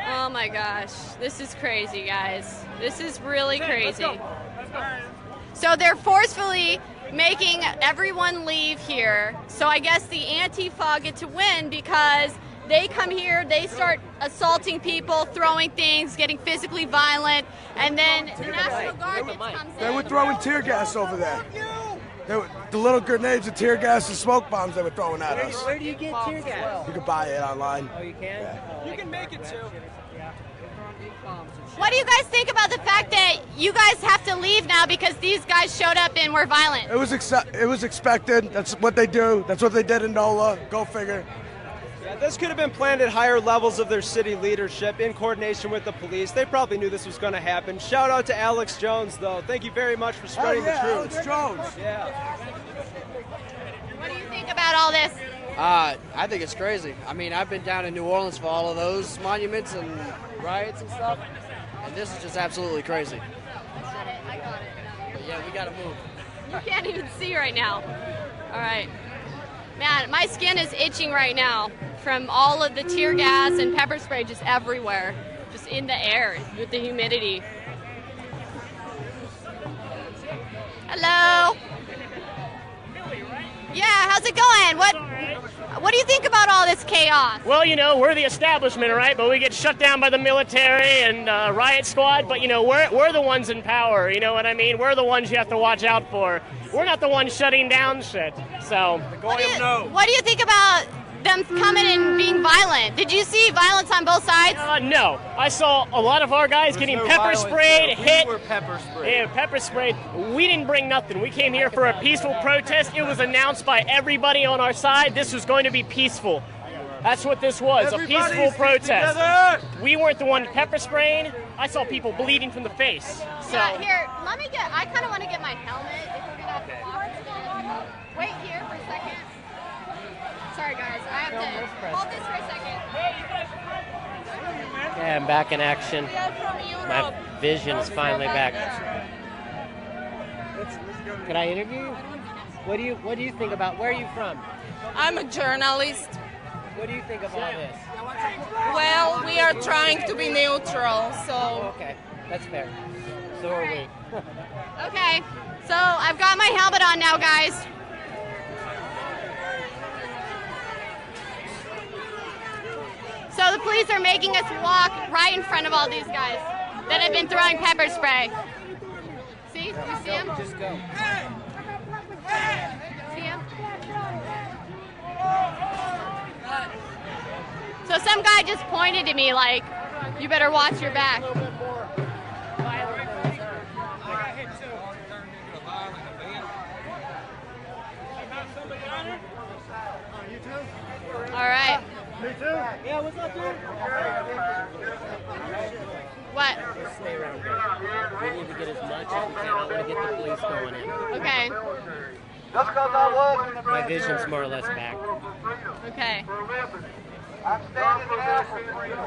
Oh my gosh, this is crazy, guys. This is really crazy. So they're forcefully making everyone leave here. So I guess the Antifa get to win because they come here, they start assaulting people, throwing things, getting physically violent, and then the National Guard comes in. They were throwing tear gas over there. The little grenades of tear gas and smoke bombs they were throwing at us. Where do you get tear gas? You can buy it online. Oh, you can? Yeah. You can make it too. What do you guys think about the fact that you guys have to leave now because these guys showed up and were violent? It was expected. That's what they do. That's what they did in NOLA. Go figure. Yeah, this could have been planned at higher levels of their city leadership in coordination with the police. They probably knew this was going to happen. Shout out to Alex Jones, though. Thank you very much for spreading the truth. Alex Jones. Yeah. What do you think about all this? I think it's crazy. I mean, I've been down in New Orleans for all of those monuments and riots and stuff, and this is just absolutely crazy. I got it. But yeah, we gotta move. You can't even see right now. All right. Man, my skin is itching right now from all of the tear gas and pepper spray just everywhere, just in the air with the humidity. Hello. Yeah, how's it going? What do you think about all this chaos? Well, you know, we're the establishment, right? But we get shut down by the military and riot squad. But, you know, we're the ones in power. You know what I mean? We're the ones you have to watch out for. We're not the ones shutting down shit. So, what do you think about them coming and being violent? Did you see violence on both sides? No. I saw a lot of our guys getting pepper sprayed, hit. We were pepper sprayed. Yeah, pepper sprayed. We didn't bring nothing. We came here for a peaceful protest. It was announced by everybody on our side this was going to be peaceful. That's what this was, a peaceful protest. Together. We weren't the one pepper spraying. I saw people bleeding from the face. So. Yeah, here, I kind of want to get my helmet if we're going to have to walk. Wait here for a second. Sorry, guys. I have to hold this for a second. Yeah, I'm back in action. My vision is finally back. Can I interview you? What do you think about? Where are you from? I'm a journalist. What do you think of all this? Well, we are trying to be neutral, so. Okay, that's fair. So are we. Okay, so I've got my helmet on now, guys. So the police are making us walk right in front of all these guys that have been throwing pepper spray. See? You see him? Just go. See him? So some guy just pointed to me like, you better watch your back. All right. Me too. Yeah, what's up, dude? What? Just stay around here. We need to get as much as we can. I want to get the police going in. Okay. My vision's more or less back. Okay. I'm standing now for freedom.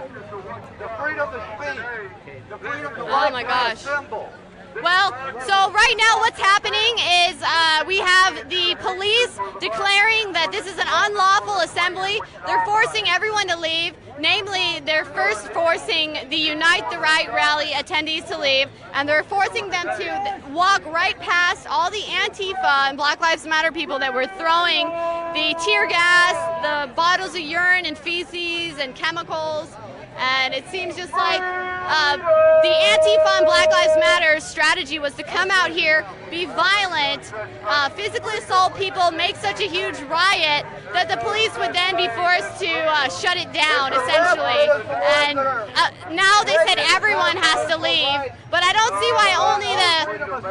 The freedom to speak. The freedom to Oh my gosh. Well, so right now what's happening is we have the police declaring that this is an unlawful assembly. They're forcing everyone to leave. Namely, they're first forcing the Unite the Right rally attendees to leave, and they're forcing them to walk right past all the Antifa and Black Lives Matter people that were throwing the tear gas, the bottles of urine and feces and chemicals. And it seems just like the Antifa and Black Lives Matter strategy was to come out here, be violent, physically assault people, make such a huge riot that the police would then be forced to shut it down, essentially. And now they said everyone has to leave, but I don't see why only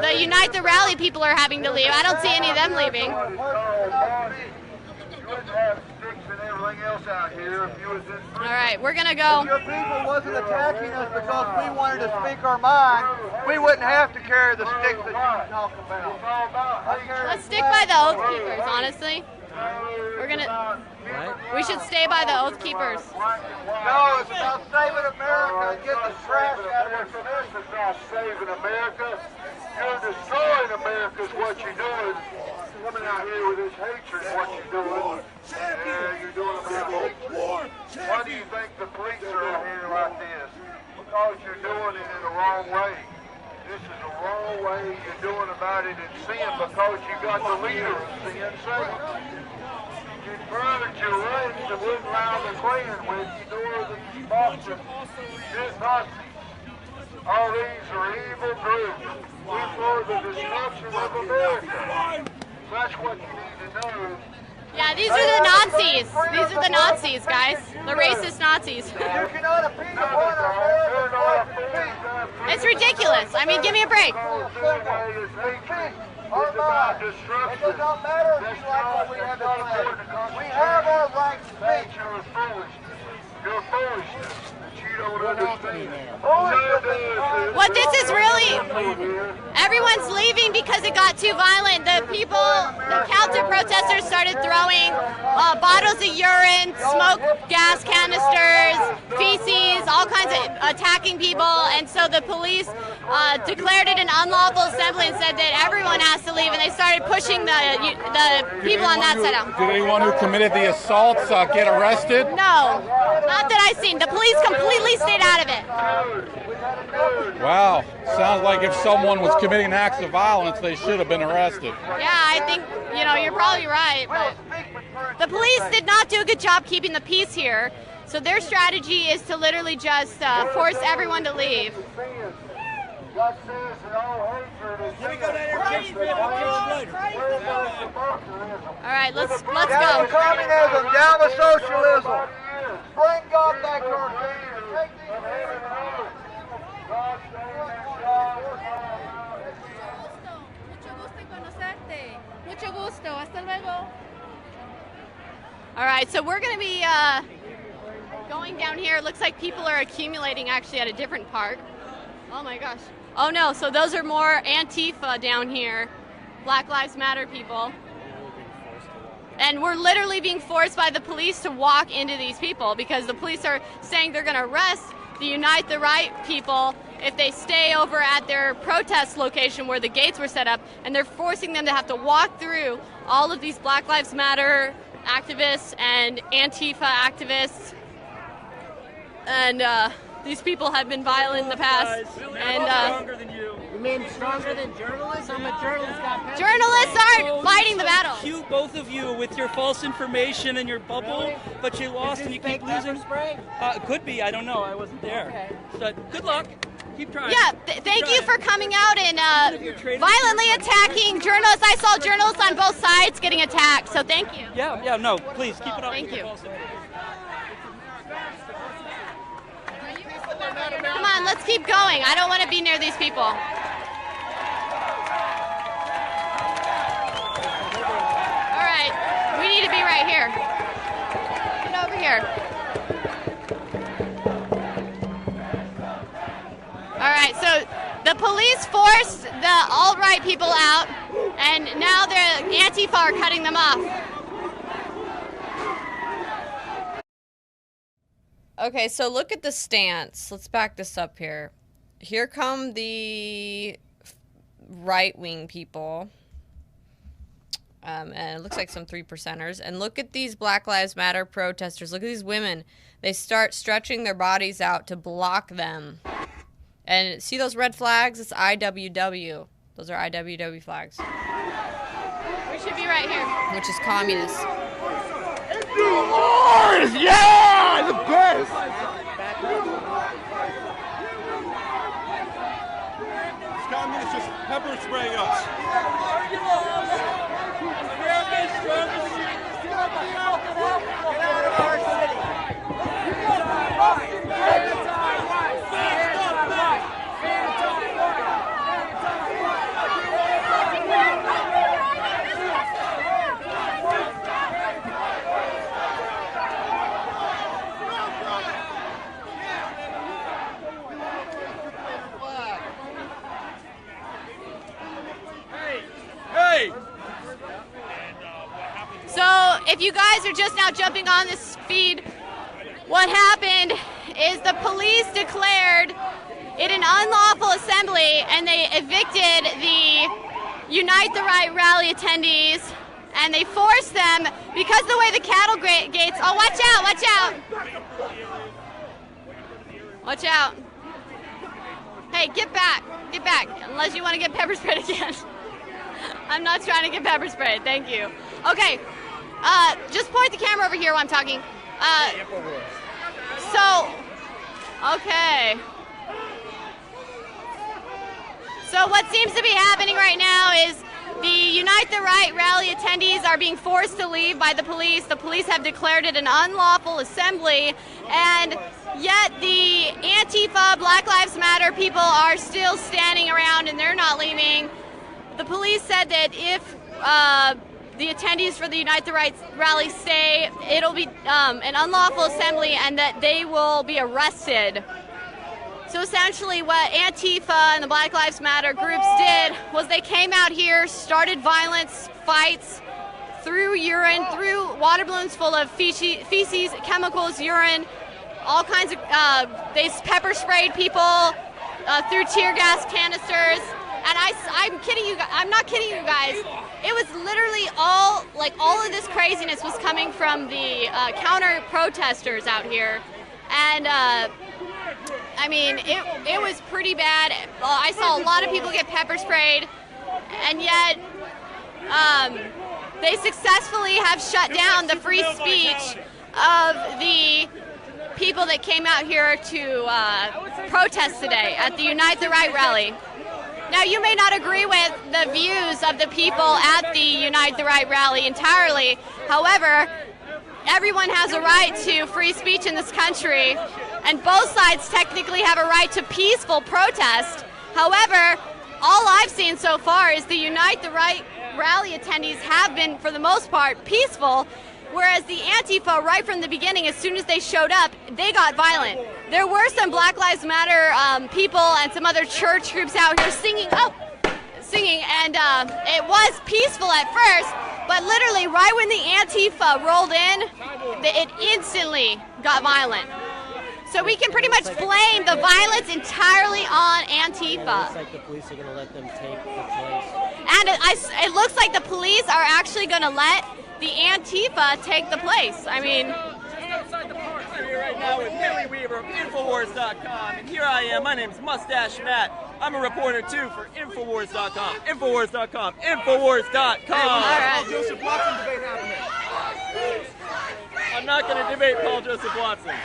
the Unite the Rally people are having to leave. I don't see any of them leaving. All right, we're gonna go. If your people wasn't attacking us because we wanted to speak our mind, we wouldn't have to carry the sticks that you talk about. Let's stick by the Oath Keepers, honestly. We're gonna. We should stay by the Oath Keepers. No, it's about saving America and getting the trash out of it. This is not saving America. You're destroying America is what you're doing. Coming out here with this hatred is what you're doing. Yeah, you're doing about hatred. Why do you think the police are out here like this? Because you're doing it in the wrong way. This is the wrong way you're doing about it in sin because you got the leader of sin saying you burned your legs and wouldn't allow the clan with you nor the Boston Nazi. All these are evil groups. We for the destruction of America. That's what you need to know. Yeah, these are the Nazis. These are the Nazis, guys. The racist Nazis. It's ridiculous. I mean, give me a break. It does not matter if you like what we have to say. We have our right to speak. You're foolishness. You don't understand. What this is really, everyone's leaving because it got too violent. The people, the counter protesters started throwing bottles of urine, smoke gas canisters, feces, all kinds of attacking people. And so the police declared it an unlawful assembly and said that everyone has to leave. And they started pushing the people on that side out. Did anyone who committed the assaults get arrested? No, not that I've seen. The police completely stayed out of it. Wow, sounds like if someone was committing acts of violence, they should have been arrested. Yeah, I think, you're probably right. But the police did not do a good job keeping the peace here. So their strategy is to literally just force everyone to leave. God says that all hatred is Let me go down there and catch you. All right, let's go. Down with communism, down with socialism. Bring God back to our country. Take these Mucho gusto. Hasta luego. All right, so we're going to be going down here. It looks like people are accumulating actually at a different park. Oh my gosh. Oh no, so those are more Antifa down here. Black Lives Matter people. And we're literally being forced by the police to walk into these people because the police are saying they're going to arrest the Unite the Right people if they stay over at their protest location where the gates were set up, and they're forcing them to have to walk through all of these Black Lives Matter activists and Antifa activists. And these people have been violent in the past. And stronger than you. You mean stronger than journalists? I'm a journalist. Journalists aren't fighting the battle. Cute, both of you, with your false information and your bubble, but you lost and you keep losing. Spray? Could be. I don't know. I wasn't there. Okay. But good luck. Keep trying. Yeah, thank you for coming out and violently attacking journalists. I saw journalists on both sides getting attacked, so thank you. Yeah, no, please keep it up. Thank you. Come on, let's keep going. I don't want to be near these people. All right, we need to be right here. Get over here. All right, so the police forced the alt-right people out, and now the Antifa are cutting them off. Okay, so look at the stance. Let's back this up here. Here come the right-wing people. And it looks like some 3%ers. And look at these Black Lives Matter protesters. Look at these women. They start stretching their bodies out to block them. And see those red flags? It's IWW. Those are IWW flags. We should be right here. Which is communist. Lord! Yeah! The best! These communists just pepper spray us. America's strongest So if you guys are just now jumping on this feed, what happened is the police declared it an unlawful assembly and they evicted the Unite the Right rally attendees and they forced them because the way the cattle gates, oh watch out, watch out. Watch out. Hey, get back, unless you want to get pepper sprayed again. I'm not trying to get pepper sprayed, thank you. Okay, just point the camera over here while I'm talking. Okay. So what seems to be happening right now is the Unite the Right rally attendees are being forced to leave by the police. The police have declared it an unlawful assembly, and yet the Antifa, Black Lives Matter people are still standing around and they're not leaving. The police said that if the attendees for the Unite the Right rally stay, it'll be an unlawful assembly and that they will be arrested. So essentially what Antifa and the Black Lives Matter groups did was they came out here, started violence, fights, threw urine, threw water balloons full of feces, chemicals, urine, all kinds of, they pepper sprayed people, threw tear gas canisters. And I'm kidding you guys, I'm not kidding you guys. It was literally all of this craziness was coming from the counter protesters out here. And I mean, it was pretty bad. I saw a lot of people get pepper sprayed, and yet they successfully have shut down the free speech of the people that came out here to protest today at the Unite the Right rally. Now, you may not agree with the views of the people at the Unite the Right rally entirely. However, everyone has a right to free speech in this country, and both sides technically have a right to peaceful protest. However, all I've seen so far is the Unite the Right rally attendees have been, for the most part, peaceful, whereas the Antifa, right from the beginning, as soon as they showed up, they got violent. There were some Black Lives Matter people and some other church groups out here singing, and it was peaceful at first, but literally right when the Antifa rolled in, it instantly got violent. So we can pretty much blame the violence entirely on Antifa. It's like the police are going to let them take the place. And it looks like the police are actually going to let the Antifa take the place. I mean, just outside the park, I'm here right now with Millie Weaver of Infowars.com, and here I am. My name's Mustache Matt. I'm a reporter too for Infowars.com. Infowars.com. Infowars.com. All right. Joseph Watson debate happening. I'm not going to debate Paul Joseph Watson.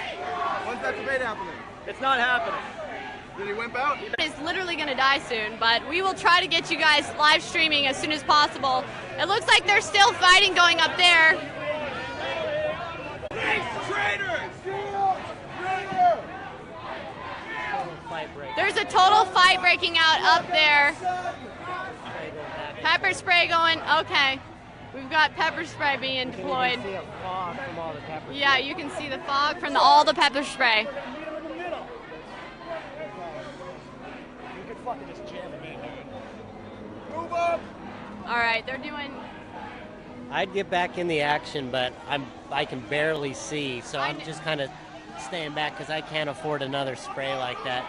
When's that debate happening? It's not happening. Did he wimp out? He's literally going to die soon, but we will try to get you guys live streaming as soon as possible. It looks like there's still fighting going up there. There's a total fight breaking out up there. Pepper spray going. Okay. We've got pepper spray being deployed. Yeah, you can see the fog from all the pepper spray. All right, they're doing. I'd get back in the action, but I can barely see, so I'm just kind of staying back because I can't afford another spray like that.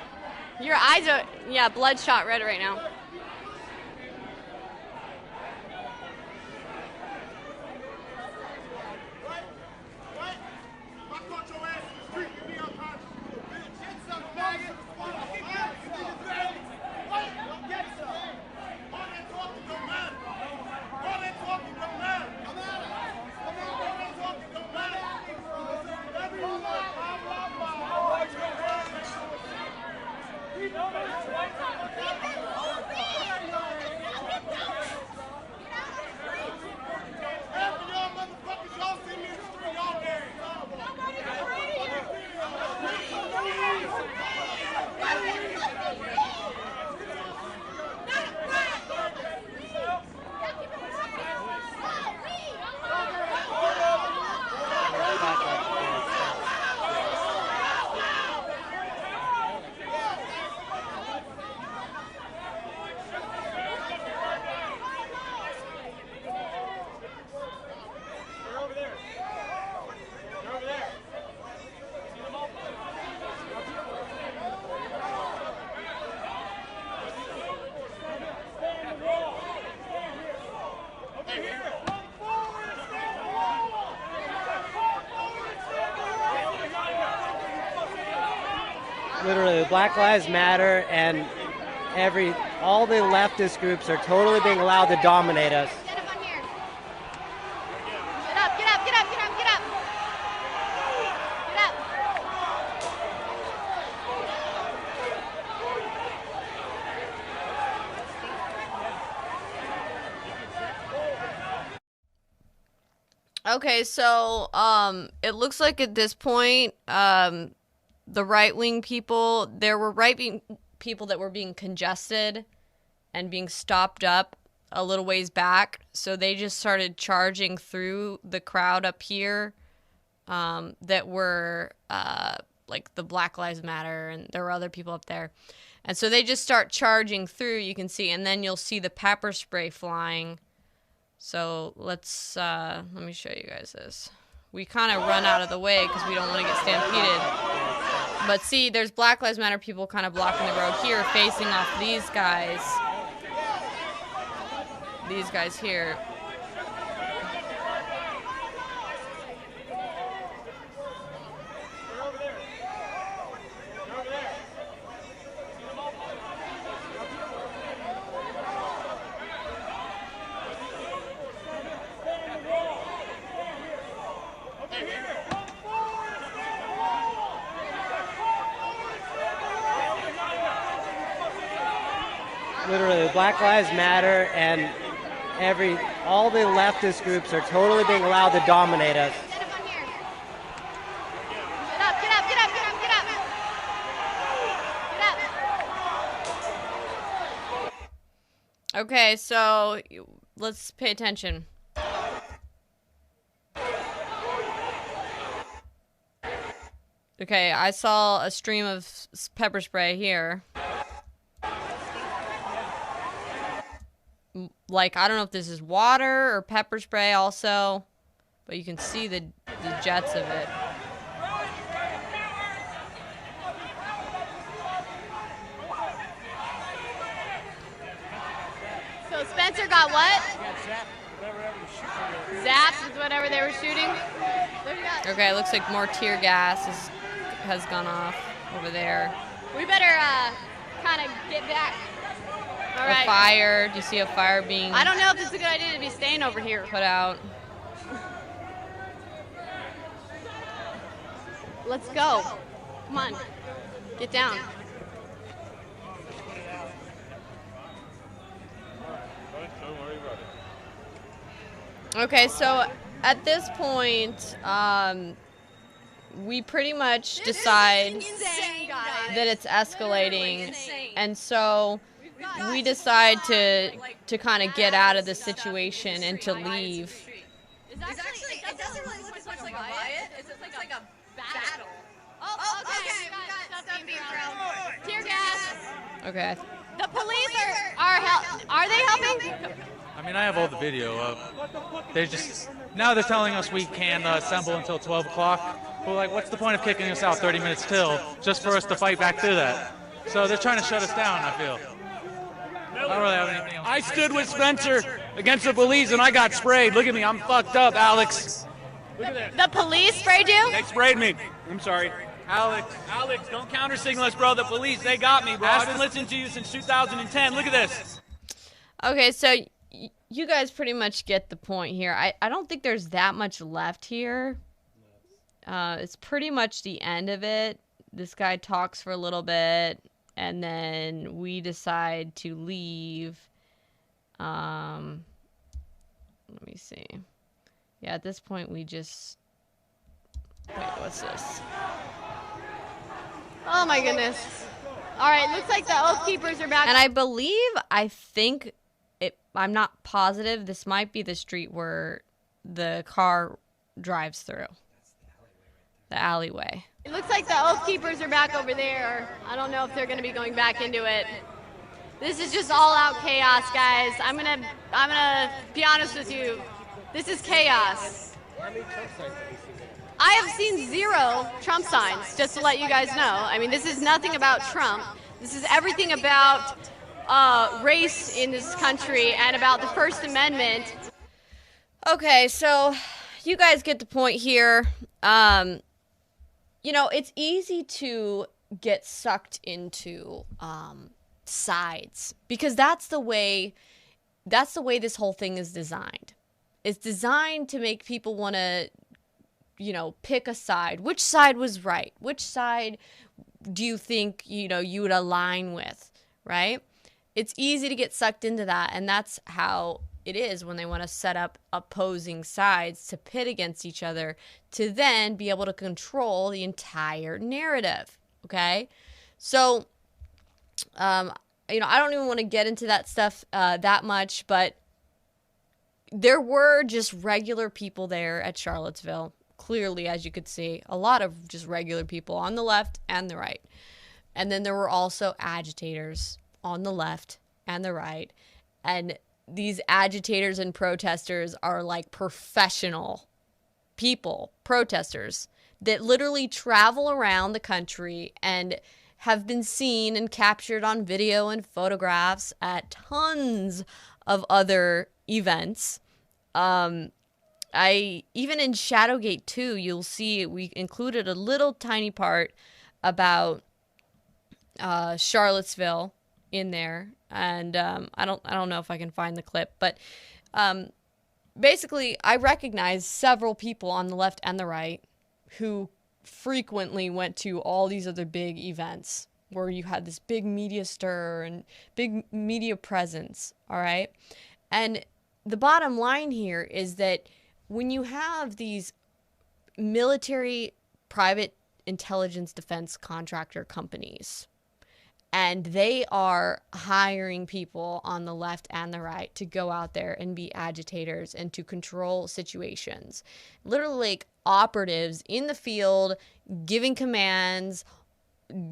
Your eyes are, yeah, bloodshot red right now. Literally, Black Lives Matter and all the leftist groups are totally being allowed to dominate us. Get up on here. Get up, get up, get up, get up, get up. Get up. Okay, so it looks like at this point, the right-wing people, there were right-wing people that were being congested and being stopped up a little ways back, so they just started charging through the crowd up here that were like the Black Lives Matter, and there were other people up there. And so they just start charging through, you can see, and then you'll see the pepper spray flying. So let's, let me show you guys this. We kind of run out of the way because we don't want to get stampeded. But see, there's Black Lives Matter people kind of blocking the road here, facing off these guys. These guys here. Literally, Black Lives Matter and all the leftist groups are totally being allowed to dominate us. Get up on here. Get up, get up, get up, get up, get up. Get up. Okay, so let's pay attention. Okay, I saw a stream of pepper spray here. Like, I don't know if this is water or pepper spray also, but you can see the jets of it. So Spencer got what? Zapped with whatever they were shooting. Okay, it looks like more tear gas has gone off over there. We better kind of get back. All right. A fire. Do you see a fire being... I don't know if it's a good idea to be staying over here. Put out. Let's go. Come on. Get down. Don't worry about it. Okay, so at this point, we pretty much decide that it's escalating, and so we decide to kind of get out of the situation and to leave. It doesn't really look as much like a riot. It's just like a battle. Oh, okay. We got stuff being thrown. Tear gas. Okay. The police are they helping? I mean, I have all the video of. Now they're telling us we can't assemble until 12 o'clock. We're like, what's the point of kicking us out 30 minutes till just for us to fight back through that? So they're trying to shut us down, I feel. I don't really have anything else. I stood with Spencer against the police and I got sprayed. Look at me, I'm fucked up, Alex. Look at that. The police sprayed you? They sprayed me. I'm sorry. Alex, don't counter signal us, bro. The police, they got me, bro. I've been listening to you since 2010. Look at this. Okay, so you guys pretty much get the point here. I don't think there's that much left here. It's pretty much the end of it. This guy talks for a little bit, and then we decide to leave. Let me see. Yeah, at this point we just... Wait, what's this? Oh my goodness. All right, looks like the Oath Keepers are back. And I think I'm not positive, this might be the street where the car drives through. The alleyway. It looks like the Oath Keepers are back over there. I don't know if they're going to be going back into it. This is just all out chaos, guys. I'm gonna be honest with you. This is chaos. I have seen 0 Trump signs, just to let you guys know. I mean, this is nothing about Trump. This is everything about race in this country and about the First Amendment. Okay, so you guys get the point here. You know, it's easy to get sucked into sides because that's the way this whole thing is designed. It's designed to make people want to, you know, pick a side. Which side was right? Which side do you think, you know, you would align with, right? It's easy to get sucked into that, and that's how it is when they want to set up opposing sides to pit against each other to then be able to control the entire narrative, okay? So, you know, I don't even want to get into that stuff that much, but there were just regular people there at Charlottesville. Clearly, as you could see, a lot of just regular people on the left and the right. And then there were also agitators on the left and the right. And these agitators and protesters are like professional people, protesters, that literally travel around the country and have been seen and captured on video and photographs at tons of other events. Even in Shadowgate 2, you'll see we included a little tiny part about Charlottesville in there, and I don't know if I can find the clip, but basically I recognize several people on the left and the right who frequently went to all these other big events where you had this big media stir and big media presence, all right? And the bottom line here is that when you have these military private intelligence defense contractor companies, and they are hiring people on the left and the right to go out there and be agitators and to control situations, literally like operatives in the field, giving commands,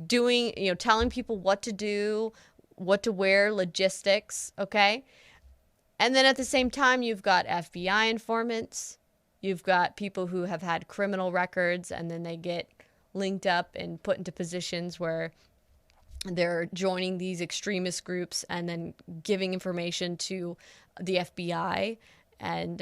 doing, you know, telling people what to do, what to wear, logistics, okay? And then at the same time, you've got FBI informants. You've got people who have had criminal records, and then they get linked up and put into positions where they're joining these extremist groups and then giving information to the FBI and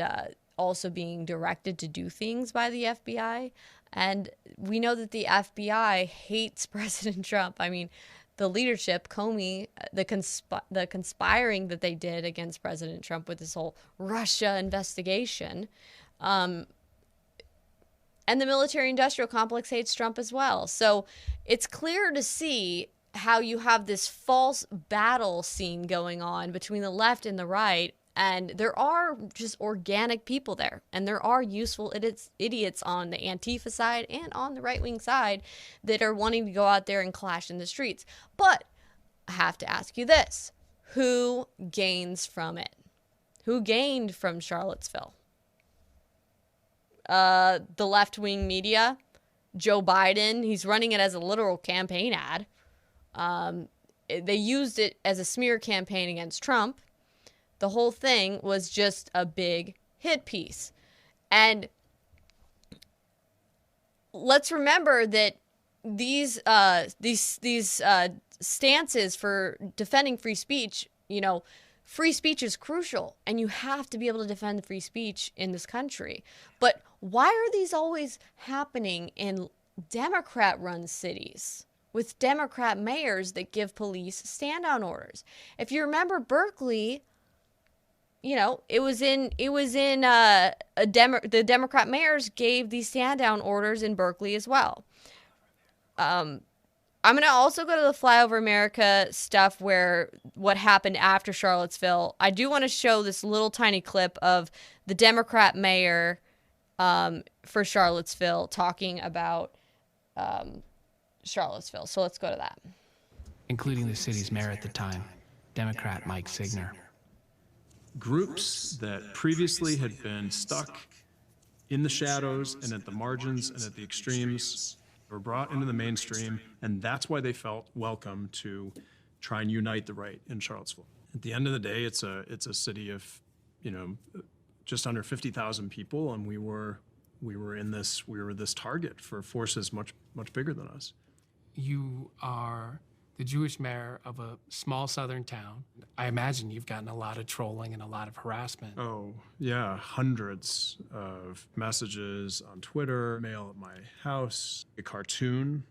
also being directed to do things by the FBI. And we know that the FBI hates President Trump. I mean, the leadership, Comey, the conspiring that they did against President Trump with this whole Russia investigation, and the military-industrial complex hates Trump as well. So it's clear to see how you have this false battle scene going on between the left and the right, And there are just organic people there. And there are useful idiots on the Antifa side and on the right-wing side that are wanting to go out there and clash in the streets. But I have to ask you this. Who gains from it? Who gained from Charlottesville? The left-wing media. Joe Biden, he's running it as a literal campaign ad. They used it as a smear campaign against Trump. The whole thing was just a big hit piece. And let's remember that these stances for defending free speech, you know, free speech is crucial, and you have to be able to defend free speech in this country. But why are these always happening in Democrat-run cities with Democrat mayors that give police stand-down orders? If you remember Berkeley, you know, the Democrat mayors gave these stand-down orders in Berkeley as well. I'm going to also go to the Flyover America stuff where what happened after Charlottesville. I do want to show this little tiny clip of the Democrat mayor for Charlottesville talking about Charlottesville. So let's go to that. Including the city's mayor at the time, Democrat Mike Signer. Groups that previously had been stuck in the shadows and at the margins and at the extremes were brought into the mainstream, and that's why they felt welcome to try and unite the right in Charlottesville. At the end of the day, it's a city of, you know, just under 50,000 people, and we were this target for forces much bigger than us. You are the Jewish mayor of a small southern town. I imagine you've gotten a lot of trolling and a lot of harassment. Oh, yeah, hundreds of messages on Twitter, mail at my house, a cartoon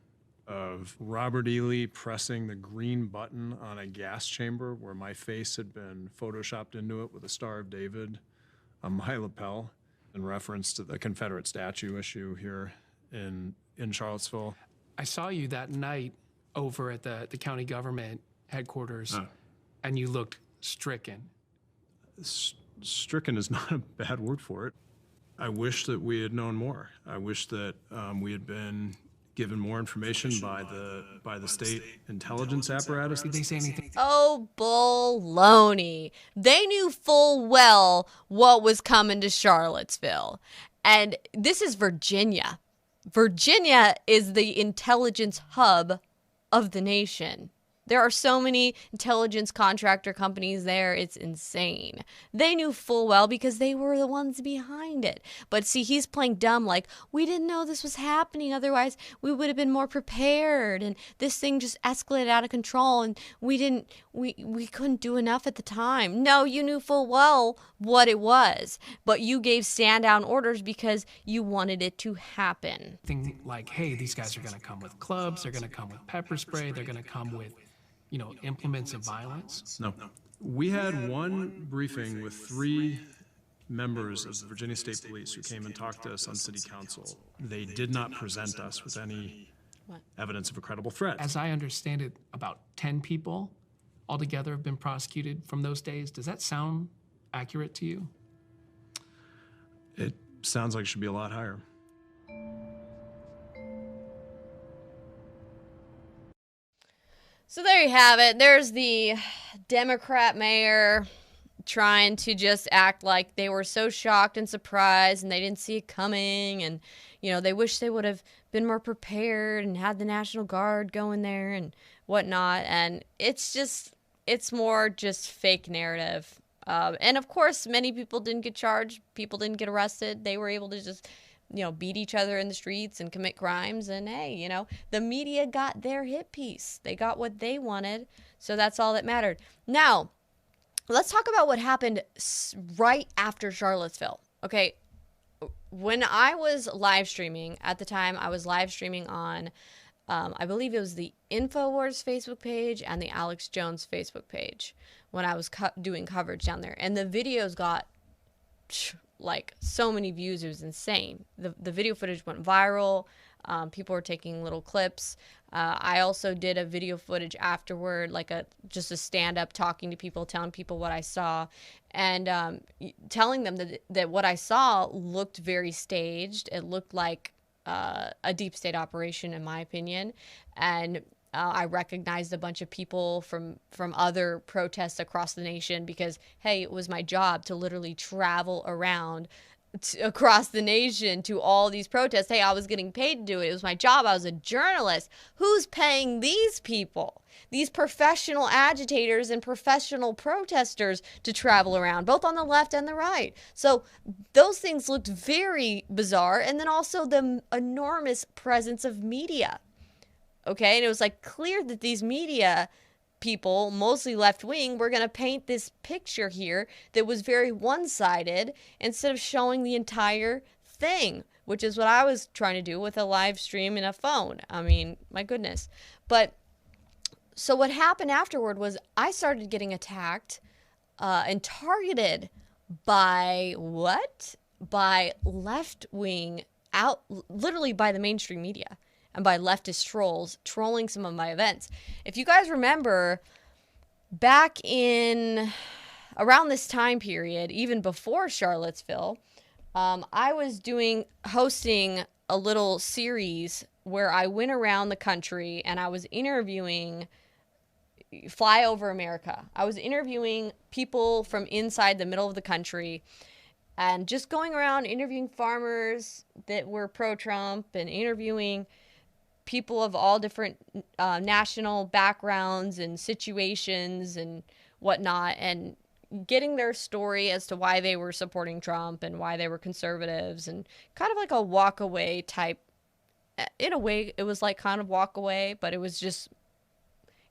of Robert Ely pressing the green button on a gas chamber where my face had been photoshopped into it with a Star of David on my lapel in reference to the Confederate statue issue here in Charlottesville. I saw you that night over at the county government headquarters, and you looked stricken. Stricken is not a bad word for it. I wish that we had known more. I wish that we had been given more information by the state intelligence apparatus. Did they say anything? Oh, baloney. They knew full well what was coming to Charlottesville. And this is Virginia. Virginia is the intelligence hub of the nation. There are so many intelligence contractor companies there, it's insane. They knew full well because they were the ones behind it. But see, he's playing dumb like, we didn't know this was happening, otherwise we would have been more prepared, and this thing just escalated out of control, and we couldn't do enough at the time. No, you knew full well what it was, but you gave stand-down orders because you wanted it to happen. Things like, hey, these guys are gonna come with clubs, they're gonna come with pepper spray, they're gonna come with, you know, implements of violence? No. We had one briefing with 3 members of the Virginia State Police who came and talked to us on city council. They did not present us with any evidence of a credible threat. As I understand it, about 10 people altogether have been prosecuted from those days. Does that sound accurate to you? It sounds like it should be a lot higher. So there you have it. There's the Democrat mayor trying to just act like they were so shocked and surprised and they didn't see it coming, and, you know, they wish they would have been more prepared and had the National Guard going there and whatnot. And it's more just fake narrative. And of course, many people didn't get charged. People didn't get arrested. They were able to just, you know, beat each other in the streets and commit crimes. And hey, you know, the media got their hit piece. They got what they wanted. So that's all that mattered. Now, let's talk about what happened right after Charlottesville. Okay. When I was live streaming at the time, I was live streaming on, I believe it was the InfoWars Facebook page and the Alex Jones Facebook page when I was doing coverage down there. And the videos got like so many views. It was insane. The video footage went viral. People were taking little clips. I also did a video footage afterward, like just a stand-up talking to people, telling people what I saw, and telling them that what I saw looked very staged. It looked like a deep state operation, in my opinion, and I recognized a bunch of people from other protests across the nation because, hey, it was my job to literally travel around across the nation to all these protests. Hey, I was getting paid to do it. It was my job. I was a journalist. Who's paying these people, these professional agitators and professional protesters, to travel around, both on the left and the right? So those things looked very bizarre. And then also the enormous presence of media. Okay, and it was like clear that these media people, mostly left-wing, were going to paint this picture here that was very one-sided instead of showing the entire thing, which is what I was trying to do with a live stream and a phone. I mean, my goodness. But so what happened afterward was I started getting attacked and targeted by what? By left-wing, literally by the mainstream media. And by leftist trolls trolling some of my events. If you guys remember, back in around this time period, even before Charlottesville, I was hosting a little series where I went around the country and I was interviewing Flyover America. I was interviewing people from inside the middle of the country and just going around interviewing farmers that were pro-Trump and interviewing people of all different national backgrounds and situations and whatnot, and getting their story as to why they were supporting Trump and why they were conservatives, and kind of like a walk away type. In a way, it was like kind of walk away, but it was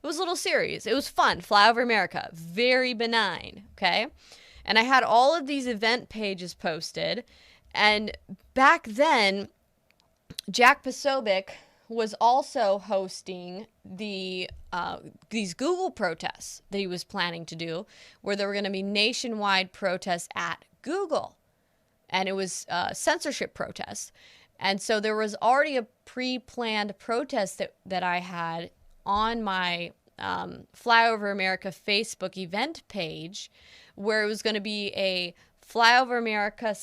a little serious. It was fun. Flyover America, very benign, okay? And I had all of these event pages posted, and back then, Jack Posobiec was also hosting these Google protests that he was planning to do, where there were going to be nationwide protests at Google, and it was censorship protests. And so there was already a pre-planned protest that I had on my Flyover America Facebook event page, where it was going to be a Flyover America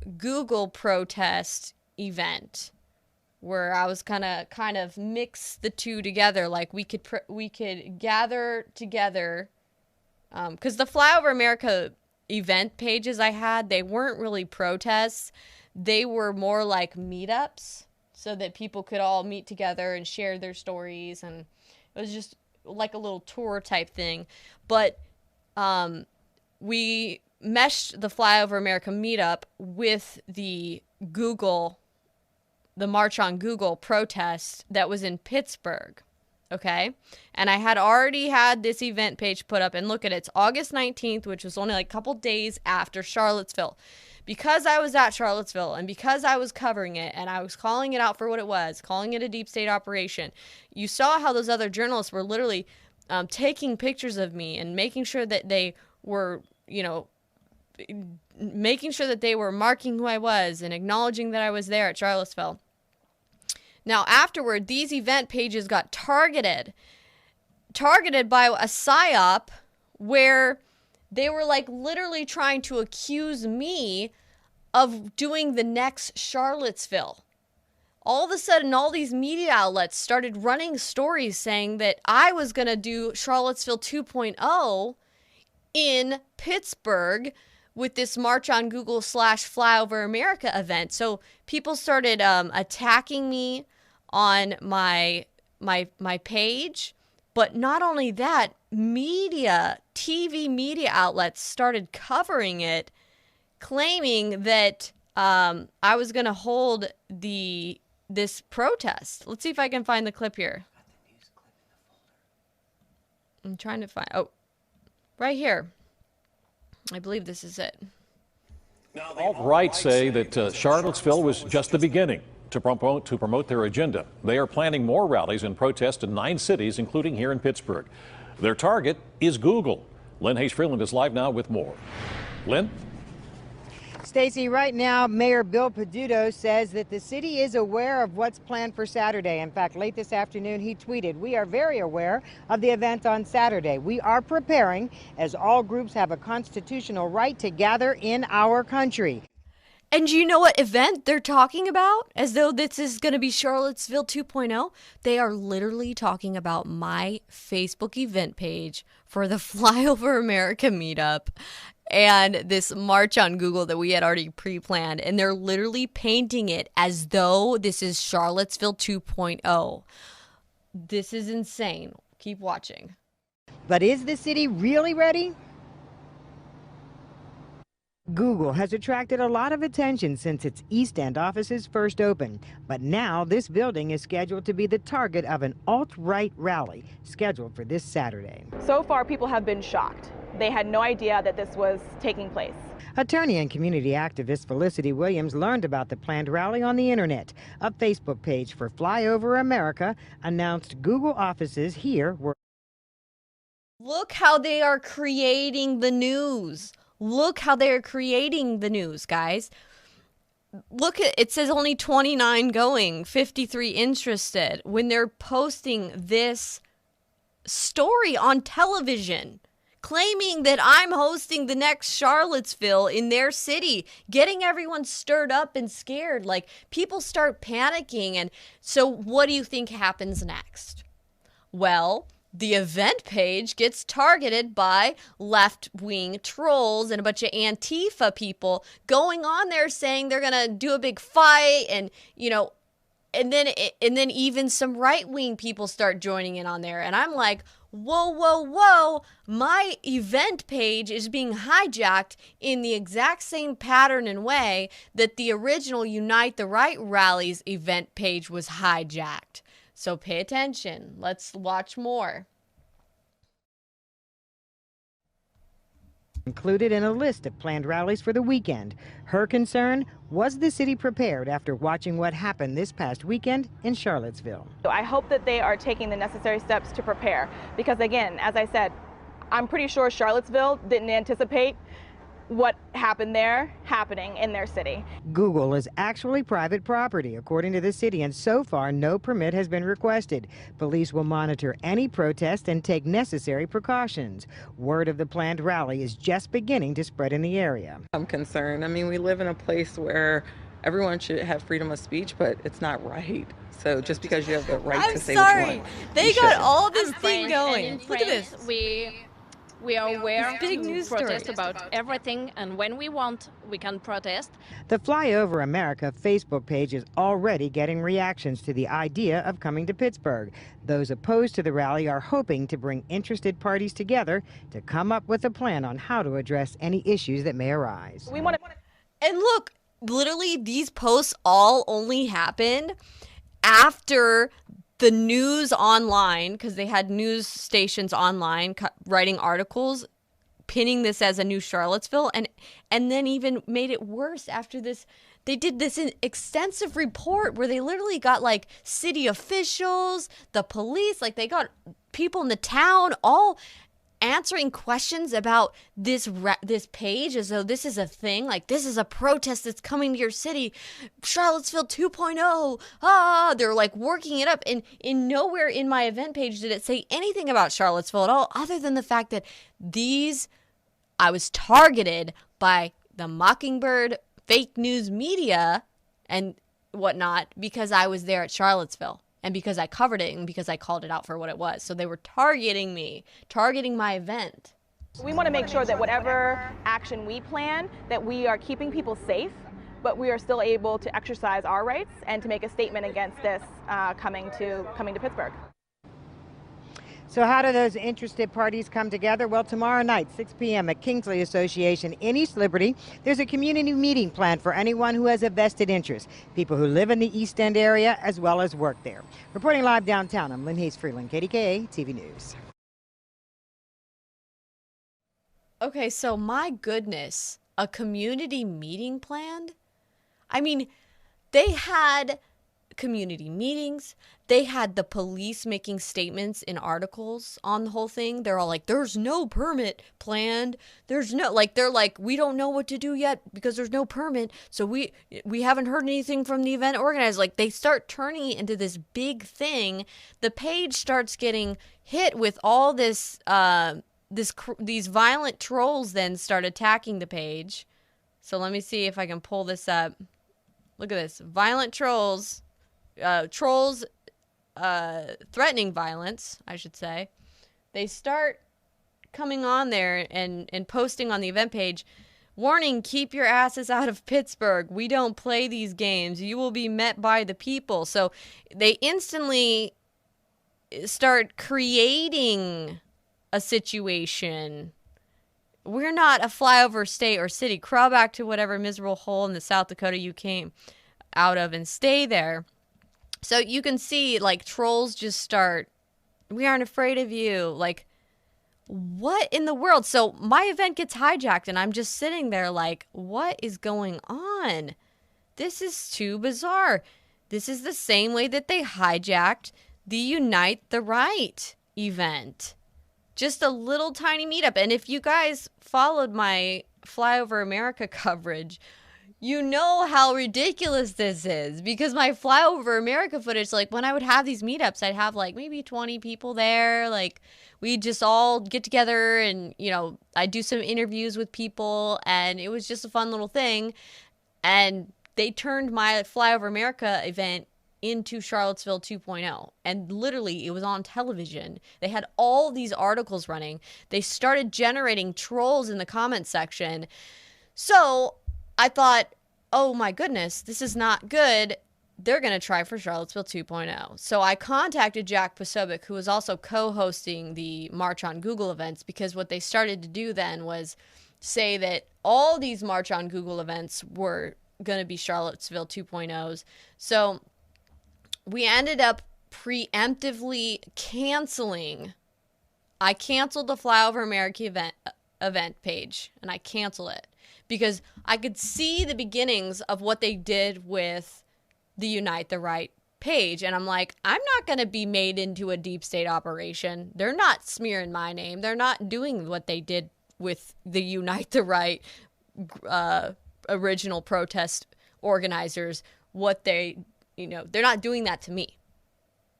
/ Google protest event, where I was kind of mix the two together. Like we could gather together, because the Flyover America event pages I had, they weren't really protests. They were more like meetups, so that people could all meet together and share their stories, and it was just like a little tour type thing. But we meshed the Flyover America meetup with the March on Google protest that was in Pittsburgh, okay? And I had already had this event page put up, and look at it, it's August 19th, which was only like a couple days after Charlottesville. Because I was at Charlottesville, and because I was covering it, and I was calling it out for what it was, calling it a deep state operation, you saw how those other journalists were literally taking pictures of me and making sure that they were, making sure that they were marking who I was and acknowledging that I was there at Charlottesville. Now, afterward, these event pages got targeted by a PSYOP, where they were like literally trying to accuse me of doing the next Charlottesville. All of a sudden, all these media outlets started running stories saying that I was going to do Charlottesville 2.0 in Pittsburgh with this March on Google / Flyover America event. So people started attacking me on my page. But not only that, TV media outlets started covering it, claiming that I was going to hold this protest. Let's see if I can find the clip here. I'm trying to find, right here. I believe this is it. Alt-right say that Charlottesville was just the beginning to promote their agenda. They are planning more rallies and protests in 9 cities, including here in Pittsburgh. Their target is Google. Lynn Hayes-Freeland is live now with more. Lynn? Stacey, right now, Mayor Bill Peduto says that the city is aware of what's planned for Saturday. In fact, late this afternoon, he tweeted, "We are very aware of the event on Saturday. We are preparing as all groups have a constitutional right to gather in our country." And you know what event they're talking about? As though this is going to be Charlottesville 2.0. They are literally talking about my Facebook event page for the Flyover America meetup and this march on Google that we had already pre-planned. And they're literally painting it as though this is Charlottesville 2.0. This is insane. Keep watching. But is the city really ready? Google has attracted a lot of attention since its East End offices first opened, but now this building is scheduled to be the target of an alt-right rally scheduled for this Saturday. So far, people have been shocked. They had no idea that this was taking place. Attorney and community activist Felicity Williams learned about the planned rally on the internet. A Facebook page for Flyover America announced Google offices here were. Look how they are creating the news. Look how they're creating the news, guys. Look at it, says only 29 going, 53 interested when they're posting this story on television, claiming that I'm hosting the next Charlottesville in their city, getting everyone stirred up and scared. Like, people start panicking. And so what do you think happens next? Well, the event page gets targeted by left-wing trolls and a bunch of Antifa people going on there saying they're going to do a big fight, and, you know, and then even some right-wing people start joining in on there. And I'm like, whoa, whoa, whoa, my event page is being hijacked in the exact same pattern and way that the original Unite the Right rally's event page was hijacked. So pay attention. Let's watch more. Included in a list of planned rallies for the weekend. Her concern, was the city prepared after watching what happened this past weekend in Charlottesville? I hope that they are taking the necessary steps to prepare because, again, as I said, I'm pretty sure Charlottesville didn't anticipate what happened there happening in their city. Google is actually private property, according to the city, and so far no permit has been requested. Police will monitor any protest and take necessary precautions. Word of the planned rally is just beginning to spread in the area. I'm concerned. I mean, we live in a place where everyone should have freedom of speech, but it's not right. So just because you have the right to say what you want. They got all this thing going. Look at this. We are aware big to news protest story. about everything, and when we want, we can protest. The Flyover America Facebook page is already getting reactions to the idea of coming to Pittsburgh. Those opposed to the rally are hoping to bring interested parties together to come up with a plan on how to address any issues that may arise. And look, literally these posts all only happened after the news online, because they had news stations online writing articles pinning this as a new Charlottesville, and then even made it worse after this. They did this extensive report where they literally got like city officials, the police, like they got people in the town all answering questions about this page as though this is a thing, like this is a protest that's coming to your city, Charlottesville 2.0. They're like working it up, and in nowhere in my event page did it say anything about Charlottesville at all, other than the fact that I was targeted by the Mockingbird fake news media and whatnot because I was there at Charlottesville. And because I covered it and because I called it out for what it was. So they were targeting me, targeting my event. We want to make sure that whatever action we plan, that we are keeping people safe, but we are still able to exercise our rights and to make a statement against this coming to Pittsburgh. So how do those interested parties come together? Well, tomorrow night, 6 p.m. at Kingsley Association in East Liberty, there's a community meeting planned for anyone who has a vested interest, people who live in the East End area as well as work there. Reporting live downtown, I'm Lynn Hayes-Freeland, KDKA TV News. Okay, so my goodness, a community meeting planned? I mean, they had community meetings. They had the police making statements in articles on the whole thing. They're all like, there's no permit planned. There's no, like, they're like, we don't know what to do yet because there's no permit. So we haven't heard anything from the event organizers. Like, they start turning it into this big thing. The page starts getting hit with all this, these violent trolls then start attacking the page. So let me see if I can pull this up. Look at this. Violent trolls. Threatening violence, I should say. They start coming on there and posting on the event page, warning, keep your asses out of Pittsburgh. We don't play these games. You will be met by the people. So they instantly start creating a situation. We're not a flyover state or city. Crawl back to whatever miserable hole in the South Dakota you came out of and stay there. So you can see, like, trolls just start, we aren't afraid of you. Like, what in the world? So my event gets hijacked, and I'm just sitting there like, what is going on? This is too bizarre. This is the same way that they hijacked the Unite the Right event. Just a little tiny meetup. And if you guys followed my Flyover America coverage, you know how ridiculous this is, because my Flyover America footage, like, when I would have these meetups, I'd have like maybe 20 people there. Like, we'd just all get together and, you know, I'd do some interviews with people, and it was just a fun little thing. And they turned my Flyover America event into Charlottesville 2.0, and literally it was on television. They had all these articles running. They started generating trolls in the comment section. So I thought, oh my goodness, this is not good. They're going to try for Charlottesville 2.0. So I contacted Jack Pysop, who was also co-hosting the March on Google events, because what they started to do then was say that all these March on Google events were going to be Charlottesville 2.0s. So we ended up preemptively canceling. I canceled the Flyover America event page, and I canceled it, because I could see the beginnings of what they did with the Unite the Right page. And I'm like, I'm not going to be made into a deep state operation. They're not smearing my name. They're not doing what they did with the Unite the Right original protest organizers. What they, you know, they're not doing that to me.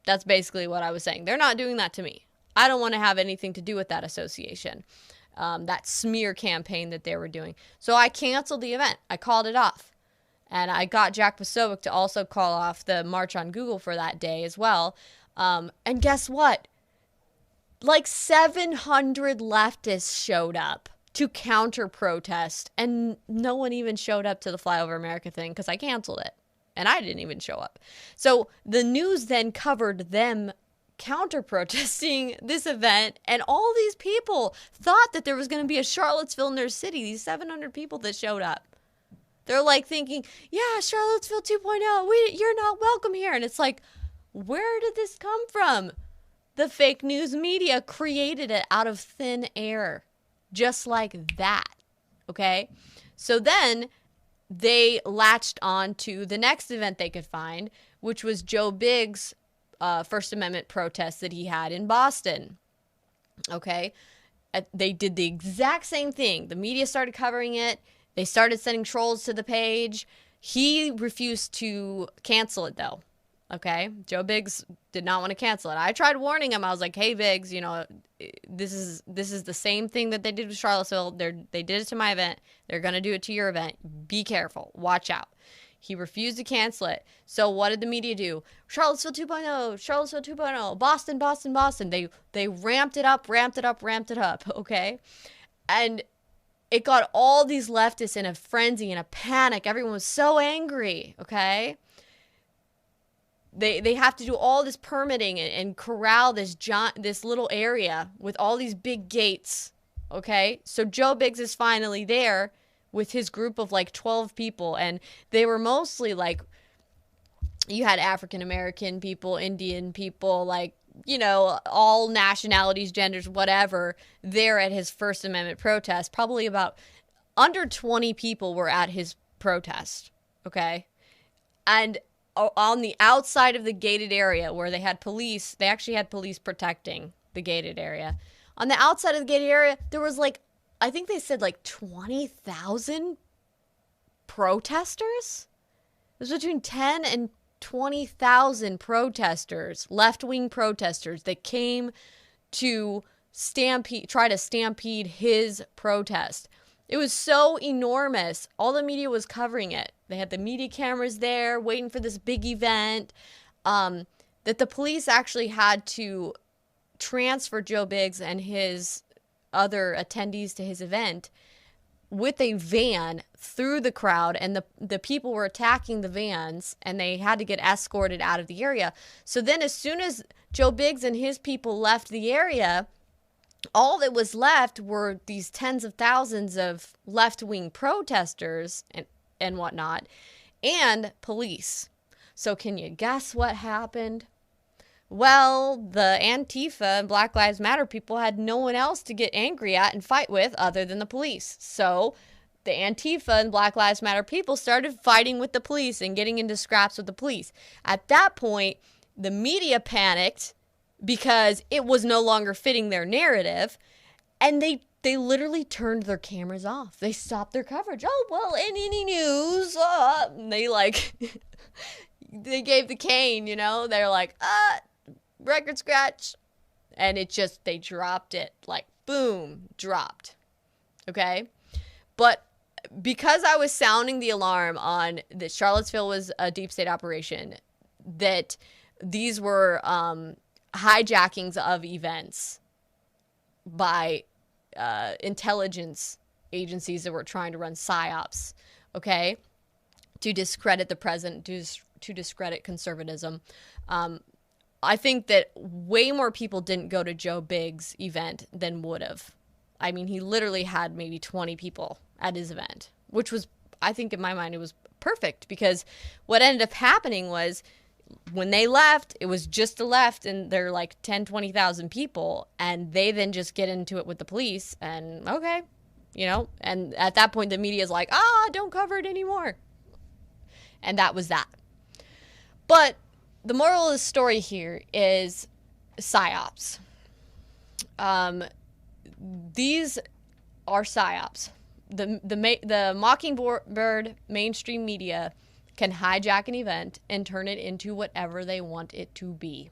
That's basically what I was saying. They're not doing that to me. I don't want to have anything to do with that association. That smear campaign that they were doing. So I canceled the event. I called it off. And I got Jack Pysop to also call off the March on Google for that day as well. And guess what? Like 700 leftists showed up to counter-protest, and no one even showed up to the Flyover America thing because I canceled it. And I didn't even show up. So the news then covered them counter-protesting this event, and all these people thought that there was going to be a Charlottesville in their city, these 700 people that showed up. They're like thinking, yeah, Charlottesville 2.0, you're not welcome here. And it's like, where did this come from? The fake news media created it out of thin air, just like that, okay? So then they latched on to the next event they could find, which was Joe Biggs' First Amendment protest that he had in Boston. Okay, they did the exact same thing. The media started covering it. They started sending trolls to the page. He refused to cancel it, though. Okay, Joe Biggs did not want to cancel it. I tried warning him. I was like, "Hey, Biggs, you know, this is the same thing that they did with Charlottesville. They did it to my event. They're gonna do it to your event. Be careful. Watch out." He refused to cancel it. So what did the media do? Charlottesville 2.0, Charlottesville 2.0, Boston, Boston, Boston. They ramped it up, okay? And it got all these leftists in a frenzy, in a panic. Everyone was so angry, okay? They have to do all this permitting and corral this little area with all these big gates, okay? So Joe Biggs is finally there with his group of like 12 people, and they were mostly like, you had African American people, Indian people, like, you know, all nationalities, genders, whatever, there at his First Amendment protest. Probably about under 20 people were at his protest, okay? And on the outside of the gated area where they had police. They actually had police protecting the gated area. On the outside of the gated area, there was like, I think they said like 20,000 protesters. It was between 10 and 20,000 protesters, left-wing protesters that came to try to stampede his protest. It was so enormous. All the media was covering it. They had the media cameras there waiting for this big event, that the police actually had to transfer Joe Biggs and his other attendees to his event with a van through the crowd, and the people were attacking the vans, and they had to get escorted out of the area. So then as soon as Joe Biggs and his people left the area, all that was left were these tens of thousands of left-wing protesters and whatnot, and police. So can you guess what happened? Well, the Antifa and Black Lives Matter people had no one else to get angry at and fight with other than the police. So the Antifa and Black Lives Matter people started fighting with the police and getting into scraps with the police. At that point, the media panicked because it was no longer fitting their narrative, and they literally turned their cameras off. They stopped their coverage. Oh, well, any news? And they like, they gave the cane, you know? They're like, record scratch. And it just, they dropped it. Like, boom, dropped. Okay? But because I was sounding the alarm on that Charlottesville was a deep state operation, that these were hijackings of events by intelligence agencies that were trying to run PSYOPs, okay, to discredit the president, to discredit conservatism. I think that way more people didn't go to Joe Biggs' event than would have. I mean, he literally had maybe 20 people at his event, which was, I think in my mind, it was perfect, because what ended up happening was when they left, it was just the left, and they're like 10, 20,000 people, and they then just get into it with the police, and okay, you know, and at that point the media is like, don't cover it anymore. And that was that. But the moral of the story here is PSYOPs. These are PSYOPs. The Mockingbird mainstream media can hijack an event and turn it into whatever they want it to be.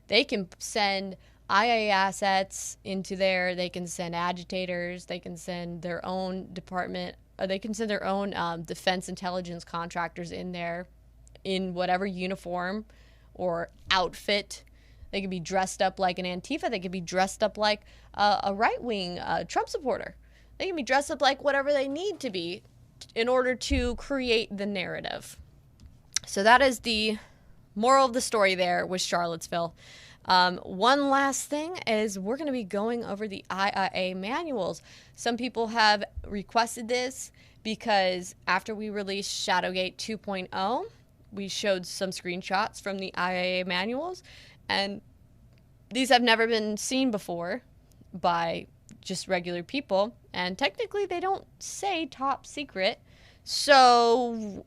They can send IA assets into there. They can send agitators. They can send their own department. Or they can send their own defense intelligence contractors in there in whatever uniform or outfit. They could be dressed up like an Antifa. They could be dressed up like a right-wing Trump supporter. They can be dressed up like whatever they need to be in order to create the narrative. So that is the moral of the story there with Charlottesville. One last thing is we're going to be going over the IIA manuals. Some people have requested this because after we released Shadowgate 2.0, we showed some screenshots from the IIA manuals, and these have never been seen before by just regular people, and technically they don't say top secret. So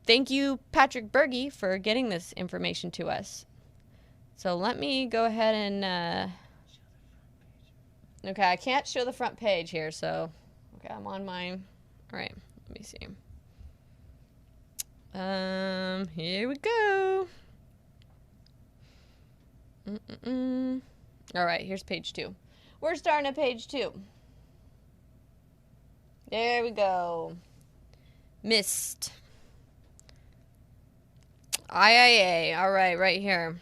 thank you, Patrick Berge, for getting this information to us. So let me go ahead and okay, I can't show the front page here, so okay, I'm on mine. All right, let me see. Here we go. All right, here's page 2. We're starting at page 2. There we go. Mist. IIA. All right here.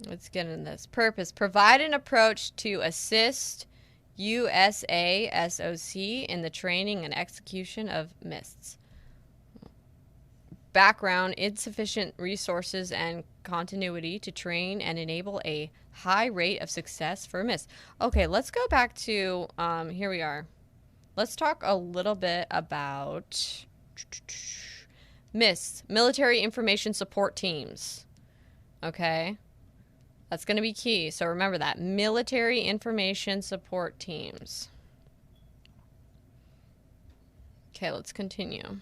Let's get into this. Purpose. Provide an approach to assist USA SOC in the training and execution of MISTs. Background, insufficient resources and continuity to train and enable a high rate of success for MIST. Okay, let's go back to, here we are. Let's talk a little bit about MIST, Military Information Support Teams. Okay, that's going to be key. So remember that, Military Information Support Teams. Okay, let's continue.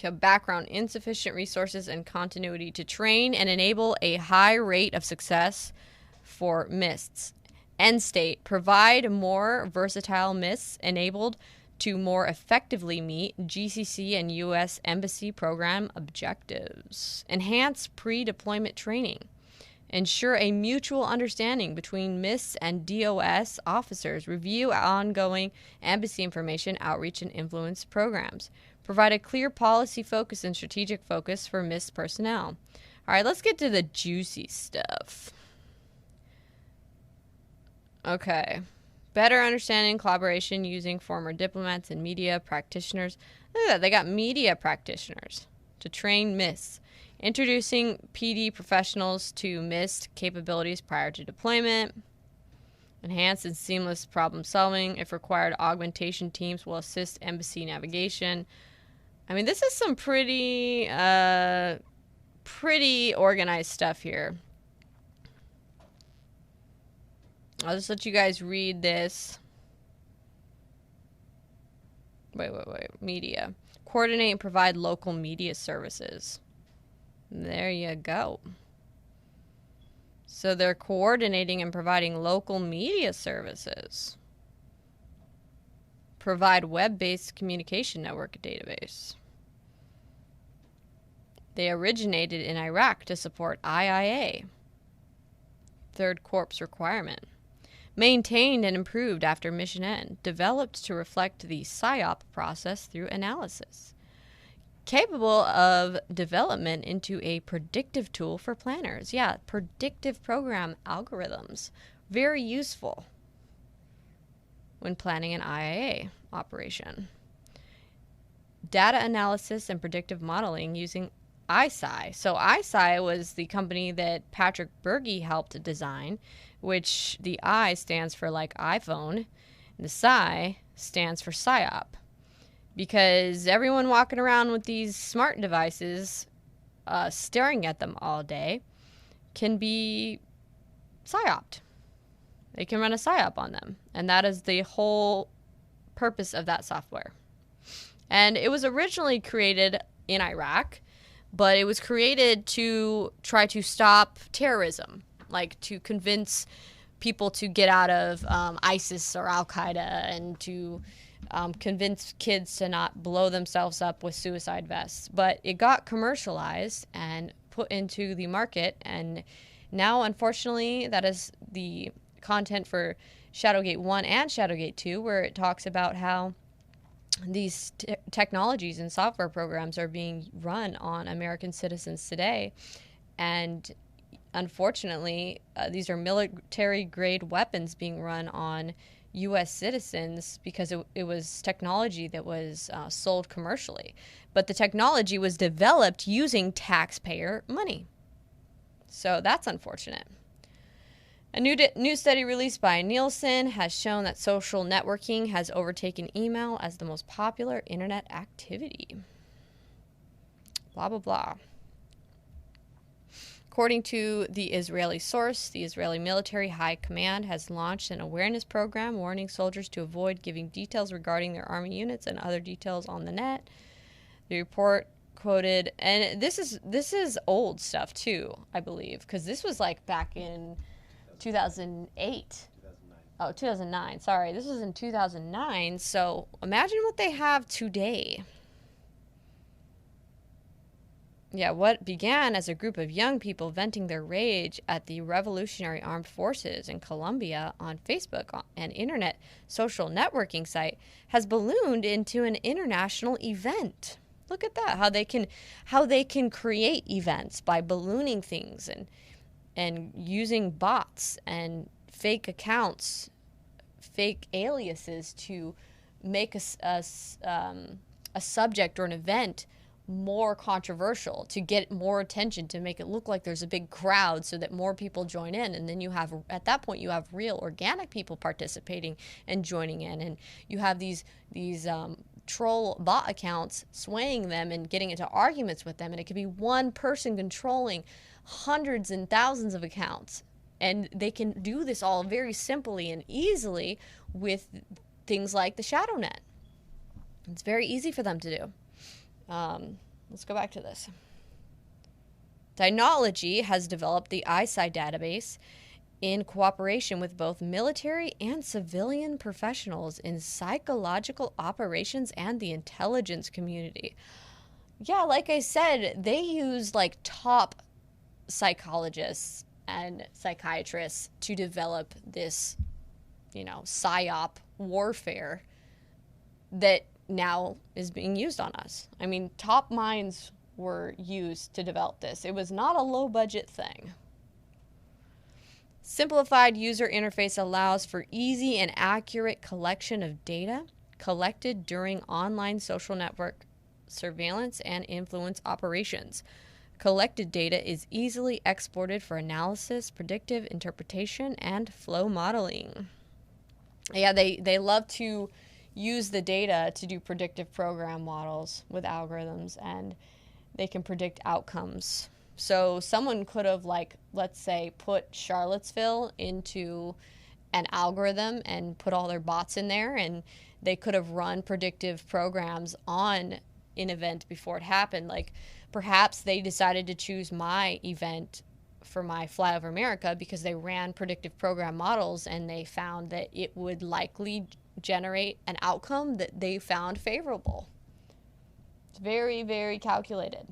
Background, insufficient resources and continuity to train and enable a high rate of success for MISTs. End state, provide more versatile MISTs enabled to more effectively meet GCC and U.S. Embassy program objectives. Enhance pre-deployment training. Ensure a mutual understanding between MISTs and DOS officers. Review ongoing embassy information, outreach, and influence programs. Provide a clear policy focus and strategic focus for MIST personnel. All right, let's get to the juicy stuff. Okay. Better understanding collaboration using former diplomats and media practitioners. Look at that. They got media practitioners to train MISTs. Introducing PD professionals to MIST capabilities prior to deployment. Enhanced and seamless problem solving. If required, augmentation teams will assist embassy navigation. I mean, this is some pretty organized stuff here. I'll just let you guys read this. Wait. Media. Coordinate and provide local media services. There you go. So they're coordinating and providing local media services. Provide web-based communication network database. They originated in Iraq to support IIA. Third Corps requirement. Maintained and improved after mission end. Developed to reflect the PSYOP process through analysis. Capable of development into a predictive tool for planners. Yeah, predictive program algorithms. Very useful when planning an IIA operation. Data analysis and predictive modeling using ISI. So ISI was the company that Patrick Berge helped design, which the I stands for like iPhone, and the Psi stands for PSYOP. Because everyone walking around with these smart devices, staring at them all day, can be PSYOPed. They can run a PSYOP on them. And that is the whole purpose of that software. And it was originally created in Iraq, but it was created to try to stop terrorism, like to convince people to get out of ISIS or Al-Qaeda, and to convince kids to not blow themselves up with suicide vests. But it got commercialized and put into the market, and now, unfortunately, that is the content for Shadowgate 1 and Shadowgate 2, where it talks about how these technologies and software programs are being run on American citizens today. And unfortunately, these are military-grade weapons being run on U.S. citizens because it was technology that was sold commercially. But the technology was developed using taxpayer money. So that's unfortunate. A new study released by Nielsen has shown that social networking has overtaken email as the most popular internet activity. Blah, blah, blah. According to the Israeli source, the Israeli Military High Command has launched an awareness program warning soldiers to avoid giving details regarding their army units and other details on the net. The report quoted, and this is old stuff too, I believe, because this was like back in 2008. 2009. Sorry, this was in 2009. So imagine what they have today. Yeah, what began as a group of young people venting their rage at the Revolutionary Armed Forces in Colombia on Facebook, an internet social networking site, has ballooned into an international event. Look at that, how they can create events by ballooning things and using bots and fake accounts, fake aliases to make a subject or an event more controversial, to get more attention, to make it look like there's a big crowd so that more people join in. And then you have, at that point, you have real organic people participating and joining in. And you have these troll bot accounts swaying them and getting into arguments with them. And it could be one person controlling hundreds and thousands of accounts. And they can do this all very simply and easily with things like the shadow net. It's very easy for them to do. let's go back to this. Dynology has developed the ISI database in cooperation with both military and civilian professionals in psychological operations and the intelligence community. Yeah, like I said, they use like top psychologists and psychiatrists to develop this, you know, PSYOP warfare that now is being used on us. I mean, top minds were used to develop this. It was not a low budget thing. Simplified user interface allows for easy and accurate collection of data collected during online social network surveillance and influence operations. Collected data is easily exported for analysis, predictive interpretation, and flow modeling. Yeah, they love to use the data to do predictive program models with algorithms, and they can predict outcomes. So someone could have, like, let's say, put Charlottesville into an algorithm and put all their bots in there, and they could have run predictive programs on an event before it happened. Like, perhaps they decided to choose my event for my Flyover America because they ran predictive program models and they found that it would likely generate an outcome that they found favorable. It's very, very calculated.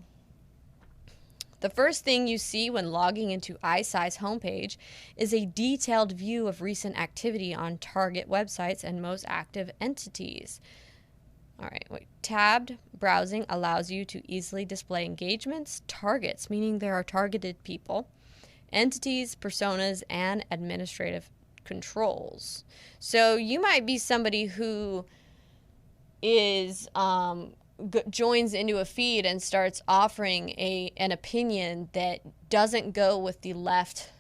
The first thing you see when logging into ISI's homepage is a detailed view of recent activity on target websites and most active entities. All right, tabbed browsing allows you to easily display engagements, targets, meaning there are targeted people, entities, personas, and administrative controls. So you might be somebody who is joins into a feed and starts offering an opinion that doesn't go with the left.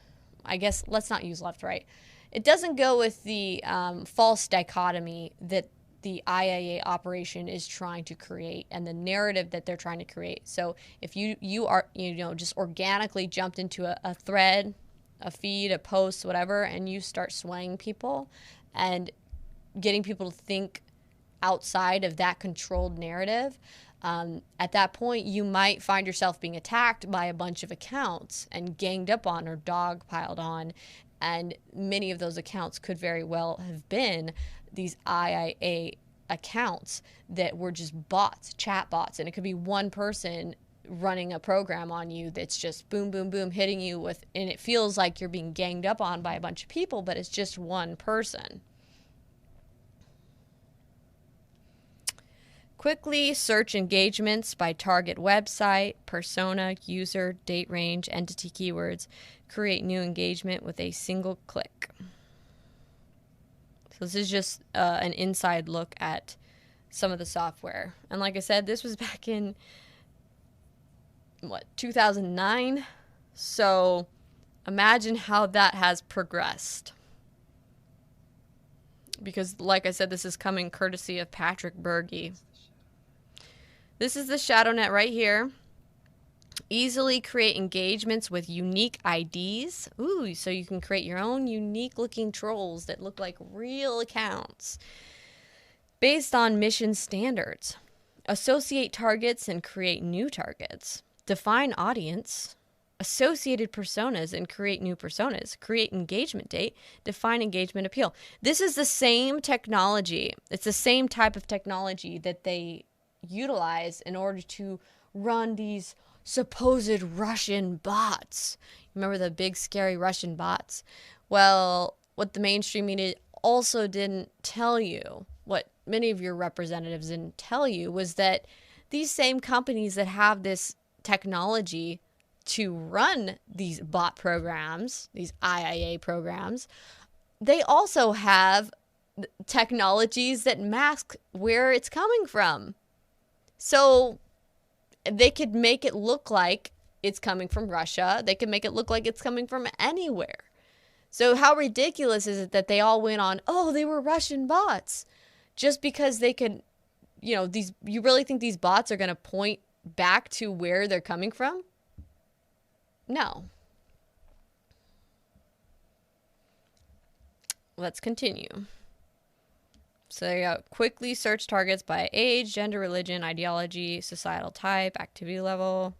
I guess let's not use left, right. It doesn't go with the false dichotomy that the IAA operation is trying to create and the narrative that they're trying to create. So if you are, you know, just organically jumped into a thread, a feed, a post, whatever, and you start swaying people and getting people to think outside of that controlled narrative, at that point you might find yourself being attacked by a bunch of accounts and ganged up on or dogpiled on, and many of those accounts could very well have been these IIA accounts that were just bots, chat bots, and it could be one person running a program on you that's just boom, boom, boom, hitting you with, and it feels like you're being ganged up on by a bunch of people, but it's just one person. Quickly search engagements by target website, persona, user, date range, entity keywords. Create new engagement with a single click. So this is just an inside look at some of the software. And like I said, this was back in, 2009? So imagine how that has progressed. Because like I said, this is coming courtesy of Patrick Berge. This is the ShadowNet right here. Easily create engagements with unique IDs. Ooh, so you can create your own unique looking trolls that look like real accounts. Based on mission standards. Associate targets and create new targets. Define audience. Associated personas and create new personas. Create engagement date. Define engagement appeal. This is the same technology. It's the same type of technology that they utilize in order to run these supposed Russian bots. Remember the big scary Russian bots? Well, what the mainstream media also didn't tell you, what many of your representatives didn't tell you, was that these same companies that have this technology to run these bot programs, these IIA programs, they also have technologies that mask where it's coming from. So they could make it look like it's coming from Russia. They could make it look like it's coming from anywhere. So how ridiculous is it that they all went on, oh, they were Russian bots, just because they could, you really think these bots are going to point back to where they're coming from? No. Let's continue. So you got quickly search targets by age, gender, religion, ideology, societal type, activity level.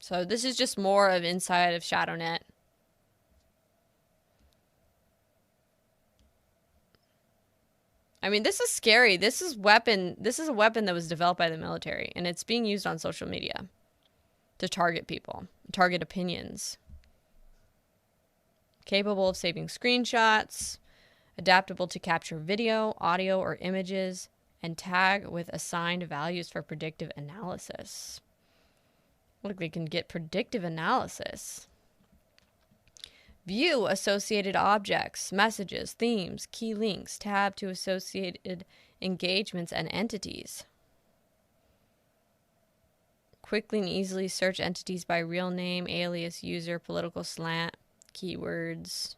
So this is just more of inside of ShadowNet. I mean, this is scary. This is a weapon that was developed by the military, and it's being used on social media to target people, target opinions. Capable of saving screenshots, adaptable to capture video, audio, or images, and tag with assigned values for predictive analysis. Look, they can get predictive analysis. View associated objects, messages, themes, key links, tab to associated engagements and entities. Quickly and easily search entities by real name, alias, user, political slant, keywords.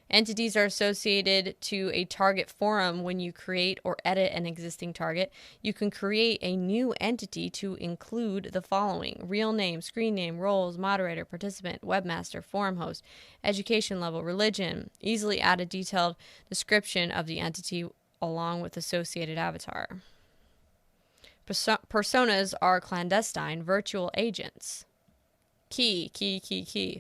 Entities are associated to a target forum. When you create or edit an existing target, you can create a new entity to include the following: real name, screen name, roles, moderator, participant, webmaster, forum host, education level, religion. Easily add a detailed description of the entity along with associated avatar. Personas are clandestine virtual agents. Key.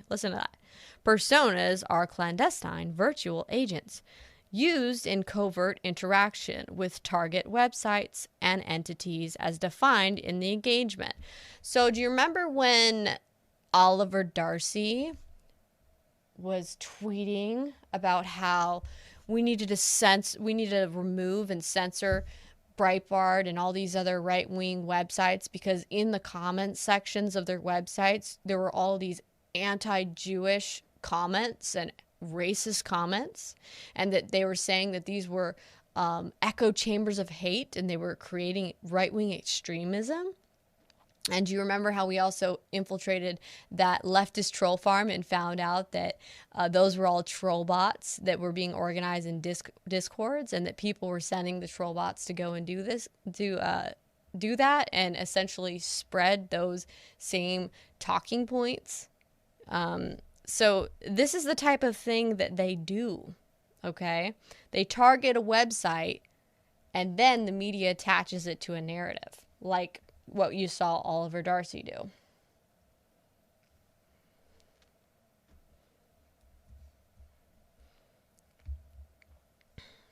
Listen to that. Personas are clandestine virtual agents used in covert interaction with target websites and entities as defined in the engagement. So do you remember when Oliver Darcy was tweeting about how we needed to remove and censor Breitbart and all these other right-wing websites because in the comment sections of their websites there were all these anti-Jewish comments and racist comments, and that they were saying that these were echo chambers of hate and they were creating right-wing extremism? And do you remember how we also infiltrated that leftist troll farm and found out that those were all troll bots that were being organized in discords, and that people were sending the troll bots to go and do that and essentially spread those same talking points? So this is the type of thing that they do, okay? They target a website and then the media attaches it to a narrative, like what you saw Oliver Darcy do.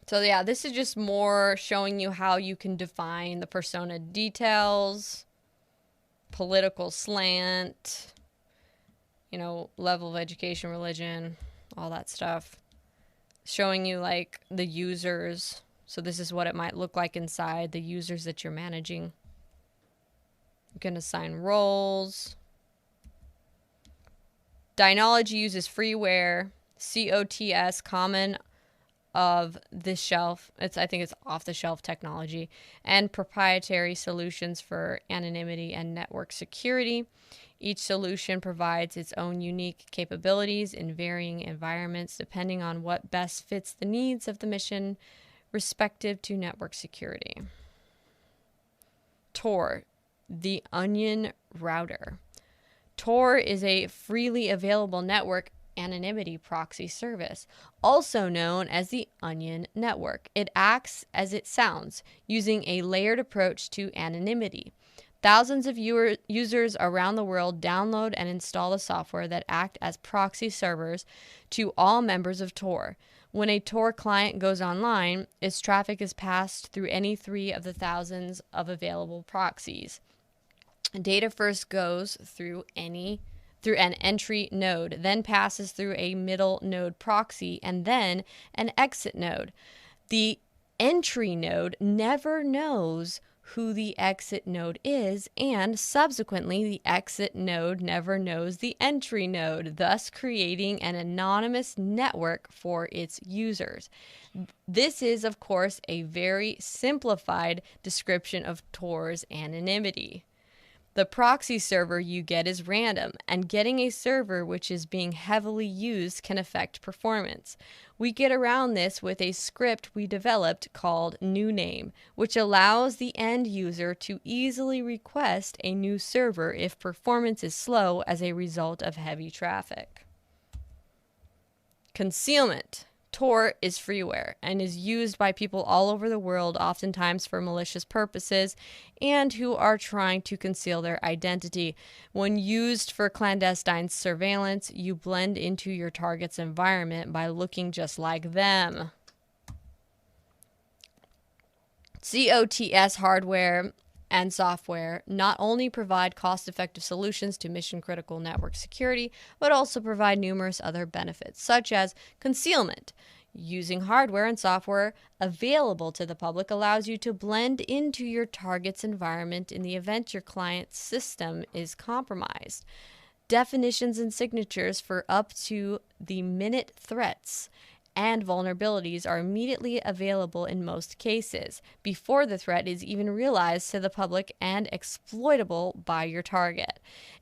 So yeah, this is just more showing you how you can define the persona details, political slant, level of education, religion, all that stuff. Showing you like the users. So this is what it might look like inside, the users that you're managing. You can assign roles. Dynology uses freeware, COTS, common of the shelf. I think it's off the shelf technology, and proprietary solutions for anonymity and network security. Each solution provides its own unique capabilities in varying environments depending on what best fits the needs of the mission respective to network security. Tor, the Onion Router. Tor is a freely available network anonymity proxy service, also known as the Onion Network. It acts as it sounds, using a layered approach to anonymity. Thousands of users around the world download and install the software that act as proxy servers to all members of Tor. When a Tor client goes online, its traffic is passed through any three of the thousands of available proxies. Data first goes through an entry node, then passes through a middle node proxy, and then an exit node. The entry node never knows who the exit node is, and subsequently the exit node never knows the entry node, thus creating an anonymous network for its users. This is, of course, a very simplified description of Tor's anonymity. The proxy server you get is random, and getting a server which is being heavily used can affect performance. We get around this with a script we developed called NewName, which allows the end user to easily request a new server if performance is slow as a result of heavy traffic. Concealment. Tor is freeware and is used by people all over the world, oftentimes for malicious purposes, and who are trying to conceal their identity. When used for clandestine surveillance, you blend into your target's environment by looking just like them. COTS hardware and software not only provide cost-effective solutions to mission-critical network security, but also provide numerous other benefits, such as concealment. Using hardware and software available to the public allows you to blend into your target's environment in the event your client's system is compromised. Definitions and signatures for up to the minute threats and vulnerabilities are immediately available in most cases, before the threat is even realized to the public and exploitable by your target.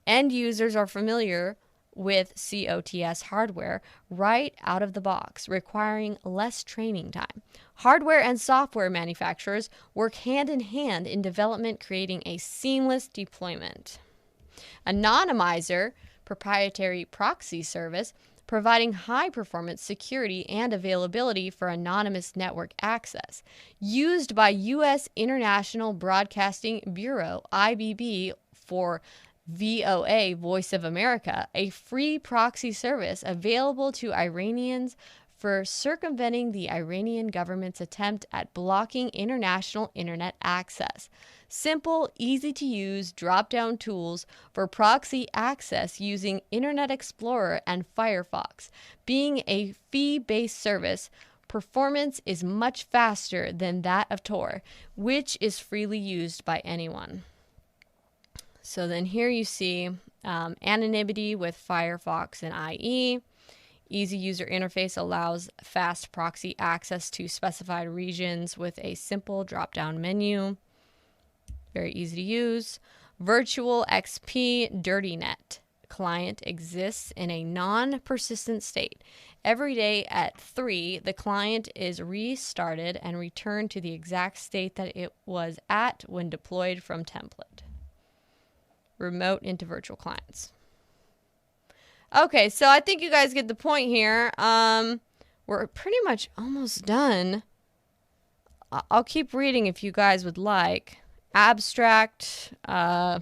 End users are familiar with COTS hardware right out of the box, requiring less training time. Hardware and software manufacturers work hand in hand in development, creating a seamless deployment. Anonymizer, proprietary proxy service, providing high-performance security and availability for anonymous network access. Used by U.S. International Broadcasting Bureau, IBB, for VOA, Voice of America, a free proxy service available to Iranians for circumventing the Iranian government's attempt at blocking international internet access. Simple, easy-to-use drop-down tools for proxy access using Internet Explorer and Firefox. Being a fee-based service, performance is much faster than that of Tor, which is freely used by anyone. So then here you see anonymity with Firefox and IE. Easy user interface allows fast proxy access to specified regions with a simple drop-down menu. Very easy to use. Virtual XP DirtyNet client exists in a non-persistent state. Every day at 3, the client is restarted and returned to the exact state that it was at when deployed from template. Remote into virtual clients. Okay, so I think you guys get the point here. We're pretty much almost done. I'll keep reading if you guys would like. Abstract. An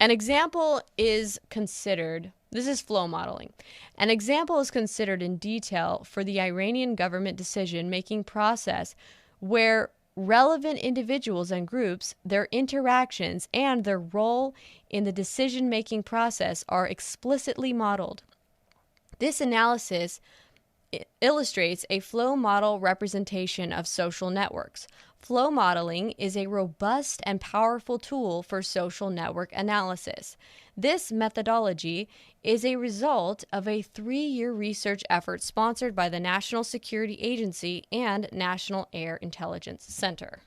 example is considered, this is flow modeling. An example is considered in detail for the Iranian government decision-making process where relevant individuals and groups, their interactions, and their role in the decision-making process are explicitly modeled. This analysis illustrates a flow model representation of social networks. Flow modeling is a robust and powerful tool for social network analysis. This methodology is a result of a 3-year research effort sponsored by the National Security Agency and National Air Intelligence Center.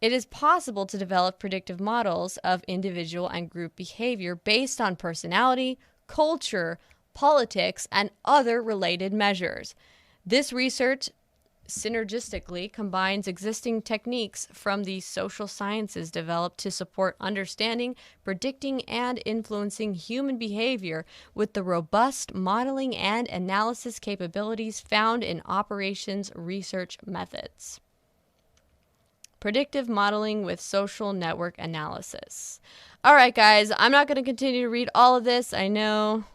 It is possible to develop predictive models of individual and group behavior based on personality, culture, politics, and other related measures. This research synergistically combines existing techniques from the social sciences developed to support understanding, predicting, and influencing human behavior with the robust modeling and analysis capabilities found in operations research methods. Predictive modeling with social network analysis. All right, guys, I'm not going to continue to read all of this. I know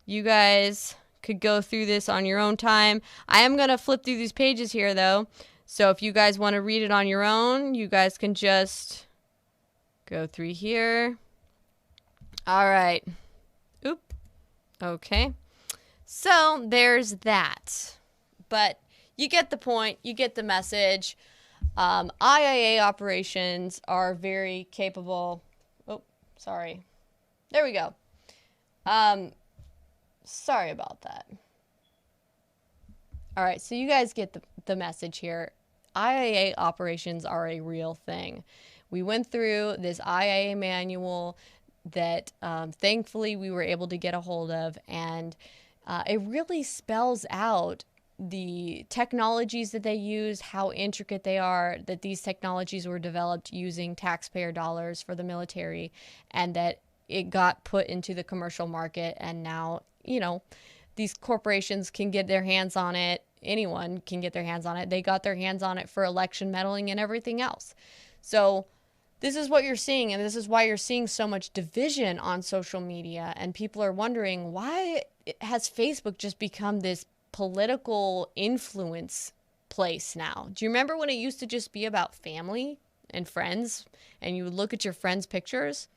you guys could go through this on your own time. I am going to flip through these pages here, though. So if you guys want to read it on your own, you guys can just go through here. All right. Oop. Okay. So there's that. But you get the point. You get the message. IAA operations are very capable. Oh, sorry. There we go. Sorry about that. All right, so you guys get the message here. IAA operations are a real thing. We went through this IAA manual that thankfully we were able to get a hold of, and it really spells out the technologies that they use, how intricate they are, that these technologies were developed using taxpayer dollars for the military, and that it got put into the commercial market, and now, you know, these corporations can get their hands on it. Anyone can get their hands on it. They got their hands on it for election meddling and everything else. So this is what you're seeing, and this is why you're seeing so much division on social media, and people are wondering, why has Facebook just become this political influence place now? Do you remember when it used to just be about family and friends, and you would look at your friends' pictures?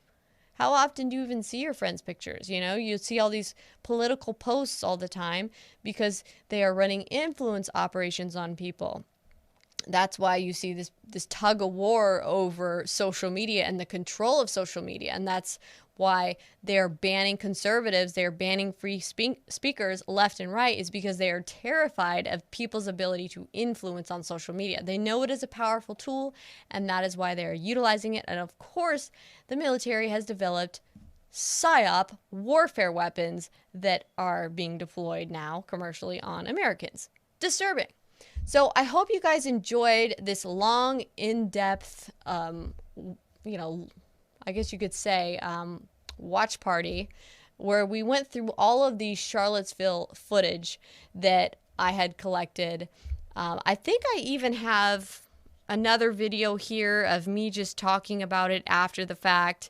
How often do you even see your friends' pictures? You know, you see all these political posts all the time because they are running influence operations on people. That's why you see this tug of war over social media and the control of social media. And that's why they're banning conservatives, they're banning free speakers left and right, is because they are terrified of people's ability to influence on social media. They know it is a powerful tool, and that is why they're utilizing it. And of course, the military has developed PSYOP warfare weapons that are being deployed now commercially on Americans. Disturbing. So I hope you guys enjoyed this long, in-depth, you know, I guess you could say, watch party, where we went through all of the Charlottesville footage that I had collected. I think I even have another video here of me just talking about it after the fact.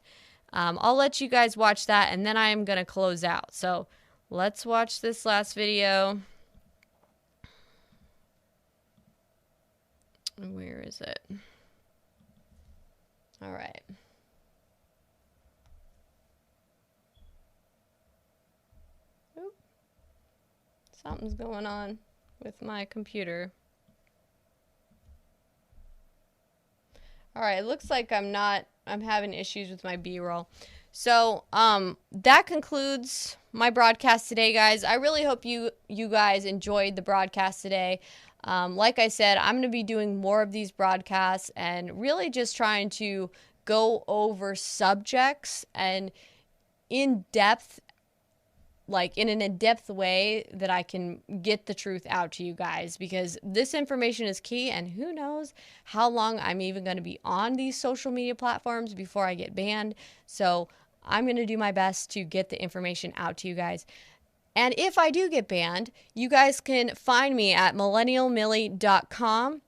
I'll let you guys watch that, and then I am going to close out. So let's watch this last video. Where is it? All right. Oop. Something's going on with my computer. All right, it looks like I'm having issues with my B-roll. So, that concludes my broadcast today, guys. I really hope you guys enjoyed the broadcast today. Like I said, I'm going to be doing more of these broadcasts and really just trying to go over subjects and in depth, like in an in-depth way that I can get the truth out to you guys, because this information is key, and who knows how long I'm even going to be on these social media platforms before I get banned. So I'm going to do my best to get the information out to you guys. And if I do get banned, you guys can find me at millennialmillie.com.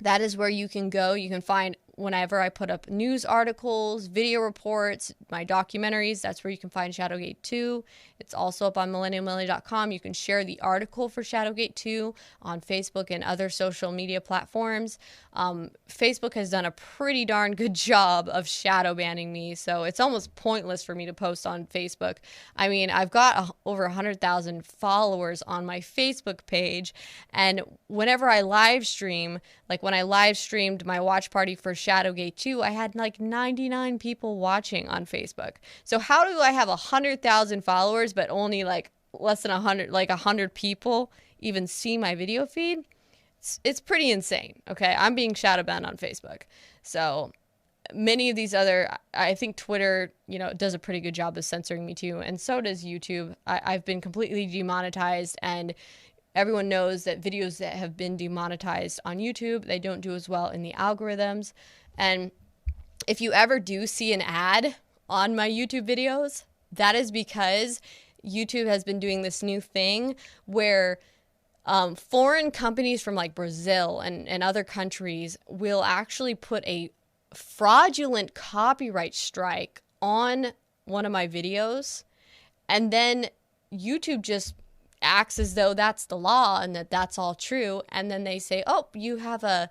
That is where you can go. You can find whenever I put up news articles, video reports, my documentaries. That's where you can find Shadowgate 2. It's also up on millennialmillie.com. You can share the article for Shadowgate 2 on Facebook and other social media platforms. Facebook has done a pretty darn good job of shadow banning me, so it's almost pointless for me to post on Facebook. I mean, I've got over 100,000 followers on my Facebook page, and whenever I live stream, like when I live streamed my watch party for Shadowgate 2, I had like 99 people watching on Facebook. So how do I have 100,000 followers but only like less than 100, like 100 people even see my video feed? It's pretty insane. Okay, I'm being shadow banned on Facebook. So many of these other, I think Twitter, you know, does a pretty good job of censoring me too, and so does YouTube. I've been completely demonetized, and everyone knows that videos that have been demonetized on YouTube, they don't do as well in the algorithms. And if you ever do see an ad on my YouTube videos, that is because YouTube has been doing this new thing where foreign companies from like Brazil and other countries will actually put a fraudulent copyright strike on one of my videos, and then YouTube just acts as though that's the law and that's all true, and then they say, oh, you have a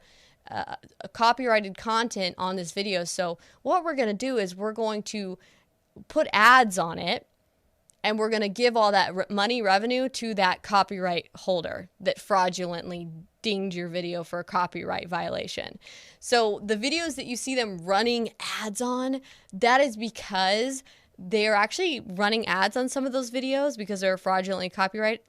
copyrighted content on this video, so what we're going to do is we're going to put ads on it, and we're going to give all that money revenue to that copyright holder that fraudulently dinged your video for a copyright violation. So the videos that you see them running ads on, that is because they're actually running ads on some of those videos because they're fraudulently copyright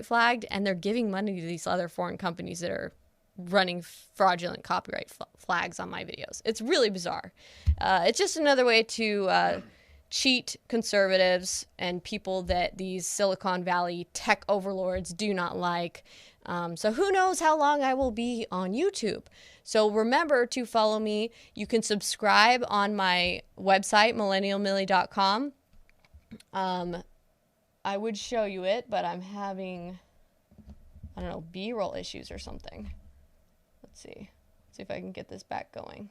flagged, and they're giving money to these other foreign companies that are running fraudulent copyright flags on my videos. It's really bizarre. It's just another way to cheat conservatives and people that these Silicon Valley tech overlords do not like. So who knows how long I will be on YouTube. So remember to follow me. You can subscribe on my website, millennialmillie.com. I would show you it, but I'm having, I don't know, B-roll issues or something. Let's see. See if I can get this back going.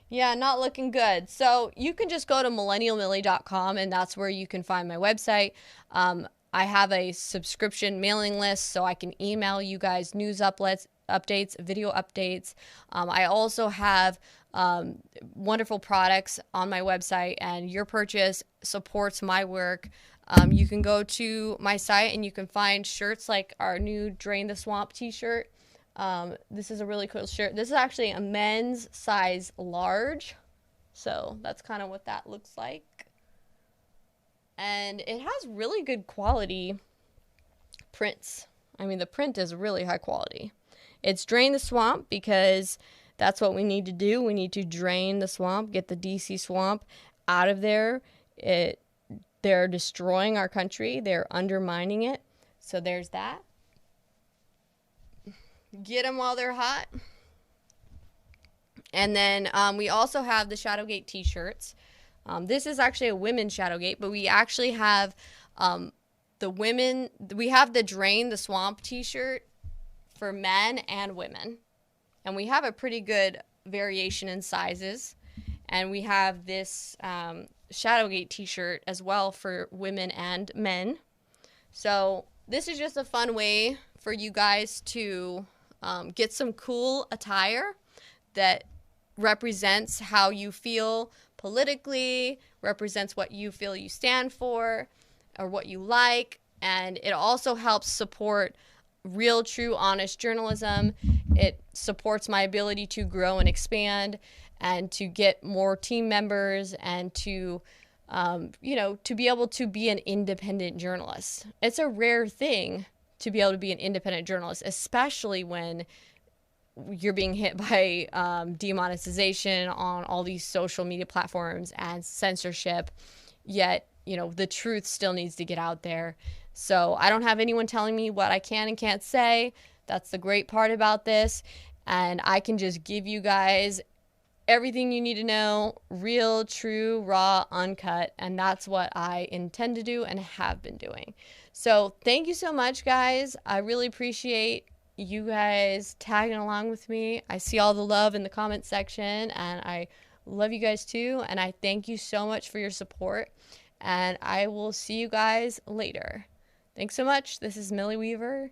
Yeah, not looking good. So you can just go to millennialmillie.com, and that's where you can find my website. I have a subscription mailing list, so I can email you guys news updates, video updates. I also have wonderful products on my website, and your purchase supports my work. You can go to my site and you can find shirts like our new Drain the Swamp t-shirt. This is a really cool shirt. This is actually a men's size large. So that's kind of what that looks like. And it has really good quality prints. I mean, the print is really high quality. It's Drain the Swamp because that's what we need to do. We need to drain the swamp, get the DC swamp out of there. They're destroying our country. They're undermining it. So there's that. Get them while they're hot. And then we also have the Shadowgate t-shirts. This is actually a women's Shadowgate, but we actually have the women. We have the Drain the Swamp t-shirt for men and women. And we have a pretty good variation in sizes. And we have this Shadowgate t-shirt as well for women and men. So this is just a fun way for you guys to get some cool attire that represents how you feel politically, represents what you feel you stand for or what you like, and it also helps support real, true, honest journalism. It supports my ability to grow and expand and to get more team members and to, you know, to be able to be an independent journalist. It's a rare thing to be able to be an independent journalist, especially when you're being hit by demonetization on all these social media platforms and censorship, yet, you know, the truth still needs to get out there. So I don't have anyone telling me what I can and can't say. That's the great part about this. And I can just give you guys everything you need to know, real, true, raw, uncut. And that's what I intend to do and have been doing. So thank you so much, guys. I really appreciate you guys tagging along with me. I see all the love in the comment section, and I love you guys too. And I thank you so much for your support. And I will see you guys later. Thanks so much. This is Millie Weaver.